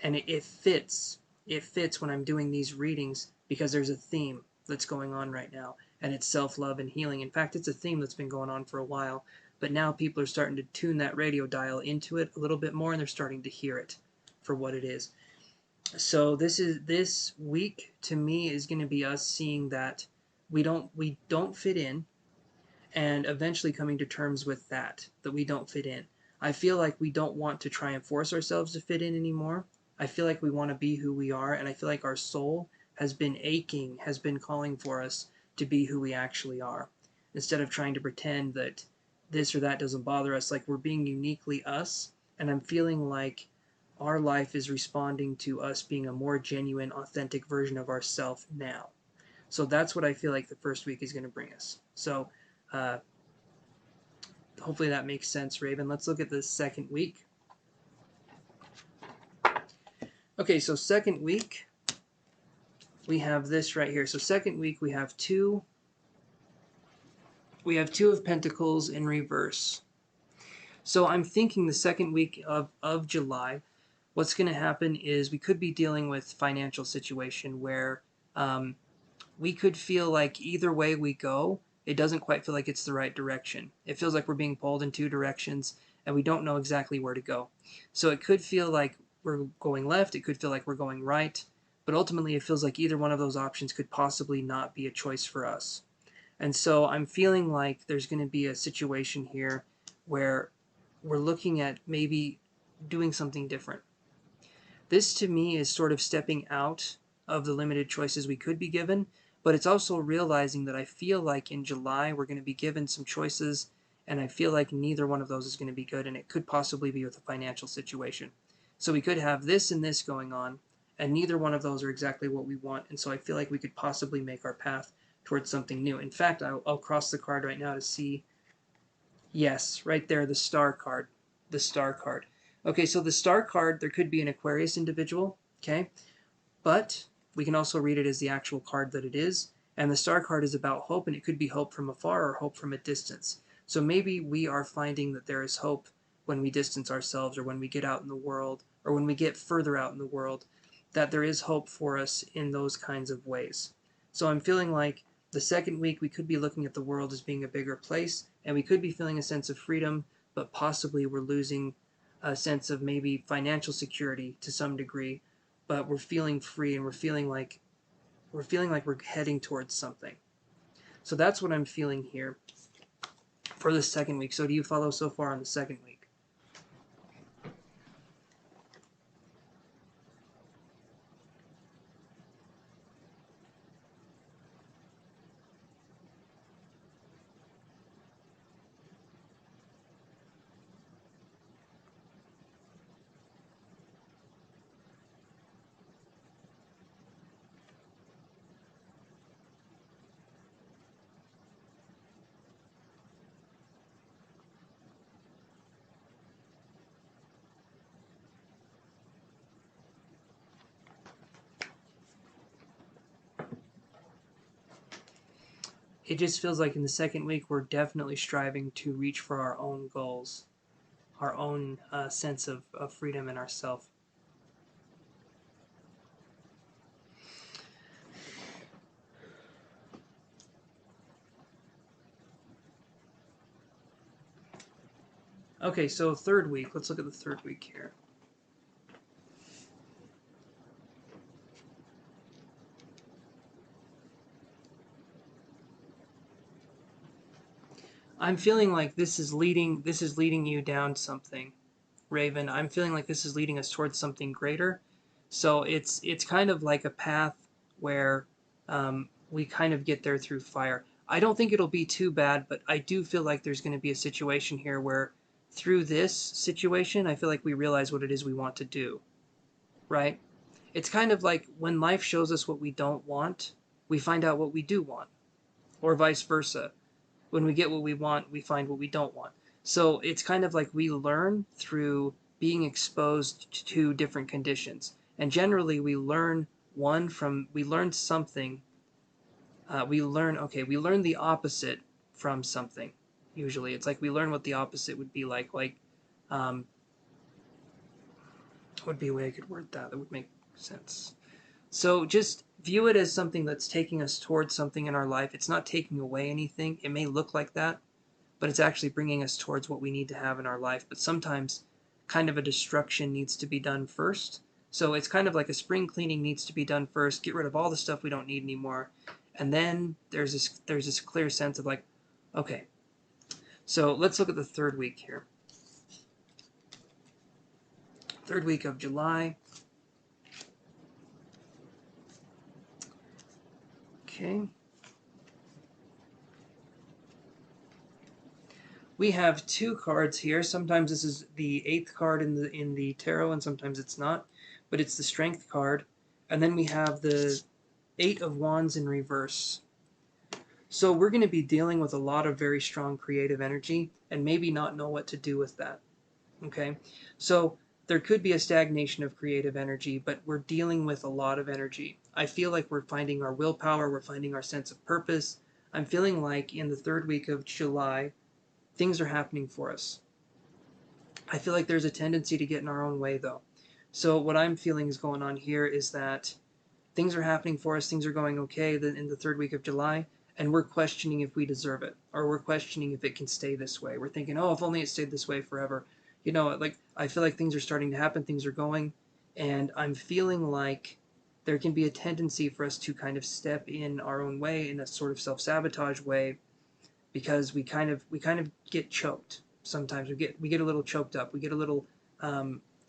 and it fits. It fits when I'm doing these readings, because there's a theme that's going on right now, and it's self-love and healing. In fact, it's a theme that's been going on for a while, but now people are starting to tune that radio dial into it a little bit more, and they're starting to hear it for what it is. So this week to me is going to be us seeing that we don't fit in, and eventually coming to terms with that we don't fit in. I feel like we don't want to try and force ourselves to fit in anymore. I feel like we want to be who we are, and I feel like our soul has been aching, has been calling for us to be who we actually are, instead of trying to pretend that this or that doesn't bother us. Like, we're being uniquely us, and I'm feeling like our life is responding to us being a more genuine, authentic version of ourselves now. So that's what I feel like the first week is going to bring us. So hopefully that makes sense, Raven. Let's look at the second week. Okay, so second week, we have this right here. So second week, we have two of Pentacles in reverse. So I'm thinking the second week of July, what's going to happen is we could be dealing with financial situation where we could feel like either way we go, it doesn't quite feel like it's the right direction. It feels like we're being pulled in two directions and we don't know exactly where to go. So it could feel like we're going left, it could feel like we're going right, but ultimately it feels like either one of those options could possibly not be a choice for us. And so I'm feeling like there's going to be a situation here where we're looking at maybe doing something different. This to me is sort of stepping out of the limited choices we could be given, but it's also realizing that I feel like in July we're going to be given some choices, and I feel like neither one of those is going to be good, and it could possibly be with a financial situation. So we could have this and this going on, and neither one of those are exactly what we want, and so I feel like we could possibly make our path towards something new. In fact, I'll cross the card right now to see. Yes, right there, the star card. The star card. Okay, so the star card, there could be an Aquarius individual, okay? But we can also read it as the actual card that it is. And the star card is about hope, and it could be hope from afar or hope from a distance. So maybe we are finding that there is hope when we distance ourselves or when we get out in the world or when we get further out in the world, that there is hope for us in those kinds of ways. So I'm feeling like the second week we could be looking at the world as being a bigger place, and we could be feeling a sense of freedom, but possibly we're losing a sense of maybe financial security to some degree, but we're feeling free and we're feeling like we're heading towards something. So that's what I'm feeling here for the second week. So do you follow so far on the second week? It just feels like in the second week we're definitely striving to reach for our own goals, our own sense of freedom in ourself. Okay, so third week. Let's look at the third week here. I'm feeling like this is leading you down something, Raven. I'm feeling like this is leading us towards something greater. So it's kind of like a path where we kind of get there through fire. I don't think it'll be too bad, but I do feel like there's going to be a situation here where through this situation, I feel like we realize what it is we want to do, right? It's kind of like when life shows us what we don't want, we find out what we do want, or vice versa. When we get what we want, we find what we don't want. So it's kind of like we learn through being exposed to different conditions. And generally we learn something. We learn the opposite from something. Usually it's like we learn what the opposite would be like. Um, would be a way I could word that would make sense. So just view it as something that's taking us towards something in our life. It's not taking away anything. It may look like that, but it's actually bringing us towards what we need to have in our life. But sometimes kind of a destruction needs to be done first. So it's kind of like a spring cleaning needs to be done first, get rid of all the stuff we don't need anymore. And then there's this clear sense of like, okay, so let's look at the third week here. Third week of July. Okay. We have two cards here. Sometimes this is the 8th card in the tarot, and sometimes it's not. But it's the Strength card. And then we have the 8 of Wands in reverse. So we're going to be dealing with a lot of very strong creative energy and maybe not know what to do with that. Okay, so there could be a stagnation of creative energy, but we're dealing with a lot of energy. I feel like we're finding our willpower, we're finding our sense of purpose. I'm feeling like in the third week of July, things are happening for us. I feel like there's a tendency to get in our own way, though. So what I'm feeling is going on here is that things are happening for us, things are going okay in the third week of July, and we're questioning if we deserve it, or we're questioning if it can stay this way. We're thinking, oh, if only it stayed this way forever. You know, like, I feel like things are starting to happen, things are going, and I'm feeling like there can be a tendency for us to kind of step in our own way in a sort of self-sabotage way, because we kind of get choked. Sometimes we get a little choked up. We get a little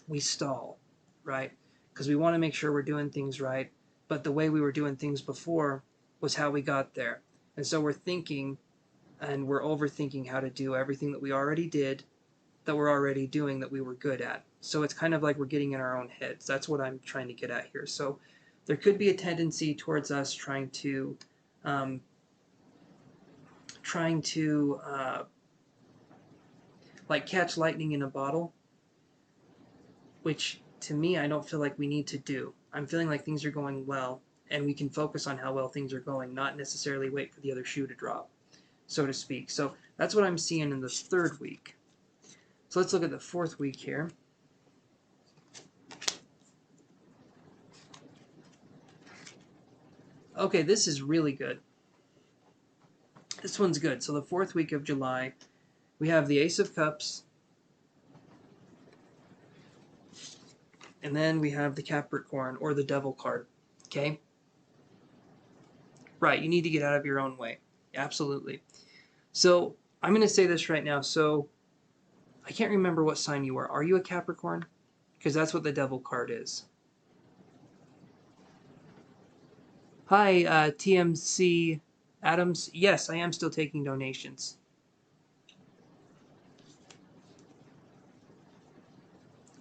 we stall, right? Because we want to make sure we're doing things right, but the way we were doing things before was how we got there. And so we're thinking and we're overthinking how to do everything that we already did, that we're already doing, that we were good at. So it's kind of like we're getting in our own heads. That's what I'm trying to get at here. So there could be a tendency towards us um, trying to like catch lightning in a bottle, which to me I don't feel like we need to do. I'm feeling like things are going well, and we can focus on how well things are going, not necessarily wait for the other shoe to drop, so to speak. So that's what I'm seeing in the third week. So let's look at the fourth week here. Okay, this is really good. This one's good. So the fourth week of July, we have the Ace of Cups, and then we have the Capricorn, or the Devil card. Okay? Right, you need to get out of your own way. Absolutely. So I'm going to say this right now. So I can't remember what sign you are. Are you a Capricorn? Because that's what the Devil card is. Hi, TMC Adams. Yes, I am still taking donations.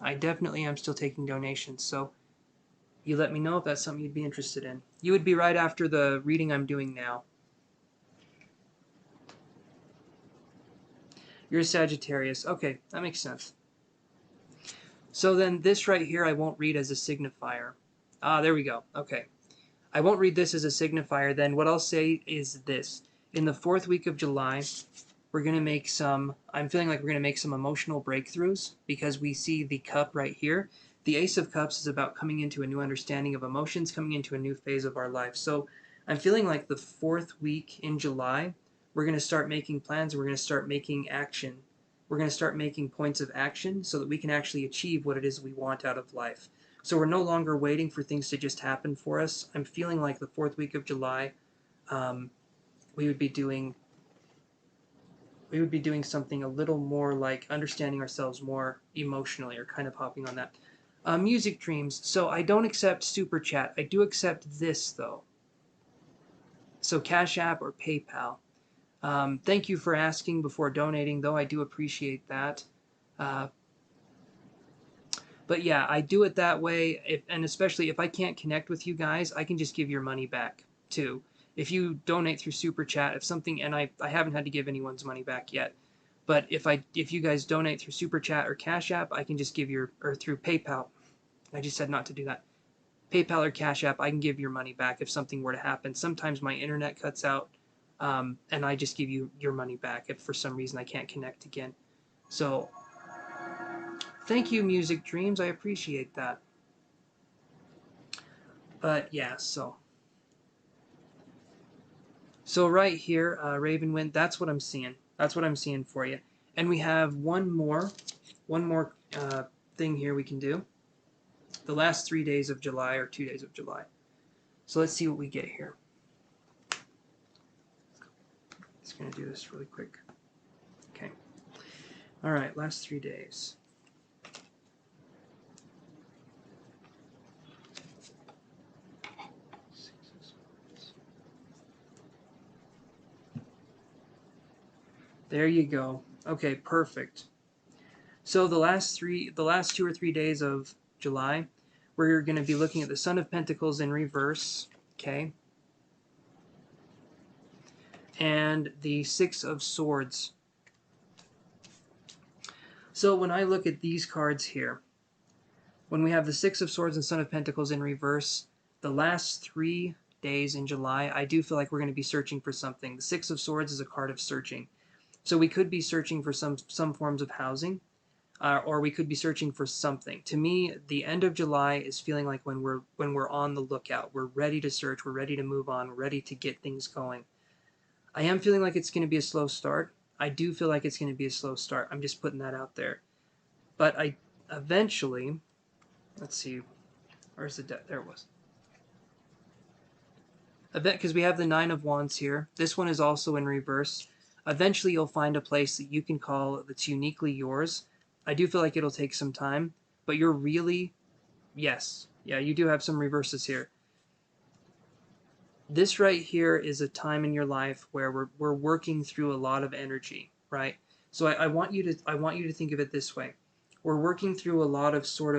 I definitely am still taking donations. So you let me know if that's something you'd be interested in. You would be right after the reading I'm doing now. You're a Sagittarius. Okay, that makes sense. So then this right here I won't read as a signifier. Ah, there we go. Okay. I won't read this as a signifier. Then what I'll say is this. In the fourth week of July, we're going to make some, I'm feeling like we're going to make some emotional breakthroughs, because we see the cup right here. The Ace of Cups is about coming into a new understanding of emotions, coming into a new phase of our life. So I'm feeling like the fourth week in July, we're going to start making plans, and we're going to start making action. We're going to start making points of action so that we can actually achieve what it is we want out of life. So we're no longer waiting for things to just happen for us. I'm feeling like the fourth week of July, we would be doing something a little more like understanding ourselves more emotionally, or kind of hopping on that. Music dreams. So I don't accept Super Chat. I do accept this, though. So Cash App or PayPal. Thank you for asking before donating, though. I do appreciate that. Uh, but yeah, I do it that way, and especially if I can't connect with you guys, I can just give your money back, too. If you donate through Super Chat, if something, and I haven't had to give anyone's money back yet, but if you guys donate through Super Chat or Cash App, I can just give or through PayPal. I just said not to do that. PayPal or Cash App, I can give your money back if something were to happen. Sometimes my internet cuts out, and I just give you your money back if for some reason I can't connect again. So, thank you, Music Dreams. I appreciate that. But yeah, so right here, Ravenwind, that's what I'm seeing. That's what I'm seeing for you. And we have one more thing here we can do. The last 3 days of July, or 2 days of July. So let's see what we get here. Just going to do this really quick. Okay. All right, last 3 days. There you go. Okay, perfect. So the last 2 or 3 days of July, we're going to be looking at the Son of Pentacles in reverse, okay? and the Six of Swords. So when I look at these cards here, when we have the Six of Swords and Son of Pentacles in reverse, the last 3 days in July, I do feel like we're going to be searching for something. The Six of Swords is a card of searching. So we could be searching for some forms of housing, or we could be searching for something. To me, the end of July is feeling like when we're on the lookout. We're ready to search. We're ready to move on. We're ready to get things going. I am feeling like it's going to be a slow start. I do feel like it's going to be a slow start. I'm just putting that out there. But I eventually, let's see, where's the deck? There it was. Because we have the Nine of Wands here. This one is also in reverse. Eventually you'll find a place that you can call that's uniquely yours. I do feel like it'll take some time, but you're really, yes, yeah, you do have some reverses here. This right here is a time in your life where we're working through a lot of energy, right? So I want you to think of it this way. We're working through a lot of sort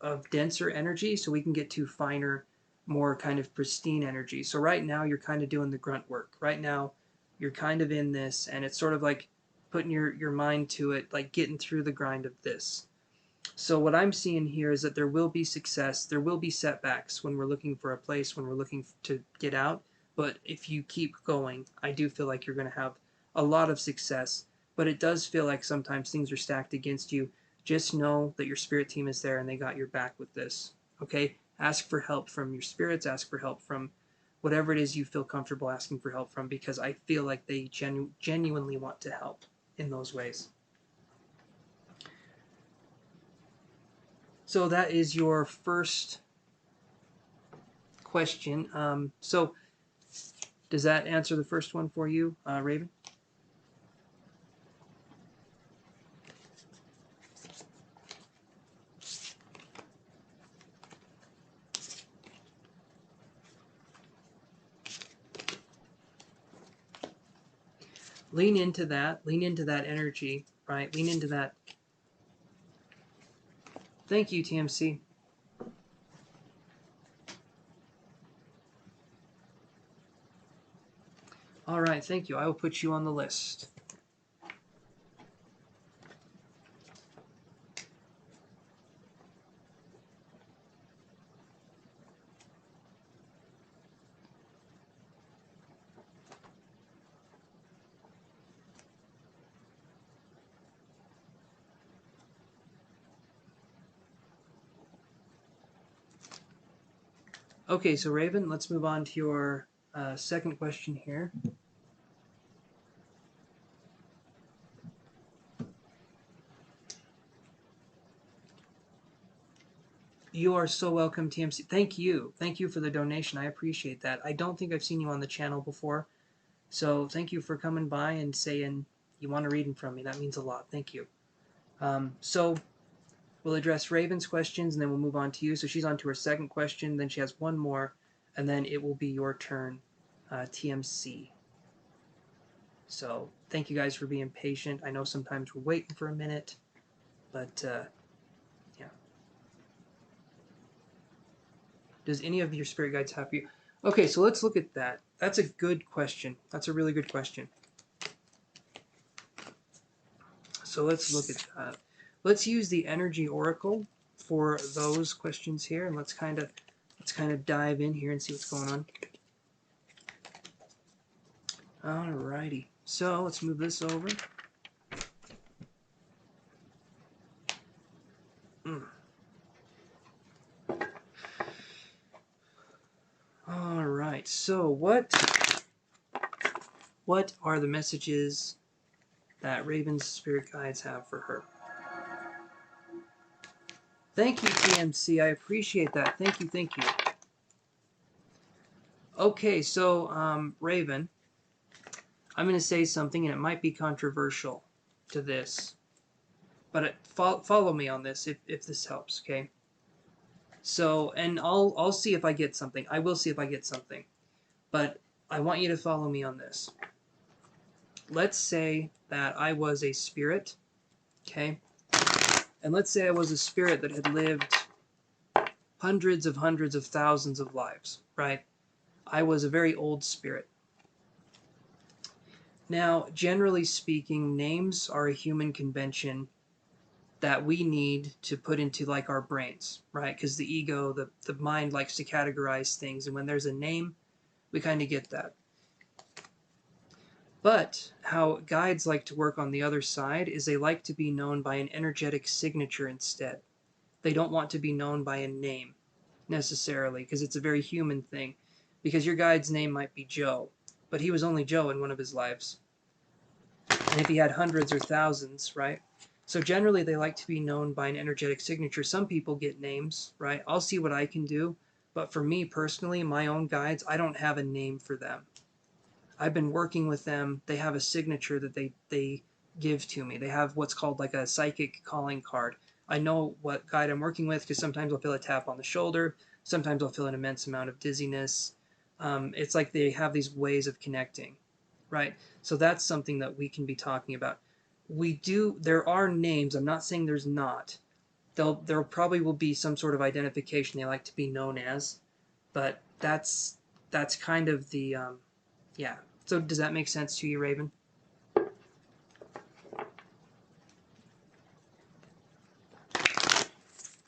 of denser energy so we can get to finer, more kind of pristine energy. So right now you're kind of doing the grunt work. Right now you're kind of in this, and it's sort of like putting your mind to it, like getting through the grind of this. So what I'm seeing here is that there will be success, there will be setbacks when we're looking for a place, when we're looking to get out, but if you keep going, I do feel like you're going to have a lot of success, but it does feel like sometimes things are stacked against you. Just know that your spirit team is there and they got your back with this, okay? Ask for help from your spirits, ask for help from whatever it is you feel comfortable asking for help from, because I feel like they genuinely want to help in those ways. So that is your first question. So does that answer the first one for you, Raven? Lean into that energy, right? Lean into that. Thank you, TMC. All right, thank you. I will put you on the list. Okay, so Raven, let's move on to your second question here. You are so welcome, TMC. Thank you. Thank you for the donation. I appreciate that. I don't think I've seen you on the channel before. So thank you for coming by and saying you want a reading from me. That means a lot. Thank you. So we'll address Raven's questions, and then we'll move on to you. So she's on to her second question. Then she has one more, and then it will be your turn, TMC. So thank you guys for being patient. I know sometimes we're waiting for a minute, but yeah. Does any of your spirit guides have you? Okay, so let's look at that. That's a good question. That's a really good question. So let's look at that. Let's use the energy oracle for those questions here, and let's kind of dive in here and see what's going on. Alrighty. So let's move this over. Alright, so what are the messages that Raven's spirit guides have for her? Thank you, TMC. I appreciate that. Thank you, thank you. Okay, so Raven, I'm going to say something, and it might be controversial to this, but follow me on this if this helps, okay? So, and I'll see if I get something. I will see if I get something, but I want you to follow me on this. Let's say that I was a spirit, okay? And let's say I was a spirit that had lived hundreds of thousands of lives, right? I was a very old spirit. Now, generally speaking, names are a human convention that we need to put into like our brains, right? Because the ego, the mind likes to categorize things, and when there's a name, we kind of get that. But how guides like to work on the other side is they like to be known by an energetic signature instead. They don't want to be known by a name necessarily, because it's a very human thing. Because your guide's name might be Joe, but he was only Joe in one of his lives. And if he had hundreds or thousands, right? So generally they like to be known by an energetic signature. Some people get names, right? I'll see what I can do. But for me personally, my own guides, I don't have a name for them. I've been working with them. They have a signature that they give to me. They have what's called like a psychic calling card. I know what guide I'm working with because sometimes I'll feel a tap on the shoulder. Sometimes I'll feel an immense amount of dizziness. It's like they have these ways of connecting, right? So that's something that we can be talking about. There are names. I'm not saying there's not. There probably will be some sort of identification they like to be known as, but that's kind of the yeah. So does that make sense to you, Raven?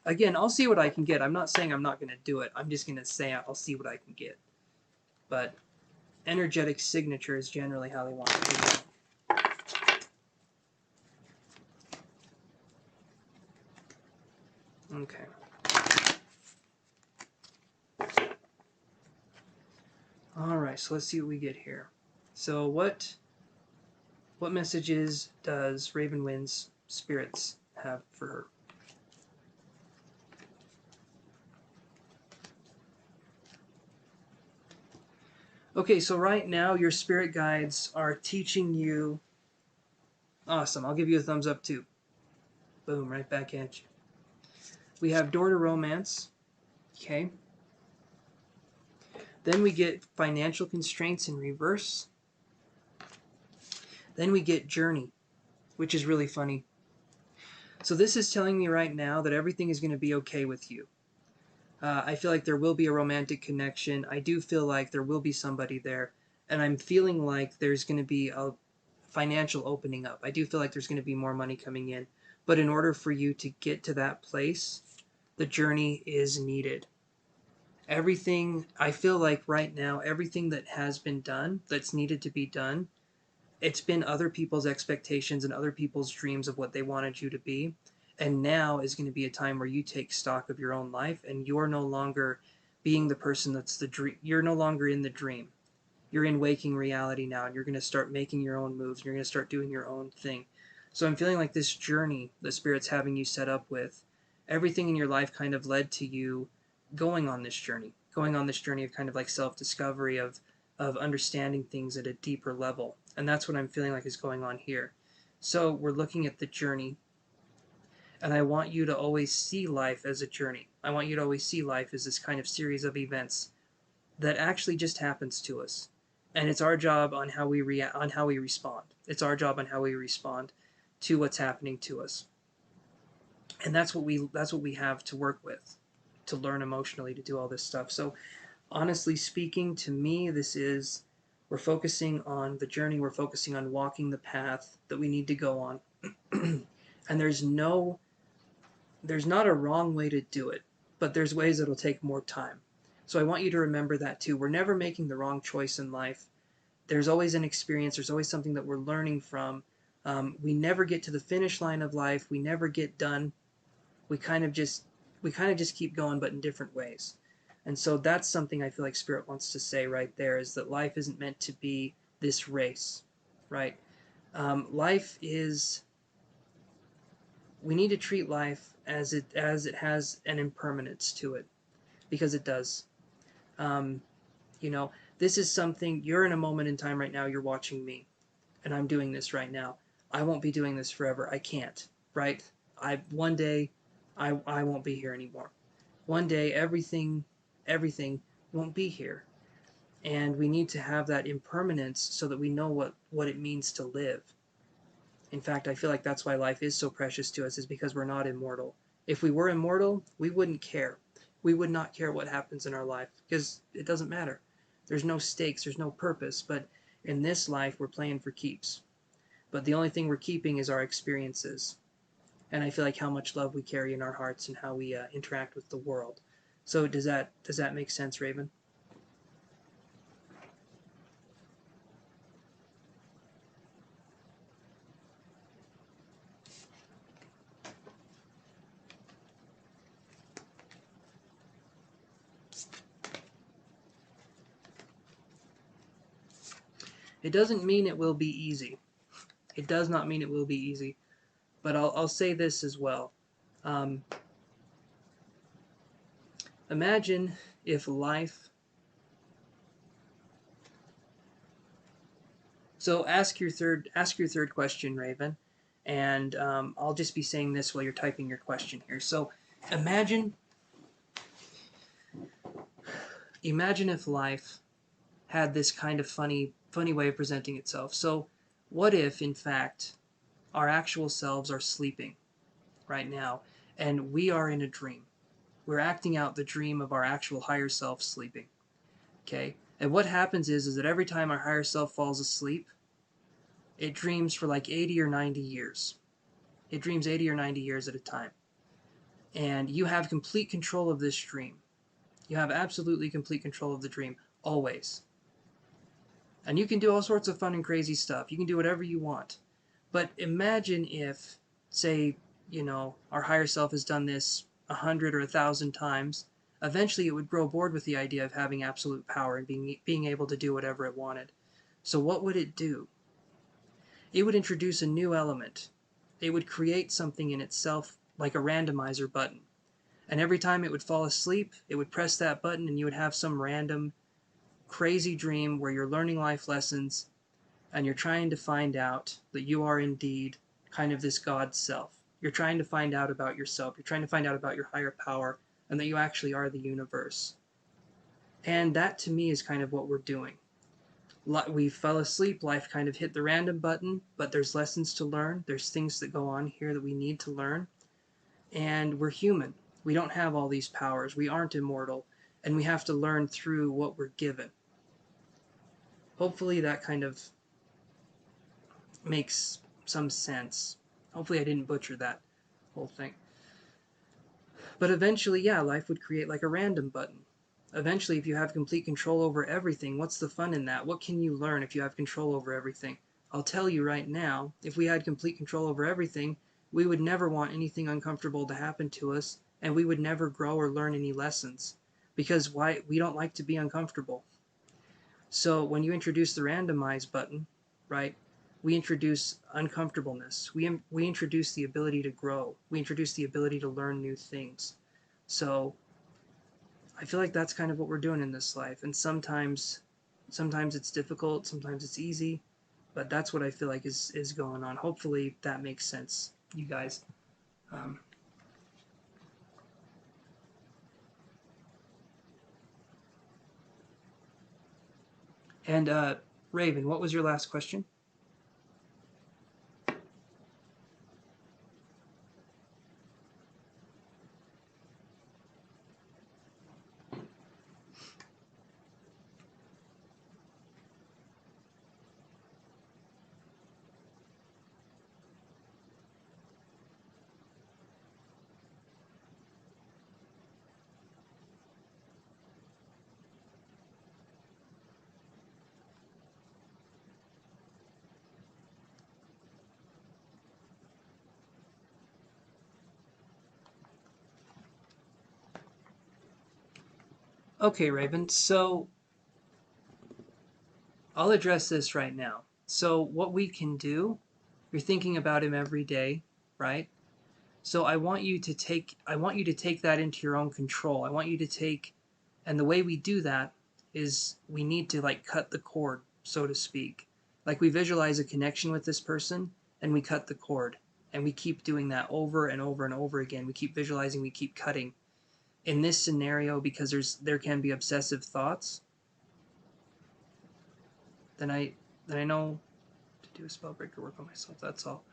Again, I'll see what I can get. I'm not saying I'm not going to do it. I'm just going to say I'll see what I can get. But energetic signature is generally how they want to do it. Okay. All right, so let's see what we get here. So what messages does Ravenwind's spirits have for her? Okay, so right now your spirit guides are teaching you. Awesome, I'll give you a thumbs up too. Boom, right back at you. We have door to romance. Okay. Then we get financial constraints in reverse. Then we get journey, which is really funny. So this is telling me right now that everything is going to be okay with you. I feel like there will be a romantic connection. I do feel like there will be somebody there. And I'm feeling like there's going to be a financial opening up. I do feel like there's going to be more money coming in. But in order for you to get to that place, the journey is needed. Everything, I feel like right now, everything that has been done, that's needed to be done, it's been other people's expectations and other people's dreams of what they wanted you to be. And now is going to be a time where you take stock of your own life and you're no longer being the person that's the dream. You're no longer in the dream. You're in waking reality now, and you're going to start making your own moves. And you're going to start doing your own thing. So I'm feeling like this journey the Spirit's having you set up with, everything in your life kind of led to you going on this journey of kind of like self-discovery, of understanding things at a deeper level. And that's what I'm feeling like is going on here. So we're looking at the journey, and I want you to always see life as a journey. I want you to always see life as this kind of series of events that actually just happens to us. And it's our job on how we react, on how we respond. It's our job on how we respond to what's happening to us. And that's what we have to work with, to learn emotionally, to do all this stuff. So honestly speaking, to me, we're focusing on the journey, we're focusing on walking the path that we need to go on. And there's not a wrong way to do it, but there's ways that'll take more time. So I want you to remember that too. We're never making the wrong choice in life. There's always an experience, there's always something that we're learning from. We never get to the finish line of life, we never get done. We kind of just keep going, but in different ways. And so that's something I feel like Spirit wants to say right there, is that life isn't meant to be this race, right? Life is, we need to treat life as it has an impermanence to it, because it does. You know, this is something, you're in a moment in time right now, you're watching me, and I'm doing this right now. I won't be doing this forever. I can't, right? One day, I won't be here anymore. One day, everything won't be here. And we need to have that impermanence so that we know what it means to live. In fact, I feel like that's why life is so precious to us, is because we're not immortal. If we were immortal, we wouldn't care. We would not care what happens in our life, because it doesn't matter. There's no stakes, there's no purpose. But In this life, we're playing for keeps. But the only thing we're keeping is our experiences. And I feel like how much love we carry in our hearts and how we interact with the world. So does that make sense, Raven? It doesn't mean it will be easy. It does not mean it will be easy. But I'll say this as well. Um, Imagine if life... So ask your third question, Raven, and I'll just be saying this while you're typing your question here. So imagine if life had this kind of funny way of presenting itself. So what if, in fact, our actual selves are sleeping right now, and we are in a dream? We're acting out the dream of our actual higher self sleeping. Okay? And what happens is that every time our higher self falls asleep, it dreams for like 80 or 90 years. It dreams 80 or 90 years at a time. And you have complete control of this dream. You have absolutely complete control of the dream, always. And you can do all sorts of fun and crazy stuff. You can do whatever you want. But imagine if, say, our higher self has done this 100 or 1,000 times. Eventually it would grow bored with the idea of having absolute power and being able to do whatever it wanted. So what would it do? It would introduce a new element. It would create something in itself like a randomizer button. And every time it would fall asleep, it would press that button and you would have some random crazy dream where you're learning life lessons and you're trying to find out that you are indeed kind of this God self. You're trying to find out about yourself. You're trying to find out about your higher power and that you actually are the universe. And that to me is kind of what we're doing. We fell asleep, life kind of hit the random button, but there's lessons to learn. There's things that go on here that we need to learn. And we're human. We don't have all these powers. We aren't immortal. And we have to learn through what we're given. Hopefully that kind of makes some sense. Hopefully I didn't butcher that whole thing. But eventually, yeah, life would create like a random button. Eventually, if you have complete control over everything, what's the fun in that? What can you learn if you have control over everything? I'll tell you right now, if we had complete control over everything, we would never want anything uncomfortable to happen to us, and we would never grow or learn any lessons. Because why? We don't like to be uncomfortable. So when you introduce the randomize button, right, we introduce uncomfortableness. We introduce the ability to grow. We introduce the ability to learn new things. So I feel like that's kind of what we're doing in this life. And sometimes it's difficult, sometimes it's easy, but that's what I feel like is going on. Hopefully that makes sense, you guys. And Raven, what was your last question? Okay, Raven, so I'll address this right now. So what we can do, you're thinking about him every day, right? So I want you to take that into your own control. I want you to take, and the way we do that is we need to like cut the cord, so to speak. Like we visualize a connection with this person and we cut the cord. And we keep doing that over and over and over again. We keep visualizing, we keep cutting. In this scenario, because there can be obsessive thoughts, then I know to do a spell breaker work on myself, that's all.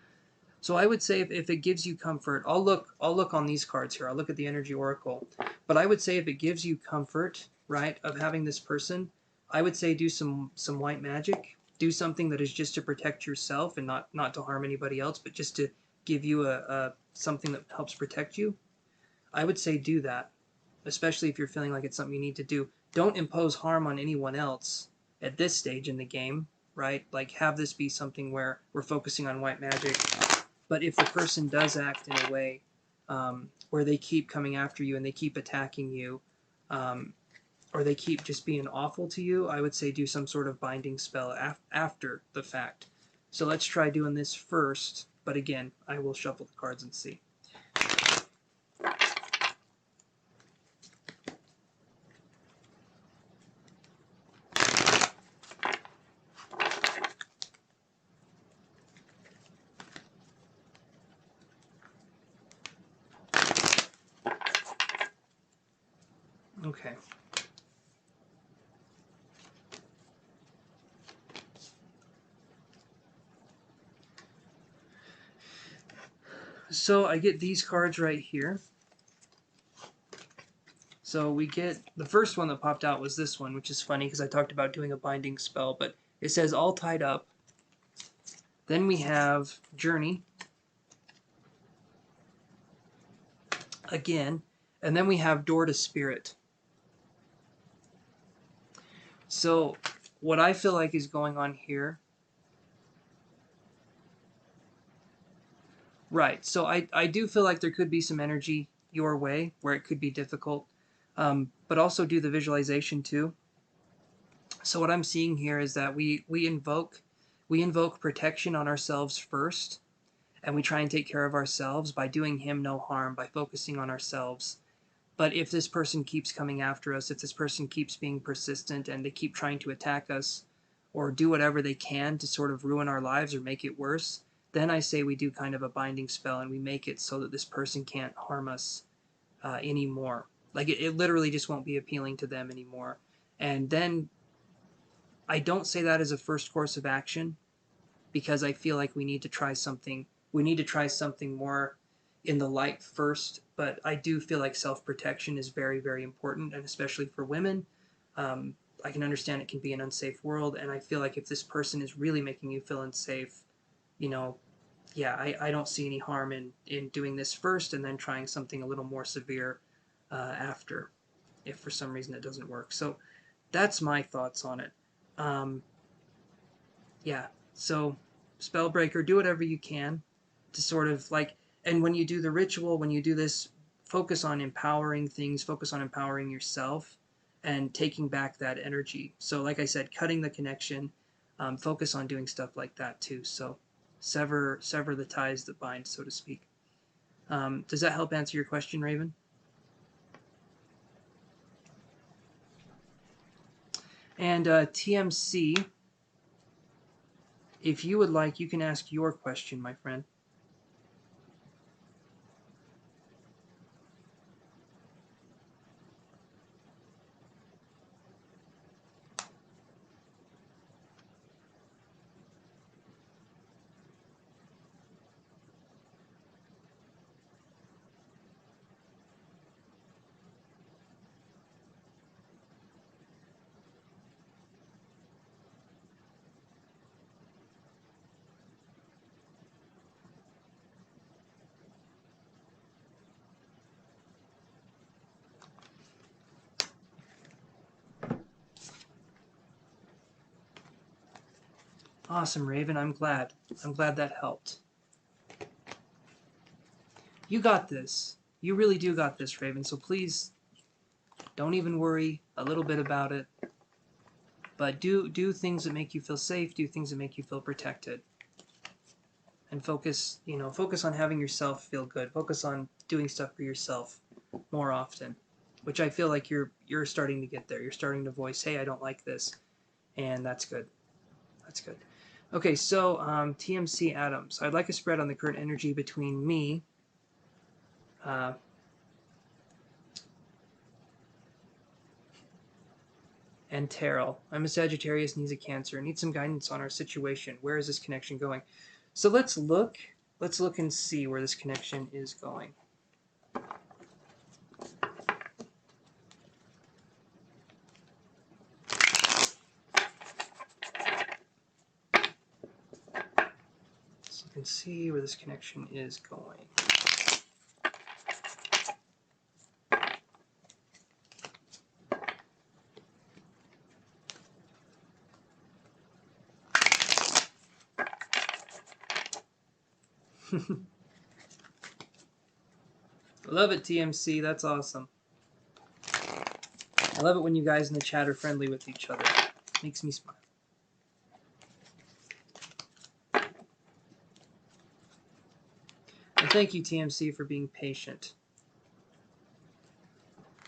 So I would say if it gives you comfort, I'll look on these cards here. I'll look at the Energy Oracle. But I would say if it gives you comfort, right, of having this person, I would say do some white magic do something that is just to protect yourself and not to harm anybody else, but just to give you a something that helps protect you, I would say do that, especially if you're feeling like it's something you need to do. Don't impose harm on anyone else at this stage in the game, right? Like, have this be something where we're focusing on white magic. But if the person does act in a way where they keep coming after you and they keep attacking you, or they keep just being awful to you, I would say do some sort of binding spell after the fact. So let's try doing this first, but again, I will shuffle the cards and see. Okay. So I get these cards right here. So we get, the first one that popped out was this one, which is funny because I talked about doing a binding spell, but it says all tied up. Then we have Journey. Again. And then we have Door to Spirit. So what I feel like is going on here. Right. So I do feel like there could be some energy your way where it could be difficult. But also do the visualization too. So what I'm seeing here is that we invoke protection on ourselves first, and we try and take care of ourselves by doing him no harm, by focusing on ourselves. But if this person keeps coming after us, if this person keeps being persistent and they keep trying to attack us or do whatever they can to sort of ruin our lives or make it worse, then I say we do kind of a binding spell and we make it so that this person can't harm us anymore. Like it literally just won't be appealing to them anymore. And then I don't say that as a first course of action because I feel like we need to try something. We need to try something more in the light first, but I do feel like self-protection is very, very important, and especially for women. I can understand it can be an unsafe world, and I feel like if this person is really making you feel unsafe, you know, yeah, I don't see any harm in doing this first and then trying something a little more severe after, if for some reason it doesn't work. So that's my thoughts on it. Yeah, so Spellbreaker, do whatever you can to sort of like, and when you do the ritual, when you do this, focus on empowering things, focus on empowering yourself and taking back that energy. So like I said, cutting the connection, focus on doing stuff like that too. So sever the ties that bind, so to speak. Does that help answer your question, Raven? And TMC, if you would like, you can ask your question, my friend. Awesome, Raven. I'm glad. I'm glad that helped. You got this. You really do got this, Raven. So please don't even worry a little bit about it. But do things that make you feel safe. Do things that make you feel protected. And focus, focus on having yourself feel good. Focus on doing stuff for yourself more often, which I feel like you're starting to get there. You're starting to voice, hey, I don't like this, and that's good. That's good. Okay, so TMC Adams. I'd like a spread on the current energy between me, and Terrell. I'm a Sagittarius, and he's a Cancer. Need some guidance on our situation. Where is this connection going? So let's look and see where this connection is going. can see where this connection is going. I love it, TMC. That's awesome. I love it when you guys in the chat are friendly with each other. It makes me smile. And thank you, TMC, for being patient.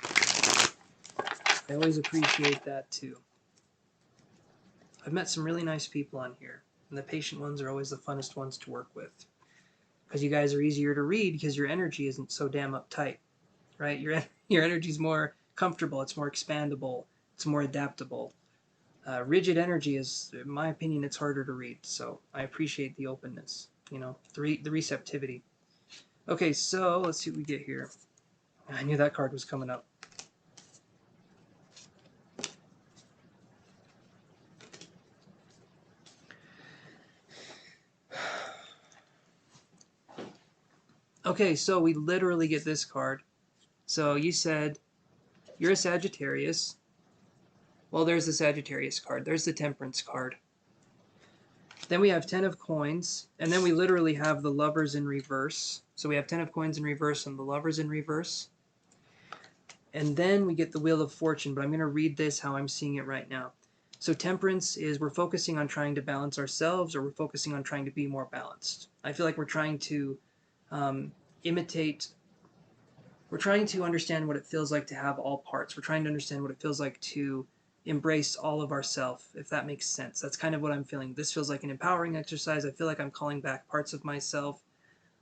I always appreciate that, too. I've met some really nice people on here, and the patient ones are always the funnest ones to work with. Because you guys are easier to read because your energy isn't so damn uptight, right? Your energy is more comfortable, it's more expandable, it's more adaptable. Rigid energy is, in my opinion, it's harder to read, so I appreciate the openness, you know, the receptivity. Okay, so let's see what we get here. I knew that card was coming up. Okay, so we literally get this card. So you said you're a Sagittarius. Well, there's the Sagittarius card. There's the Temperance card. Then we have 10 of coins, and then we literally have the Lovers in reverse. So we have 10 of coins in reverse and the Lovers in reverse. And then we get the Wheel of Fortune, but I'm going to read this how I'm seeing it right now. So Temperance is we're focusing on trying to balance ourselves, or we're focusing on trying to be more balanced. I feel like we're trying to imitate, we're trying to understand what it feels like to have all parts. We're trying to understand what it feels like to embrace all of ourself, if that makes sense. That's kind of what I'm feeling. This feels like an empowering exercise. I feel like I'm calling back parts of myself.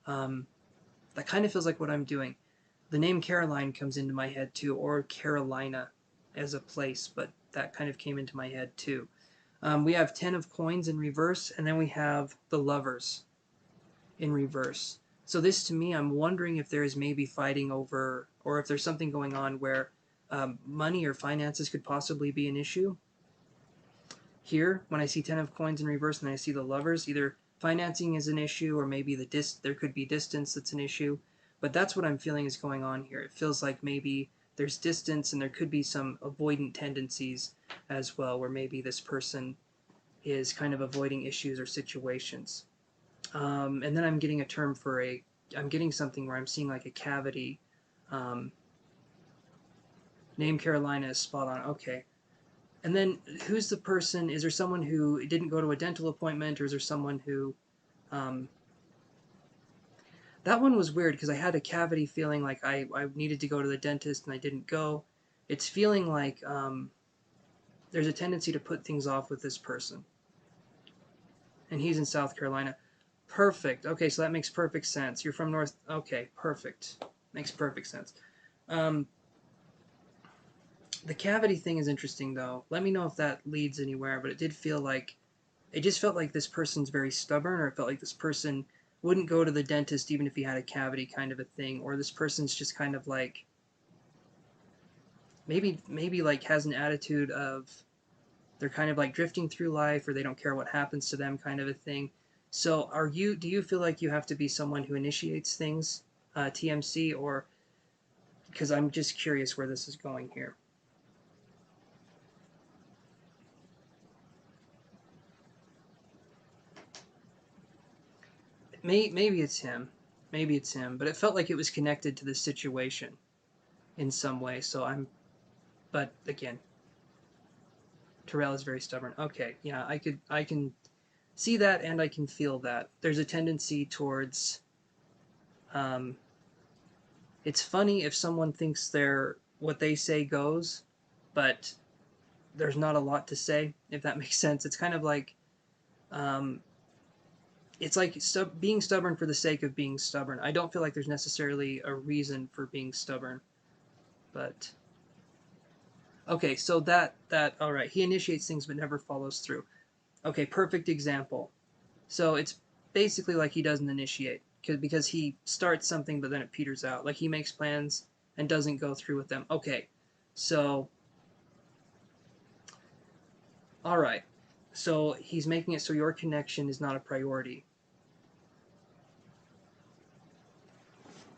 That kind of feels like what I'm doing. The name Caroline comes into my head too, or Carolina as a place, but that kind of came into my head too. We have 10 of coins in reverse, and then we have the Lovers in reverse. So this, to me, I'm wondering if there is maybe fighting over, or if there's something going on where money or finances could possibly be an issue. Here, when I see 10 of coins in reverse and I see the Lovers, either financing is an issue, or maybe there could be distance that's an issue. But that's what I'm feeling is going on here. It feels like maybe there's distance and there could be some avoidant tendencies as well, where maybe this person is kind of avoiding issues or situations. And then I'm getting a term for I'm getting something where I'm seeing like a cavity. Name Carolina is spot on. Okay. And then who's the person? Is there someone who didn't go to a dental appointment, or is there someone who... that one was weird because I had a cavity feeling like I needed to go to the dentist and I didn't go. It's feeling like there's a tendency to put things off with this person. And he's in South Carolina. Perfect. Okay, so that makes perfect sense. You're from North... Okay, perfect. Makes perfect sense. The cavity thing is interesting, though. Let me know if that leads anywhere, but it did feel like... It just felt like this person's very stubborn, or it felt like this person wouldn't go to the dentist even if he had a cavity kind of a thing, or this person's just kind of like... Maybe like has an attitude of... They're kind of like drifting through life, or they don't care what happens to them kind of a thing. So do you feel like you have to be someone who initiates things, TMC, or... Because I'm just curious where this is going here. Maybe it's him. Maybe it's him. But it felt like it was connected to the situation in some way. So but again, Terrell is very stubborn. Okay, yeah, I can see that, and I can feel that. There's a tendency towards... it's funny if someone thinks what they say goes, but there's not a lot to say, if that makes sense. It's kind of like... it's like being stubborn for the sake of being stubborn. I don't feel like there's necessarily a reason for being stubborn, but... Okay, so all right, he initiates things but never follows through. Okay, perfect example. So it's basically like he doesn't initiate, because he starts something but then it peters out. Like he makes plans and doesn't go through with them. Okay, so... Alright, so he's making it so your connection is not a priority.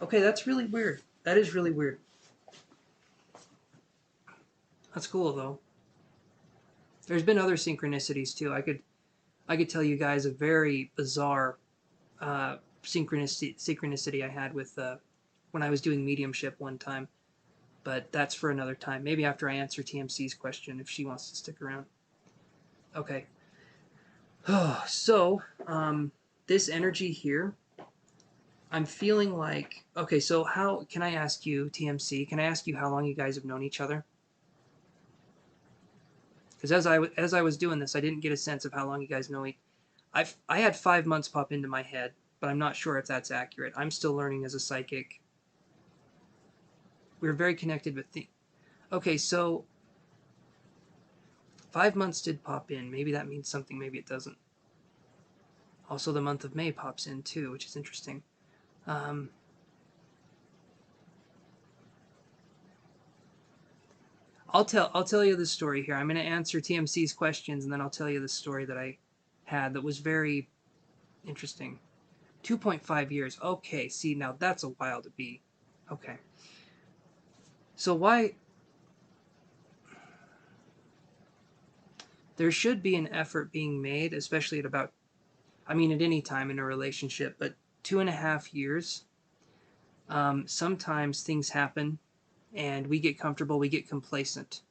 Okay, that's really weird. That is really weird. That's cool though. There's been other synchronicities too. I could tell you guys a very bizarre synchronicity I had with when I was doing mediumship one time. But that's for another time. Maybe after I answer TMC's question, if she wants to stick around. Okay. So, this energy here, I'm feeling like. Okay, so how can I ask you, TMC? Can I ask you how long you guys have known each other? Because as I was doing this, I didn't get a sense of how long you guys know each. I had 5 months pop into my head, but I'm not sure if that's accurate. I'm still learning as a psychic. We're very connected with the. Okay, so 5 months did pop in. Maybe that means something. Maybe it doesn't. Also, the month of May pops in too, which is interesting. Um, I'll tell you the story here. I'm going to answer TMC's questions, and then I'll tell you the story that I had that was very interesting. 2.5 years. Okay, see, now that's a while to be. Okay. So why there should be an effort being made, especially at about, I mean, at any time in a relationship, but 2.5 years. Sometimes things happen and we get comfortable, we get complacent,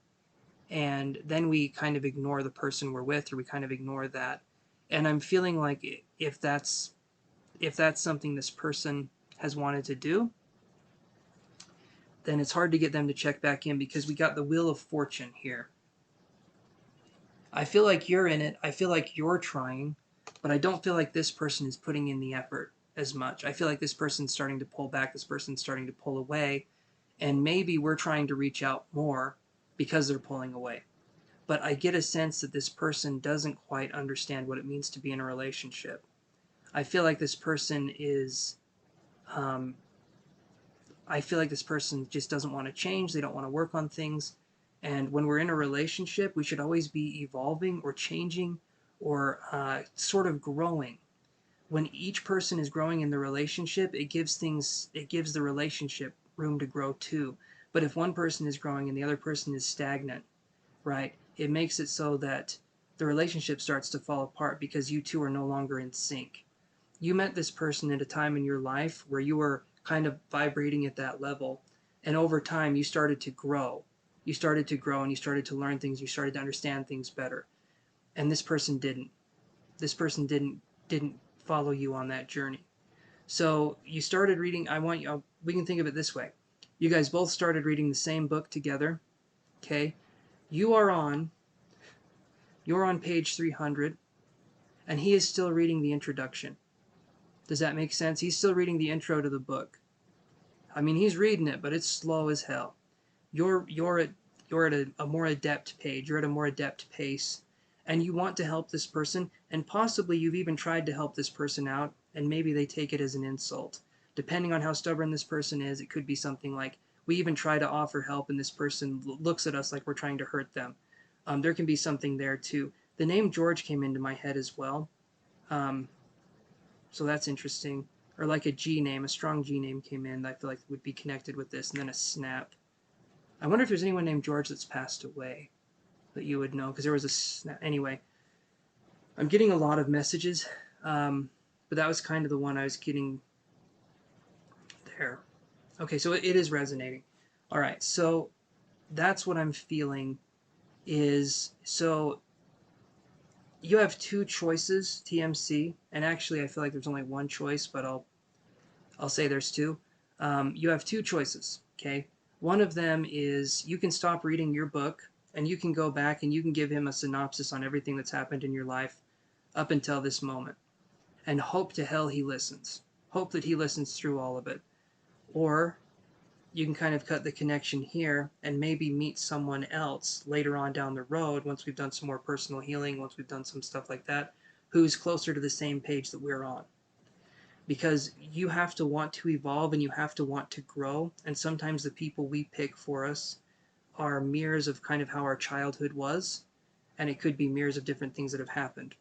and then we kind of ignore the person we're with, or we kind of ignore that. And I'm feeling like if that's something this person has wanted to do, then it's hard to get them to check back in because we got the Wheel of Fortune here. I feel like you're in it. I feel like you're trying, but I don't feel like this person is putting in the effort as much. I feel like this person's starting to pull back, this person's starting to pull away, and maybe we're trying to reach out more because they're pulling away. But I get a sense that this person doesn't quite understand what it means to be in a relationship. I feel like this person is um, I feel like this person just doesn't want to change. They don't want to work on things. And when we're in a relationship, we should always be evolving or changing or sort of growing. When each person is growing in the relationship, it gives the relationship room to grow too. But if one person is growing and the other person is stagnant, right, it makes it so that the relationship starts to fall apart because you two are no longer in sync. You met this person at a time in your life where you were kind of vibrating at that level, and over time you started to grow. You started to grow and you started to learn things, you started to understand things better. And this person didn't. This person didn't follow you on that journey. So you started reading. We can think of it this way. You guys both started reading the same book together. Okay? You are on you're on page 300, and he is still reading the introduction. Does that make sense? He's still reading the intro to the book. I mean, he's reading it, but it's slow as hell. You're at a more adept page. You're at a more adept pace, and you want to help this person, and possibly you've even tried to help this person out, and maybe they take it as an insult. Depending on how stubborn this person is, it could be something like we even try to offer help, and this person looks at us like we're trying to hurt them. There can be something there too. The name George came into my head as well. Um, so that's interesting. Or like a G name, a strong G name came in that I feel like would be connected with this, and then a snap. I wonder if there's anyone named George that's passed away that you would know, because there was a snap. Anyway, I'm getting a lot of messages, but that was kind of the one I was getting there. Okay, so it is resonating. All right, so that's what I'm feeling is so you have two choices, TMC, and actually I feel like there's only one choice, but I'll say there's two. You have two choices, okay? One of them is you can stop reading your book and you can go back and you can give him a synopsis on everything that's happened in your life up until this moment and hope to hell he listens. Hope that he listens through all of it. Or you can kind of cut the connection here and maybe meet someone else later on down the road once we've done some more personal healing, once we've done some stuff like that, who's closer to the same page that we're on. Because you have to want to evolve and you have to want to grow, and sometimes the people we pick for us are mirrors of kind of how our childhood was, and it could be mirrors of different things that have happened.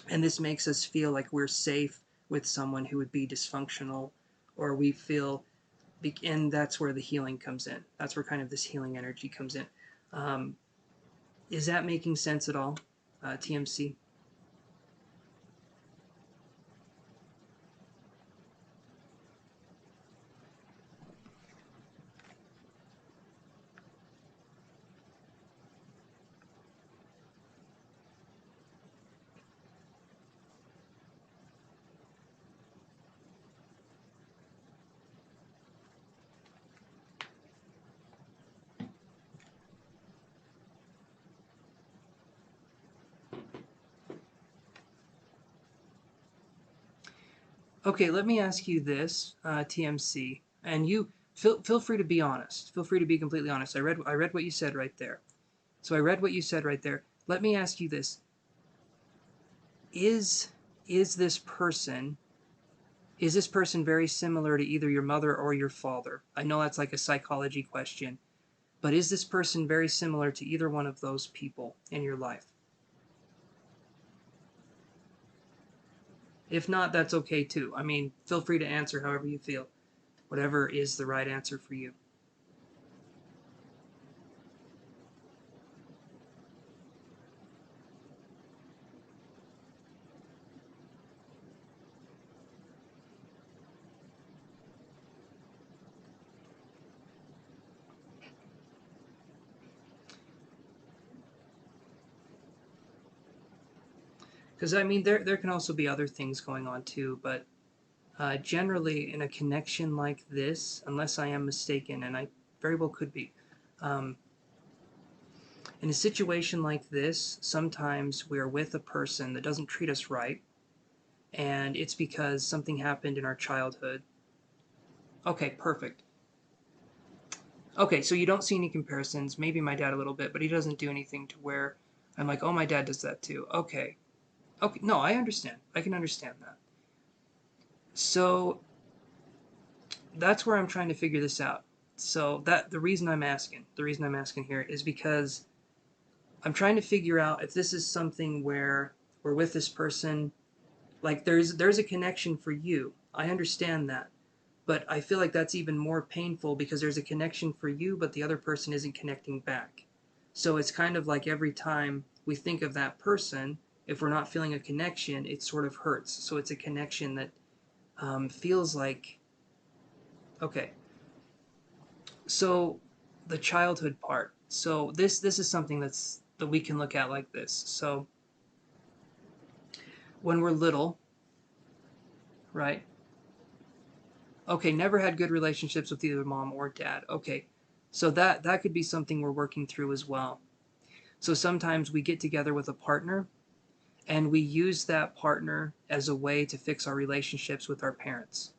And this makes us feel like we're safe with someone who would be dysfunctional or we feel, and that's where the healing comes in. That's where kind of this healing energy comes in. Is that making sense at all, TMC? Okay, let me ask you this, TMC, and you feel free to be honest. Feel free to be completely honest. I read what you said right there. So I read what you said right there. Let me ask you this: Is is this person is this person very similar to either your mother or your father? I know that's like a psychology question, but is this person very similar to either one of those people in your life? If not, that's okay too. I mean, feel free to answer however you feel. Whatever is the right answer for you. Because I mean, there can also be other things going on too, but generally in a connection like this, unless I am mistaken, and I very well could be, um, in a situation like this, sometimes we're with a person that doesn't treat us right, and it's because something happened in our childhood. Okay, perfect. Okay, so you don't see any comparisons. Maybe my dad a little bit, but he doesn't do anything to where I'm like, oh, my dad does that too. Okay. Okay, no, I understand. I can understand that. So that's where I'm trying to figure this out. So that the reason I'm asking here is because I'm trying to figure out if this is something where we're with this person, like there's a connection for you. I understand that. But I feel like that's even more painful because there's a connection for you, but the other person isn't connecting back. So it's kind of like every time we think of that person, if we're not feeling a connection, it sort of hurts. So it's a connection that feels like, okay. So the childhood part. So this is something that we can look at like this. So when we're little, right? Okay, never had good relationships with either mom or dad. Okay. So that could be something we're working through as well. So sometimes we get together with a partner and we use that partner as a way to fix our relationships with our parents.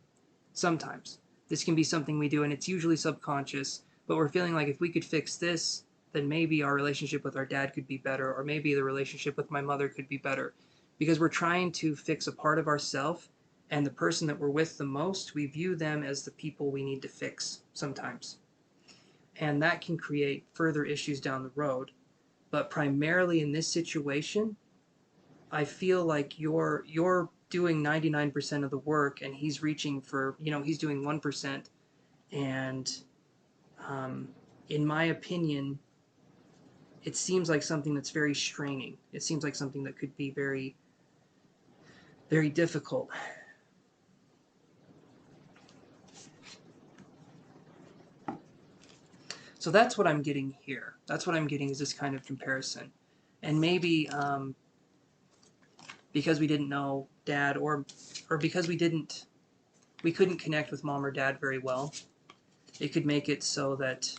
Sometimes. This can be something we do and it's usually subconscious, but we're feeling like if we could fix this, then maybe our relationship with our dad could be better, or maybe the relationship with my mother could be better. Because we're trying to fix a part of ourself, and the person that we're with the most, we view them as the people we need to fix sometimes. And that can create further issues down the road. But primarily in this situation, I feel like you're doing 99% of the work and he's reaching for, he's doing 1%. And um, in my opinion, it seems like something that's very straining. It seems like something that could be very, very difficult. So that's what I'm getting here. That's what I'm getting is this kind of comparison. And maybe because we didn't know dad, or because we couldn't connect with mom or dad very well, it could make it so that,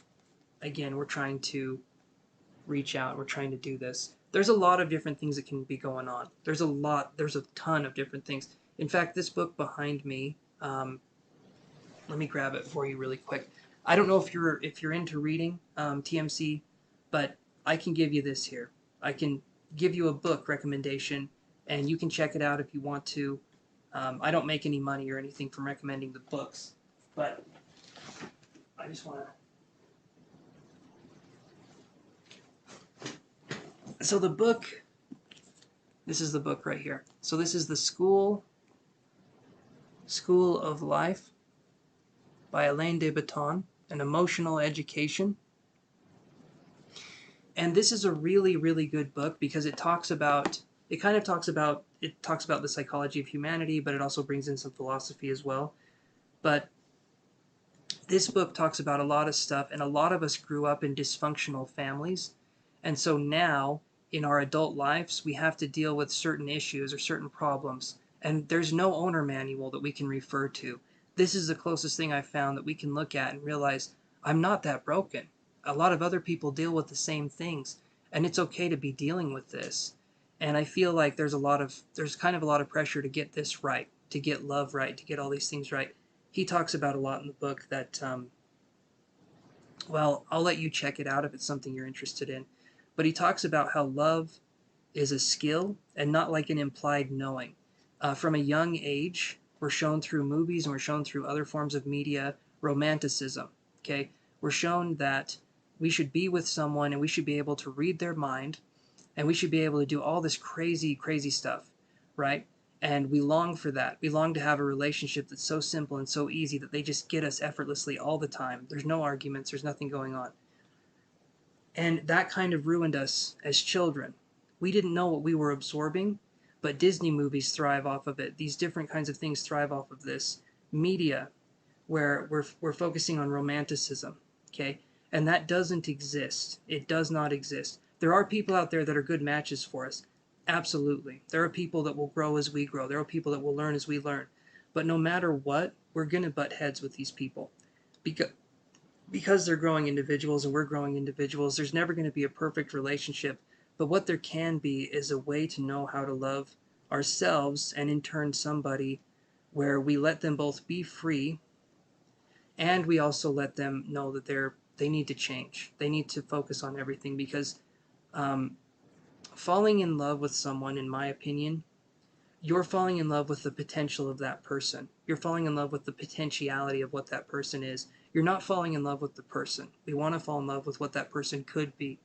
again, we're trying to reach out, we're trying to do this. There's a lot of different things that can be going on. There's a ton of different things. In fact, this book behind me, let me grab it for you really quick. I don't know if you're into reading, TMC, but I can give you this here. I can give you a book recommendation, and you can check it out if you want to. I don't make any money or anything from recommending the books, but I just want to. So the book, this is the book right here. So this is the School of Life. by Alain de Botton, An Emotional Education. And this is a really, really good book because it talks about the psychology of humanity, but it also brings in some philosophy as well. But this book talks about a lot of stuff, and a lot of us grew up in dysfunctional families. And so now, in our adult lives, we have to deal with certain issues or certain problems. And there's no owner manual that we can refer to. This is the closest thing I've found that we can look at and realize I'm not that broken. A lot of other people deal with the same things, and it's okay to be dealing with this. And I feel like there's kind of a lot of pressure to get this right, to get love right, to get all these things right. He talks about a lot in the book that, well, I'll let you check it out if it's something you're interested in. But he talks about how love is a skill and not like an implied knowing. From a young age, we're shown through movies and we're shown through other forms of media romanticism. Okay, we're shown that we should be with someone and we should be able to read their mind and we should be able to do all this crazy, crazy stuff, right? And we long for that. We long to have a relationship that's so simple and so easy that they just get us effortlessly all the time. There's no arguments, there's nothing going on. And that kind of ruined us as children. We didn't know what we were absorbing, but Disney movies thrive off of it. These different kinds of things thrive off of this. Media, where we're focusing on romanticism, okay? And that doesn't exist. It does not exist. There are people out there that are good matches for us. Absolutely. There are people that will grow as we grow. There are people that will learn as we learn. But no matter what, we're going to butt heads with these people. Because they're growing individuals and we're growing individuals, there's never going to be a perfect relationship. But what there can be is a way to know how to love ourselves and in turn somebody where we let them both be free and we also let them know that they need to change. They need to focus on everything because falling in love with someone, in my opinion, you're falling in love with the potential of that person. You're falling in love with the potentiality of what that person is. You're not falling in love with the person. We want to fall in love with what that person could be,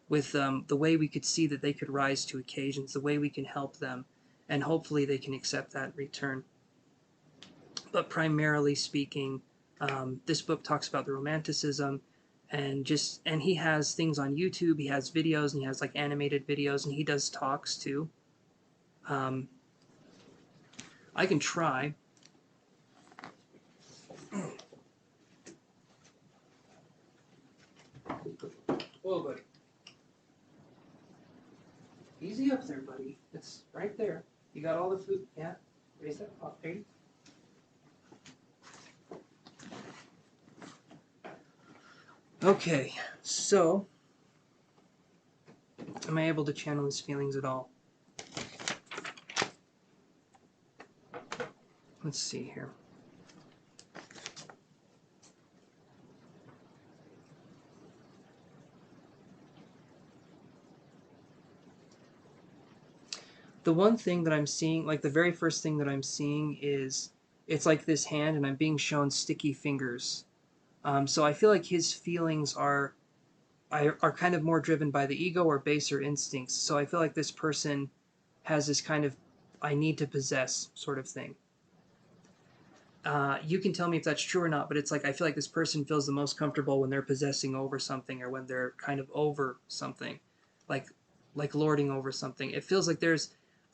with the way we could see that they could rise to occasions, the way we can help them, and hopefully they can accept that in return. But primarily speaking, this book talks about the romanticism and he has things on YouTube. He has videos and he has like animated videos and he does talks too. I can try. Whoa, buddy. Easy up there, buddy. It's right there. You got all the food. Yeah. Raise that up, baby. Okay, so am I able to channel his feelings at all? Let's see here. The one thing that I'm seeing, like the very first thing that I'm seeing is it's like this hand and I'm being shown sticky fingers. So I feel like his feelings are kind of more driven by the ego or baser instincts. So I feel like this person has this kind of I need to possess sort of thing. You can tell me if that's true or not, but it's like I feel like this person feels the most comfortable when they're possessing over something or when they're kind of over something, like lording over something. It feels like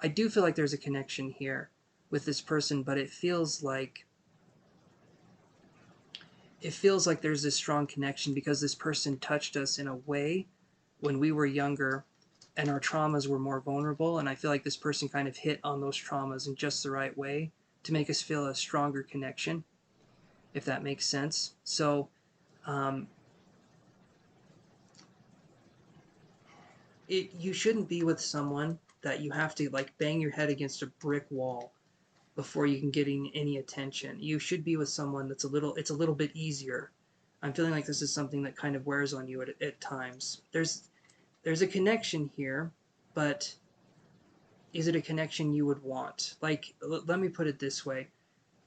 I do feel like there's a connection here with this person, but it feels like there's this strong connection because this person touched us in a way when we were younger and our traumas were more vulnerable, and I feel like this person kind of hit on those traumas in just the right way to make us feel a stronger connection, if that makes sense. So you shouldn't be with someone that you have to like bang your head against a brick wall before you can get any attention. You should be with someone it's a little bit easier. I'm feeling like this is something that kind of wears on you at times. There's a connection here, but is it a connection you would want? Like, let me put it this way.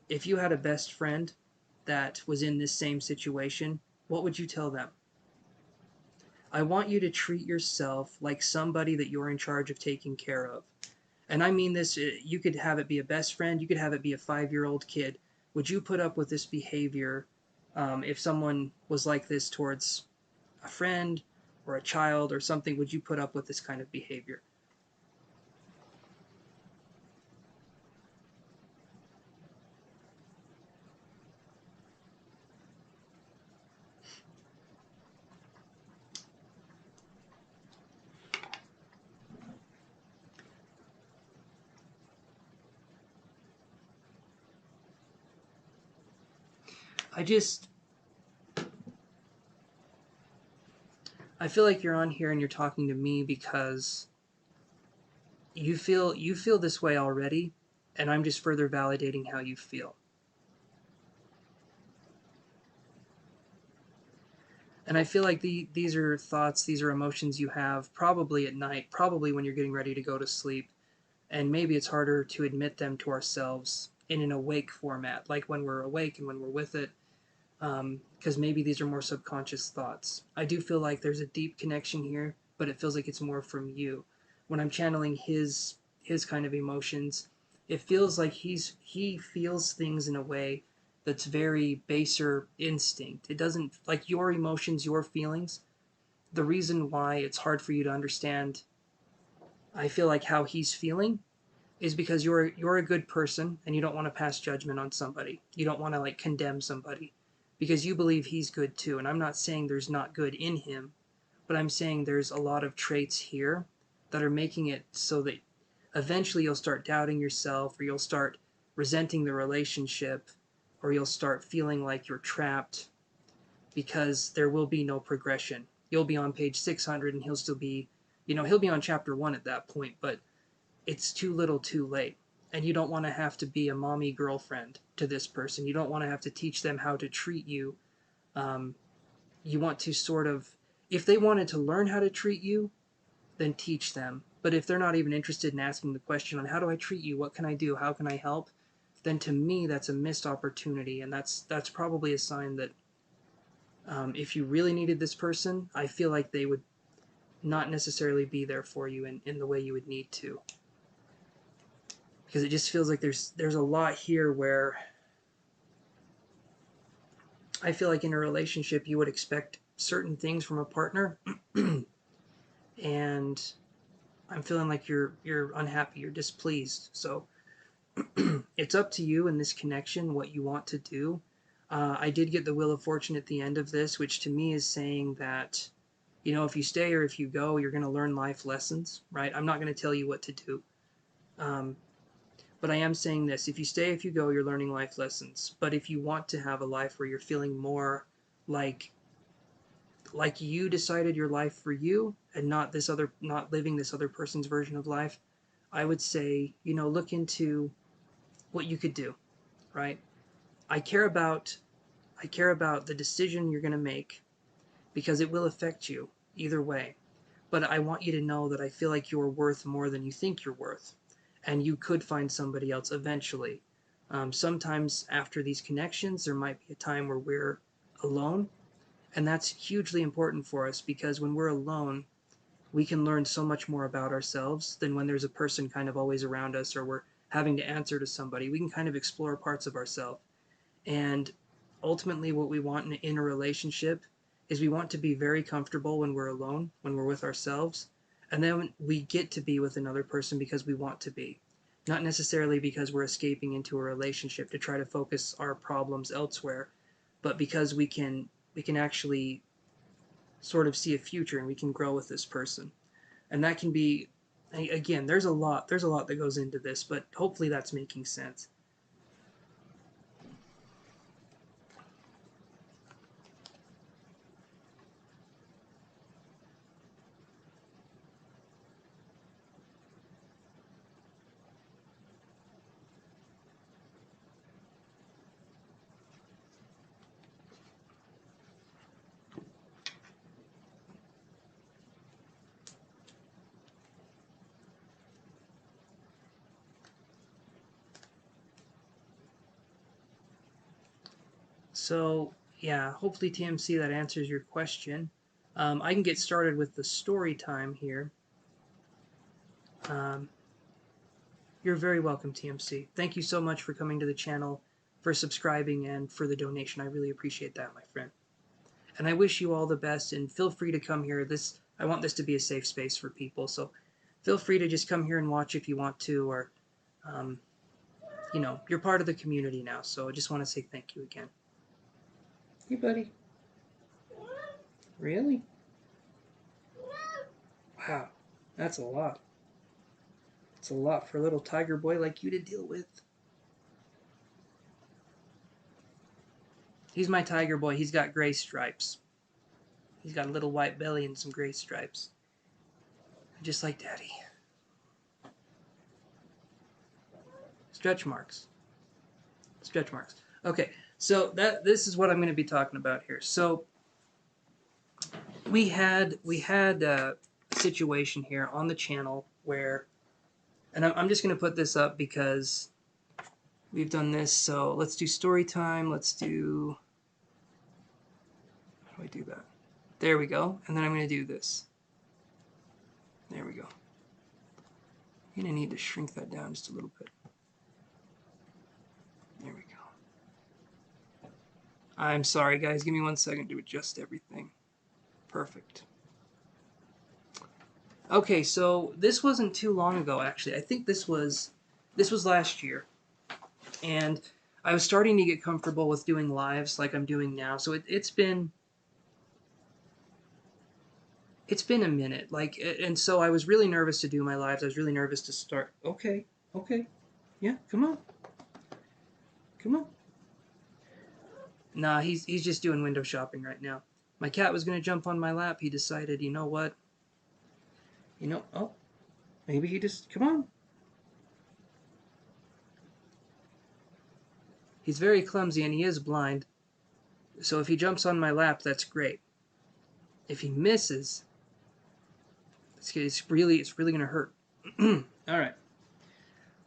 If you had a best friend that was in this same situation, what would you tell them? I want you to treat yourself like somebody that you're in charge of taking care of. And I mean this, you could have it be a best friend, you could have it be a 5-year-old kid. Would you put up with this behavior If someone was like this towards a friend or a child or something, would you put up with this kind of behavior? I just I feel like you're on here and you're talking to me because you feel this way already, and I'm just further validating how you feel. And I feel like these are thoughts, these are emotions you have probably at night, probably when you're getting ready to go to sleep, and maybe it's harder to admit them to ourselves in an awake format, like when we're awake and when we're with it, because maybe these are more subconscious thoughts. I do feel like there's a deep connection here, but it feels like it's more from you. When I'm channeling his kind of emotions, it feels like he feels things in a way that's very baser instinct. It doesn't like your emotions, your feelings. The reason why it's hard for you to understand, I feel like how he's feeling is because you're a good person and you don't want to pass judgment on somebody. You don't want to like condemn somebody because you believe he's good too. And I'm not saying there's not good in him, but I'm saying there's a lot of traits here that are making it so that eventually you'll start doubting yourself, or you'll start resenting the relationship, or you'll start feeling like you're trapped because there will be no progression. You'll be on page 600 and he'll still be, he'll be on chapter 1 at that point, but it's too little too late. And you don't want to have to be a mommy girlfriend to this person. You don't want to have to teach them how to treat you. Um, you want to sort of, if they wanted to learn how to treat you, then teach them. But if they're not even interested in asking the question on how do I treat you, what can I do, how can I help, then to me that's a missed opportunity, and that's probably a sign that if you really needed this person, I feel like they would not necessarily be there for you in the way you would need to. Because it just feels like there's a lot here where I feel like in a relationship you would expect certain things from a partner, and I'm feeling like you're unhappy, you're displeased. So it's up to you in this connection what you want to do. I did get the Wheel of Fortune at the end of this, which to me is saying that, if you stay or if you go, you're going to learn life lessons, right? I'm not going to tell you what to do. Um, but I am saying this: if you stay, if you go, you're learning life lessons. But if you want to have a life where you're feeling more like you decided your life for you and not living this other person's version of life, I would say, look into what you could do, right? I care about I care about the decision you're going to make because it will affect you either way. But I want you to know that I feel like you're worth more than you think you're worth. And you could find somebody else eventually. Sometimes after these connections, there might be a time where we're alone. And that's hugely important for us because when we're alone, we can learn so much more about ourselves than when there's a person kind of always around us or we're having to answer to somebody. We can kind of explore parts of ourselves. And ultimately, what we want in a relationship is we want to be very comfortable when we're alone, when we're with ourselves. And then we get to be with another person because we want to be, not necessarily because we're escaping into a relationship to try to focus our problems elsewhere, but because we can actually sort of see a future and we can grow with this person. And that can be, again, there's a lot that goes into this, but hopefully that's making sense. So, yeah, hopefully TMC that answers your question. I can get started with the story time here. Um, you're very welcome, TMC. Thank you so much for coming to the channel. for subscribing and for the donation. I really appreciate that, my friend. And I wish you all the best, and feel free to come here. I want this to be a safe space for people, so feel free to just come here and watch if you want to, or you know, you're part of the community now, so I just want to say thank you again. Hey, buddy. Really? Wow, that's a lot. It's a lot for a little tiger boy like you to deal with. He's my tiger boy. He's got gray stripes. He's got a little white belly and some gray stripes. Just like Daddy. Stretch marks. Stretch marks. Okay, so this is what I'm going to be talking about here. So we had a situation here on the channel where, and I'm just going to put this up because we've done this. So let's do story time. Let's do, how do I do that? There we go. And then I'm going to do this. There we go. I'm going to need to shrink that down just a little bit. There we go. I'm sorry, guys. Give me 1 second to adjust everything. Perfect. Okay, so this wasn't too long ago, actually. I think this was last year. And I was starting to get comfortable with doing lives like I'm doing now. So it's been a minute. And so I was really nervous to do my lives. I was really nervous to start. Okay. Yeah, come on. Come on. Nah, he's just doing window shopping right now. My cat was going to jump on my lap. He decided, you know what? Oh, maybe he just, come on. He's very clumsy and he is blind. So if he jumps on my lap, that's great. If he misses, it's really going to hurt. All right.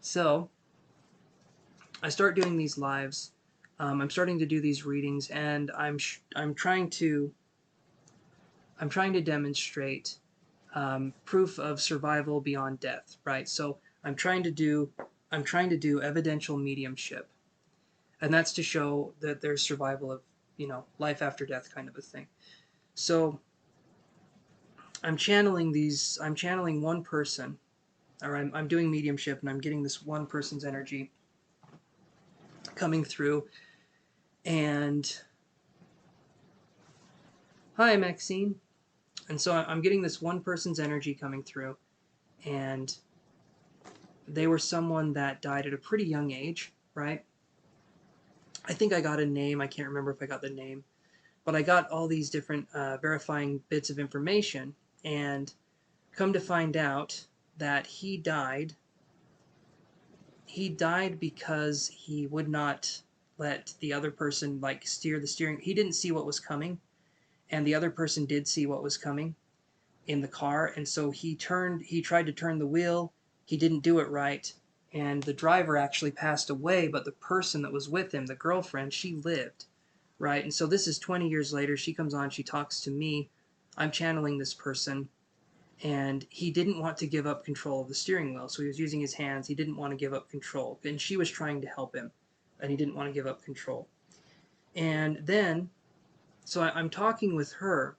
So I start doing these lives. I'm starting to do these readings, and I'm trying to demonstrate proof of survival beyond death, right? So I'm trying to do evidential mediumship, and that's to show that there's survival of, you know, life after death kind of a thing. So I'm channeling one person, or I'm doing mediumship, and I'm getting this one person's energy coming through. And hi, Maxine. And so I'm getting this one person's energy coming through, and they were someone that died at a pretty young age, right? I think I got a name. I can't remember if I got the name, but I got all these different verifying bits of information, and come to find out that he died because he would not let the other person steer the steering. He didn't see what was coming, and the other person did see what was coming in the car, and so he tried to turn the wheel. He didn't do it right, and the driver actually passed away, but the person that was with him, the girlfriend, she lived, right? And so this is 20 years later. She comes on, she talks to me. I'm channeling this person, and he didn't want to give up control of the steering wheel, so he was using his hands. He didn't want to give up control, and she was trying to help him, and he didn't want to give up control. And then, so I'm talking with her,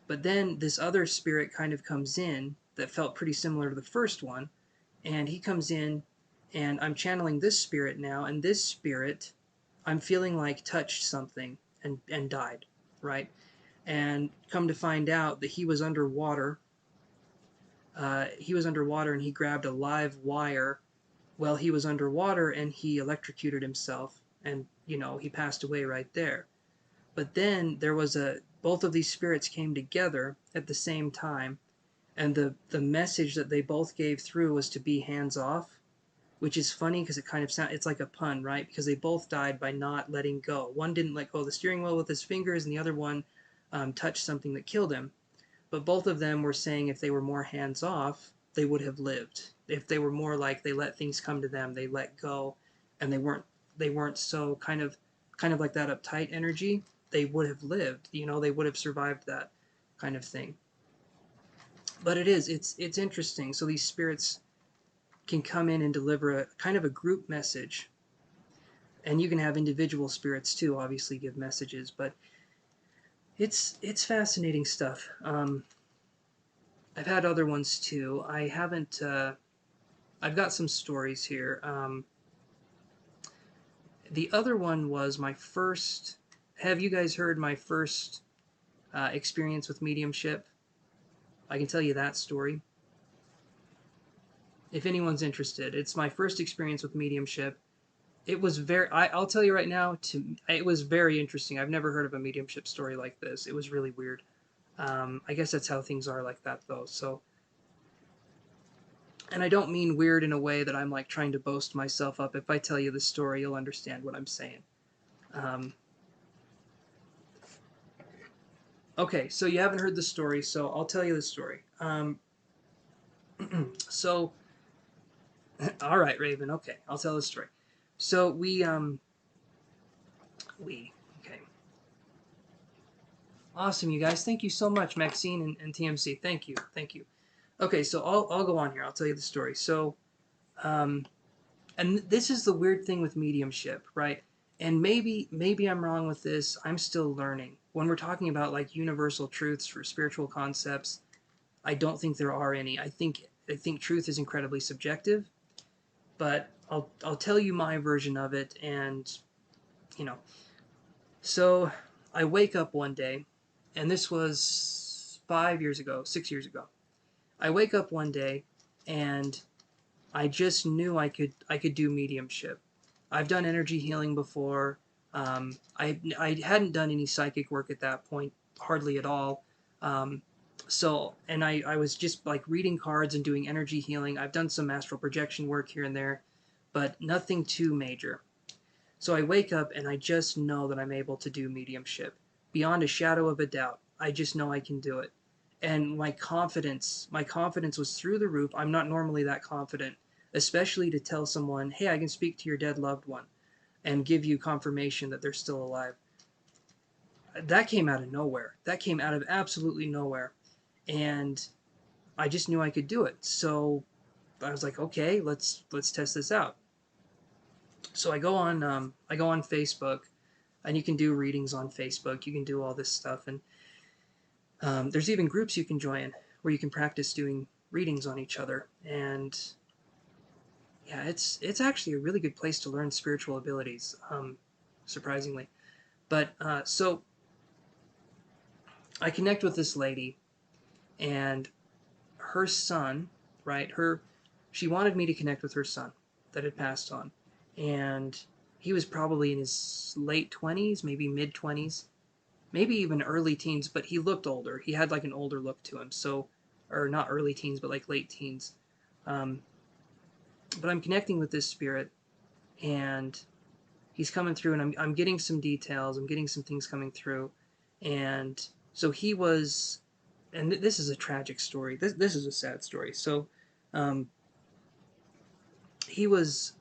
but then this other spirit kind of comes in that felt pretty similar to the first one, and he comes in, and I'm channeling this spirit now, and this spirit, I'm feeling like touched something and died, right? And come to find out that he was underwater. And he grabbed a live wire while he was underwater, and he electrocuted himself, and, you know, he passed away right there. But then there was both of these spirits came together at the same time, and the message that they both gave through was to be hands off, which is funny because it's like a pun, right? Because they both died by not letting go. One didn't let go of the steering wheel with his fingers, and the other one touched something that killed him. But both of them were saying if they were more hands off, they would have lived. If they were more like they let things come to them, they let go, and they weren't so kind of like that uptight energy, they would have lived. You know, they would have survived that kind of thing. But it's interesting. So these spirits can come in and deliver a kind of a group message. And you can have individual spirits too, obviously give messages, but it's fascinating stuff. I've had other ones too. I haven't. I've got some stories here. The other one was my first. Have you guys heard my first experience with mediumship? I can tell you that story. If anyone's interested, it's my first experience with mediumship. It was I'll tell you right now, it was very interesting. I've never heard of a mediumship story like this. It was really weird. I guess that's how things are like that, though. So, and I don't mean weird in a way that I'm like trying to boast myself up. If I tell you the story, you'll understand what I'm saying. Um, okay, so you haven't heard the story, so I'll tell you the story. So, all right, Raven. Okay, I'll tell the story. So okay. Awesome, you guys. Thank you so much, Maxine and TMC. Thank you, thank you. Okay, so I'll go on here. I'll tell you the story. So, um, and this is the weird thing with mediumship, right? And maybe I'm wrong with this. I'm still learning. When we're talking about like universal truths for spiritual concepts, I don't think there are any. I think truth is incredibly subjective, but I'll tell you my version of it. And you know, so I wake up one day, and this was 5 years ago, 6 years ago. I wake up one day, and I just knew I could do mediumship. I've done energy healing before. I hadn't done any psychic work at that point, hardly at all. Um, and I was just like reading cards and doing energy healing. I've done some astral projection work here and there, but nothing too major. So I wake up and I just know that I'm able to do mediumship beyond a shadow of a doubt. I just know I can do it. And my confidence was through the roof. I'm not normally that confident, especially to tell someone, "Hey, I can speak to your dead loved one," and give you confirmation that they're still alive. That came out of nowhere. That came out of absolutely nowhere. And I just knew I could do it. So I was like, "Okay, let's test this out." So I go on Facebook, and you can do readings on Facebook. You can do all this stuff, and there's even groups you can join where you can practice doing readings on each other. And yeah, it's actually a really good place to learn spiritual abilities, surprisingly. But so I connect with this lady, and her son, right? She wanted me to connect with her son that had passed on, and he was probably in his late 20s, maybe mid 20s, maybe even early teens, but he looked older. He had like an older look to him, so, or not early teens, but like late teens. Um, but I'm connecting with this spirit, and he's coming through, and I'm getting some details. I'm getting some things coming through, and so he was, and this is a tragic story. This is a sad story. So, um, he was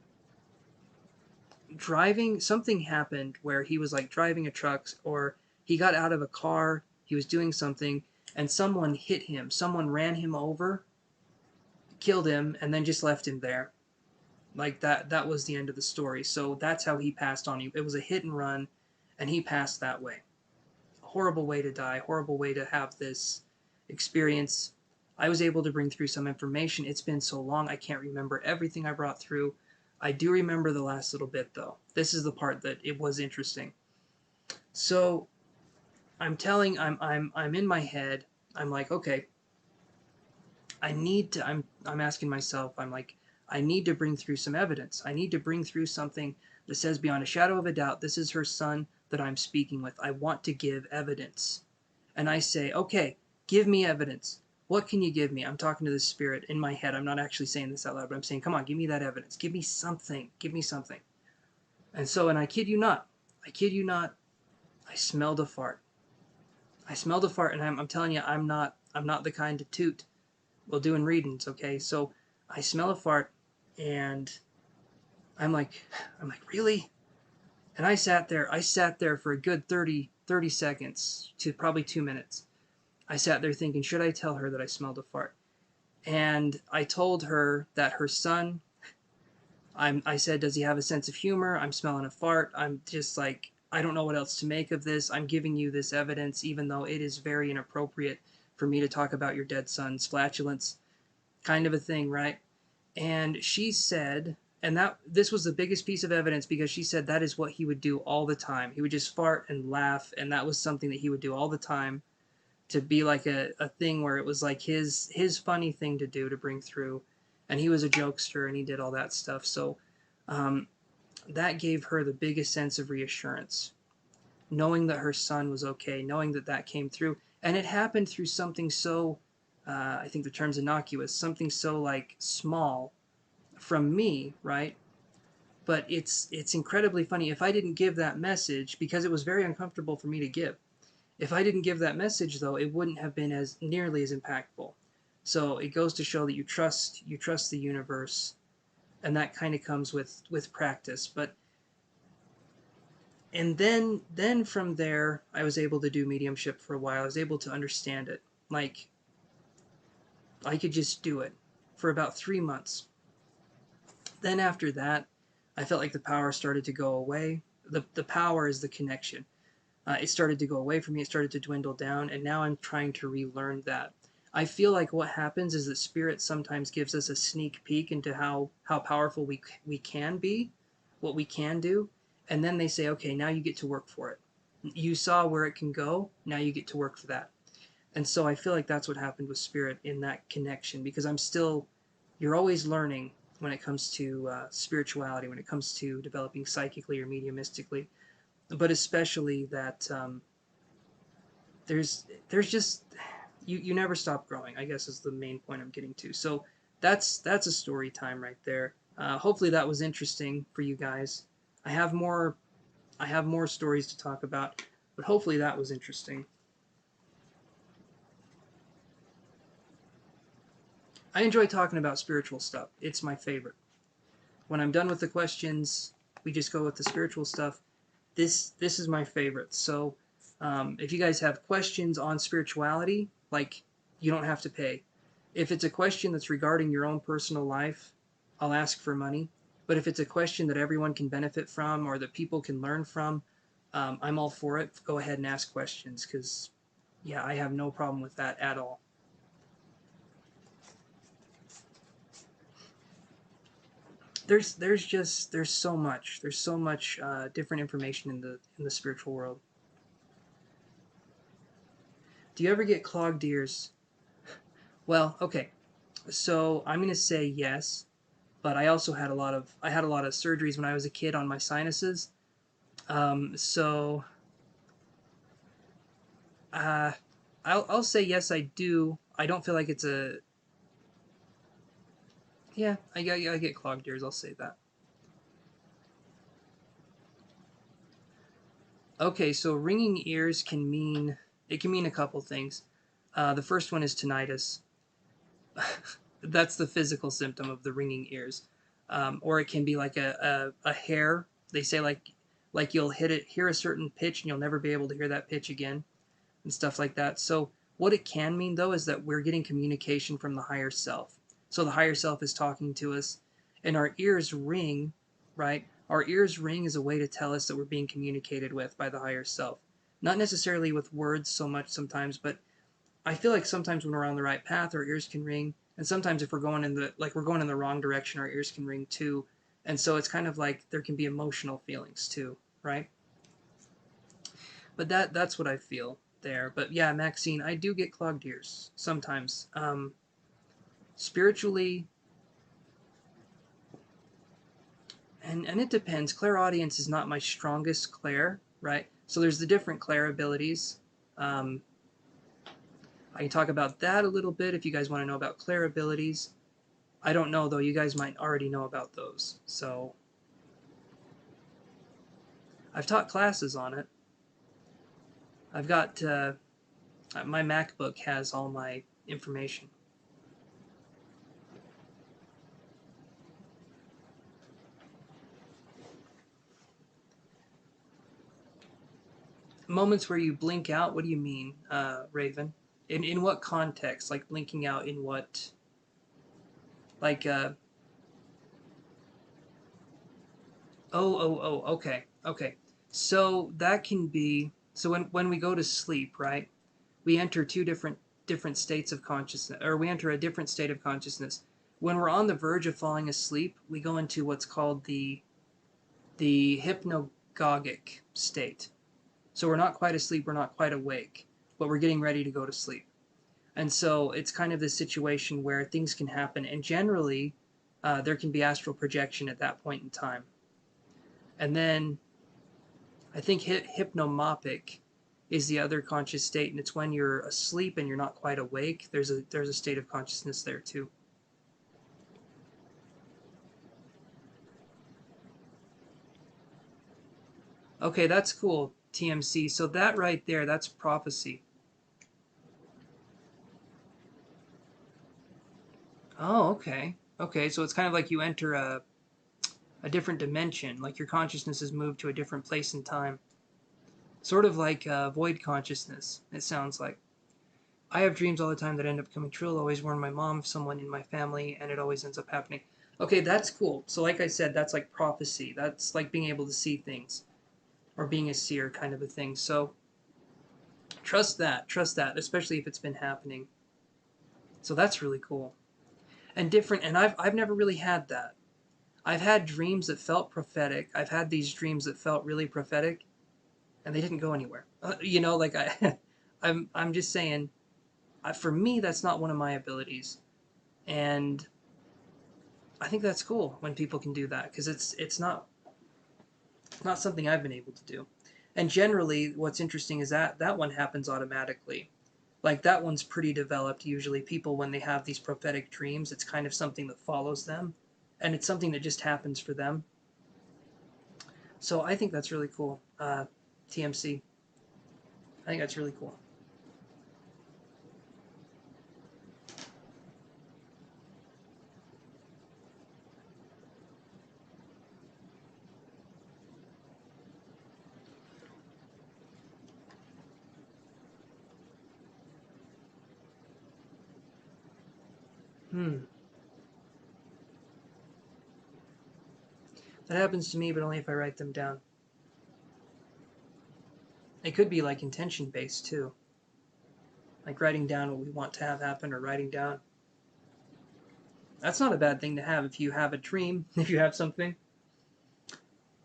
driving. Something happened where he was like driving a truck, or he got out of a car. He was doing something, and someone hit him. Someone ran him over, killed him, and then just left him there. Like that was the end of the story. So that's how he passed on. It was a hit and run, and he passed that way. Horrible way to die, horrible way to have this experience. I was able to bring through some information. It's been so long, I can't remember everything I brought through. I do remember the last little bit, though. This is the part that it was interesting. So I'm in my head. I'm like, okay, I'm asking myself, I'm like, I need to bring through some evidence. I need to bring through something that says beyond a shadow of a doubt, this is her son that I'm speaking with. I want to give evidence. And I say, okay, give me evidence. What can you give me? I'm talking to the spirit in my head. I'm not actually saying this out loud, but I'm saying, come on, give me that evidence. Give me something. Give me something. And so, and I kid you not, I smelled a fart. I smelled a fart, and I'm telling you, I'm not the kind to toot while doing readings, okay? So I smell a fart, and I'm like, really? And I sat there for a good 30 seconds to probably 2 minutes. I sat there thinking, should I tell her that I smelled a fart? And I told her that her son, I said, does he have a sense of humor? I'm smelling a fart. I'm just like, I don't know what else to make of this. I'm giving you this evidence, even though it is very inappropriate for me to talk about your dead son's flatulence, kind of a thing, right? And she said, and that this was the biggest piece of evidence because she said that is what he would do all the time. He would just fart and laugh, and that was something that he would do all the time, to be like a thing where it was like his funny thing to do to bring through. And he was a jokester and he did all that stuff. So um, that gave her the biggest sense of reassurance, knowing that her son was okay, knowing that that came through. And it happened through something so, I think the term's innocuous, something so like small from me, right? But it's incredibly funny. If I didn't give that message, because it was very uncomfortable for me to give, if I didn't give that message, though, it wouldn't have been as nearly as impactful. So it goes to show that you trust the universe, and that kind of comes with practice. But and then from there, I was able to do mediumship for a while. I was able to understand it. Like I could just do it for about 3 months. Then after that, I felt like the power started to go away. The power is the connection. It started to go away from me. It started to dwindle down, and now I'm trying to relearn that. I feel like what happens is that spirit sometimes gives us a sneak peek into how powerful we can be, what we can do, and then they say, okay, now you get to work for it. You saw where it can go. Now you get to work for that. And so I feel like that's what happened with spirit in that connection, because you're always learning when it comes to spirituality, when it comes to developing psychically or mediumistically, but especially that there's just you never stop growing, I guess, is the main point I'm getting to. So that's a story time right there. Hopefully that was interesting for you guys. I have more I have more stories to talk about, but hopefully that was interesting. I enjoy talking about spiritual stuff. It's my favorite. When I'm done with the questions, we just go with the spiritual stuff. This is my favorite. So if you guys have questions on spirituality, like, you don't have to pay. If it's a question that's regarding your own personal life, I'll ask for money. But if it's a question that everyone can benefit from or that people can learn from, I'm all for it. Go ahead and ask questions, because yeah, I have no problem with that at all. There's so much different information in the spiritual world. Do you ever get clogged ears? Well, okay. So I'm gonna say yes, but I had a lot of surgeries when I was a kid on my sinuses. So uh, I'll say yes, I do. I don't feel like it's a yeah. I get clogged ears. I'll say that. Okay, so ringing ears can mean a couple things. The first one is tinnitus. That's the physical symptom of the ringing ears. Or it can be like a hair. They say like you'll hear a certain pitch and you'll never be able to hear that pitch again, and stuff like that. So what it can mean, though, is that we're getting communication from the higher self. So the higher self is talking to us, and our ears ring, right? Our ears ring as a way to tell us that we're being communicated with by the higher self. Not necessarily with words so much sometimes, but I feel like sometimes when we're on the right path, our ears can ring, and sometimes if we're going in the wrong direction, our ears can ring too. And so it's kind of like there can be emotional feelings too, right? But that's what I feel there. But yeah, Maxine, I do get clogged ears sometimes. Spiritually, and it depends. Clairaudience is not my strongest clair, right? So there's the different clair abilities. Um, I can talk about that a little bit if you guys want to know about clair abilities. I don't know though. You guys might already know about those. So I've taught classes on it. I've got my MacBook has all my information. Moments where you blink out. What do you mean, Raven? In what context? Like blinking out in what? Like Okay, okay. So that can be so when we go to sleep, right? We enter two different states of consciousness, or we enter a different state of consciousness. When we're on the verge of falling asleep, we go into what's called the hypnagogic state. So we're not quite asleep, we're not quite awake, but we're getting ready to go to sleep. And so it's kind of this situation where things can happen, and generally, there can be astral projection at that point in time. And then I think hypnomopic is the other conscious state, and it's when you're asleep and you're not quite awake. There's a state of consciousness there too. Okay, that's cool, TMC. So that right there, that's prophecy. Oh, okay. Okay, so it's kind of like you enter a different dimension, like your consciousness is moved to a different place in time. Sort of like void consciousness, it sounds like. I have dreams all the time that end up coming true. I'll always warn my mom of someone in my family, and it always ends up happening. Okay, that's cool. So, like I said, that's like prophecy. That's like being able to see things, or being a seer kind of a thing. So, trust that, especially if it's been happening. So, that's really cool. And different, and I've never really had that. I've had dreams that felt prophetic. I've had these dreams that felt really prophetic, and they didn't go anywhere. Like I'm just saying, for me, that's not one of my abilities. And I think that's cool when people can do that because it's not something I've been able to do. And generally, what's interesting is that that one happens automatically. Like that one's pretty developed. Usually, people when they have these prophetic dreams, it's kind of something that follows them, and it's something that just happens for them. So I think that's really cool. TMC. I think that's really cool. Hmm. That happens to me, but only if I write them down. It could be like intention based too, like writing down what we want to have happen or writing down. That's not a bad thing to have if you have a dream, if you have something.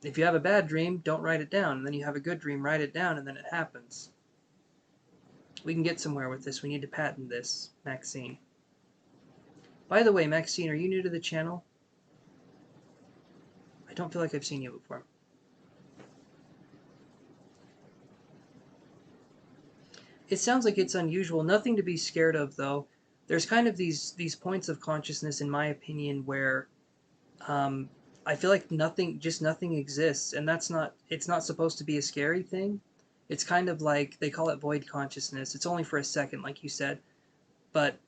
If you have a bad dream, don't write it down. And then you have a good dream, write it down, and then it happens. We can get somewhere with this. We need to patent this, Maxine. By the way, Maxine, are you new to the channel? I don't feel like I've seen you before. It sounds like it's unusual. Nothing to be scared of, though. There's kind of these points of consciousness, in my opinion, where um, I feel like nothing exists, and it's not supposed to be a scary thing. It's kind of like they call it void consciousness. It's only for a second, like you said, but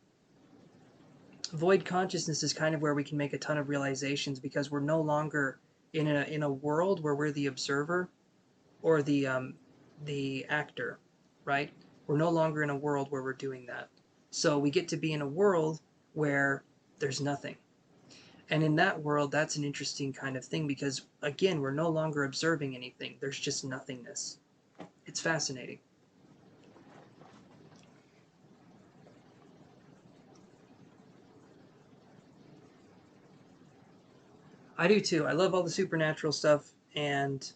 void consciousness is kind of where we can make a ton of realizations because we're no longer in a world where we're the observer or the actor, right? We're no longer in a world where we're doing that. So we get to be in a world where there's nothing. And in that world, that's an interesting kind of thing because, again, we're no longer observing anything. There's just nothingness. It's fascinating. I do too. I love all the supernatural stuff, and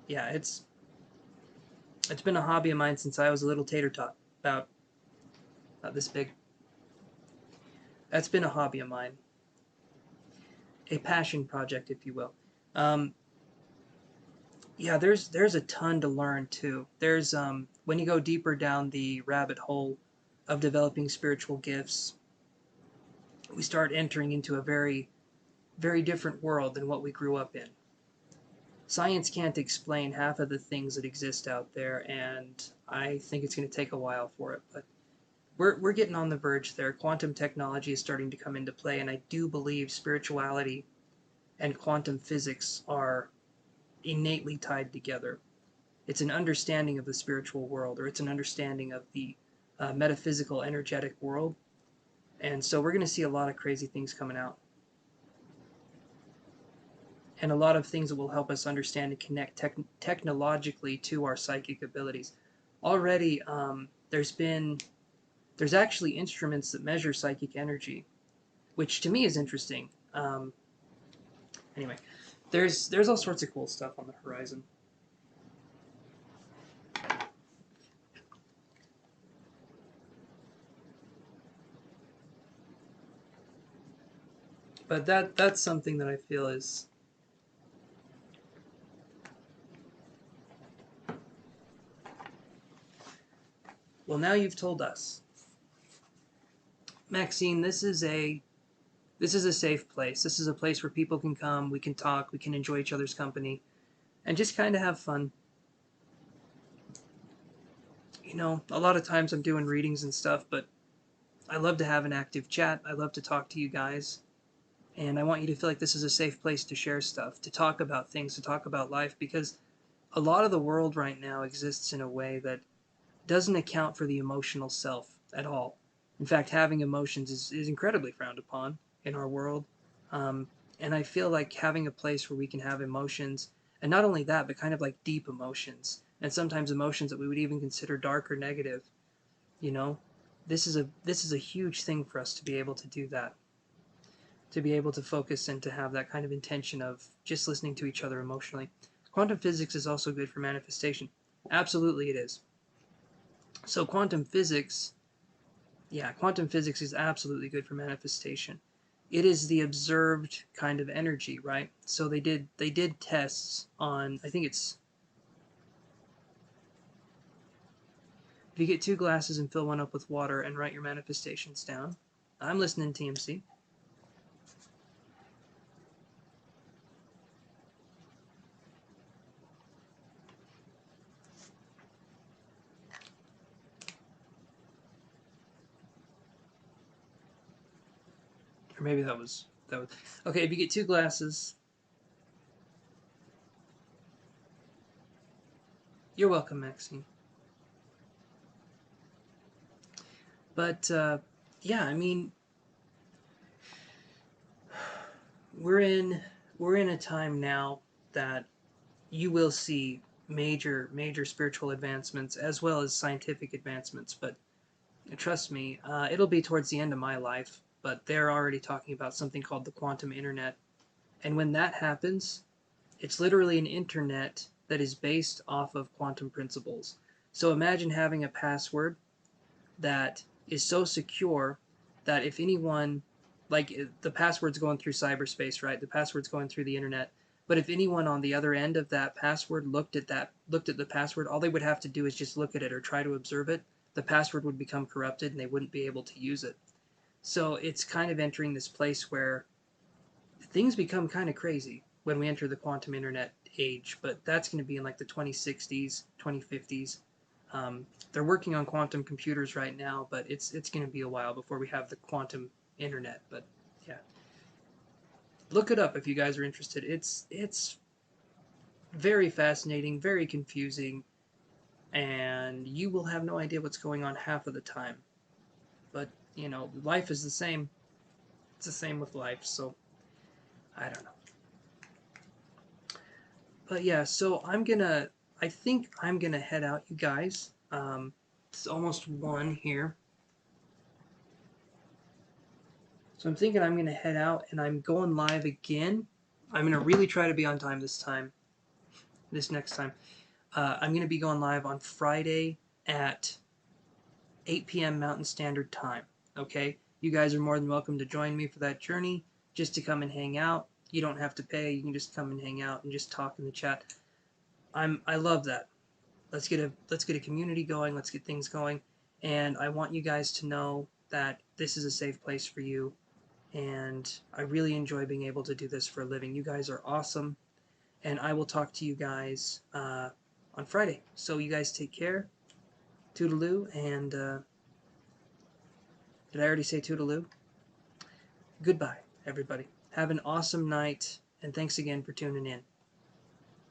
yeah, it's been a hobby of mine since I was a little tater tot, about this big. That's been a hobby of mine, a passion project, if you will. Um, yeah, there's a ton to learn too. There's when you go deeper down the rabbit hole of developing spiritual gifts, we start entering into a very different world than what we grew up in. Science can't explain half of the things that exist out there, and I think it's going to take a while for it. But we're getting on the verge there. Quantum technology is starting to come into play, and I do believe spirituality and quantum physics are innately tied together. It's an understanding of the spiritual world, or it's an understanding of the metaphysical, energetic world. And so we're going to see a lot of crazy things coming out. and a lot of things that will help us understand and connect technologically to our psychic abilities. Already, there's actually instruments that measure psychic energy, which to me is interesting. Anyway, there's all sorts of cool stuff on the horizon. But that's something that I feel is well. Now you've told us, Maxine. This is a safe place. This is a place where people can come. We can talk. We can enjoy each other's company, and just kind of have fun. You know, a lot of times I'm doing readings and stuff, but I love to have an active chat. I love to talk to you guys. And I want you to feel like this is a safe place to share stuff, to talk about things, to talk about life, because a lot of the world right now exists in a way that doesn't account for the emotional self at all. In fact, having emotions is incredibly frowned upon in our world. Um, and I feel like having a place where we can have emotions, and not only that, but kind of like deep emotions, and sometimes emotions that we would even consider dark or negative, you know, this is a huge thing for us to be able to do that, to be able to focus and to have that kind of intention of just listening to each other emotionally. Quantum physics is also good for manifestation. Absolutely it is. So quantum physics is absolutely good for manifestation. It is the observed kind of energy, right? So they did tests on, I think it's, if you get 2 glasses and fill one up with water and write your manifestations down. I'm listening, TMC. Or maybe that was okay. If you get 2 glasses, you're welcome, Maxine. But yeah, I mean, we're in we're in a time now that you will see major spiritual advancements as well as scientific advancements. But trust me, it'll be towards the end of my life. But they're already talking about something called the quantum internet, and when that happens, it's literally an internet that is based off of quantum principles. So imagine having a password that is so secure that if anyone, like the password's going through cyberspace, right? The password's going through the internet. But if anyone on the other end of that password looked at the password, all they would have to do is just look at it or try to observe it. The password would become corrupted and they wouldn't be able to use it. So it's kind of entering this place where things become kind of crazy when we enter the quantum internet age, but that's going to be in like the 2060s, 2050s. They're working on quantum computers right now, but it's going to be a while before we have the quantum internet. But yeah, look it up if you guys are interested. It's very fascinating, very confusing, and you will have no idea what's going on half of the time. But you know, life is the same. It's the same with life, so I don't know. But yeah, so I think I'm gonna head out, you guys. It's almost 1 here. So I'm thinking I'm gonna head out and I'm going live again. I'm gonna really try to be on time this next time. I'm gonna be going live on Friday at 8 p.m. Mountain Standard Time. Okay? You guys are more than welcome to join me for that journey, just to come and hang out. You don't have to pay, you can just come and hang out and just talk in the chat. I love that. Let's get a community going, let's get things going. And I want you guys to know that this is a safe place for you. And I really enjoy being able to do this for a living. You guys are awesome. And I will talk to you guys on Friday. So you guys take care. Toodaloo. And did I already say toodaloo? Goodbye, everybody. Have an awesome night. And thanks again for tuning in.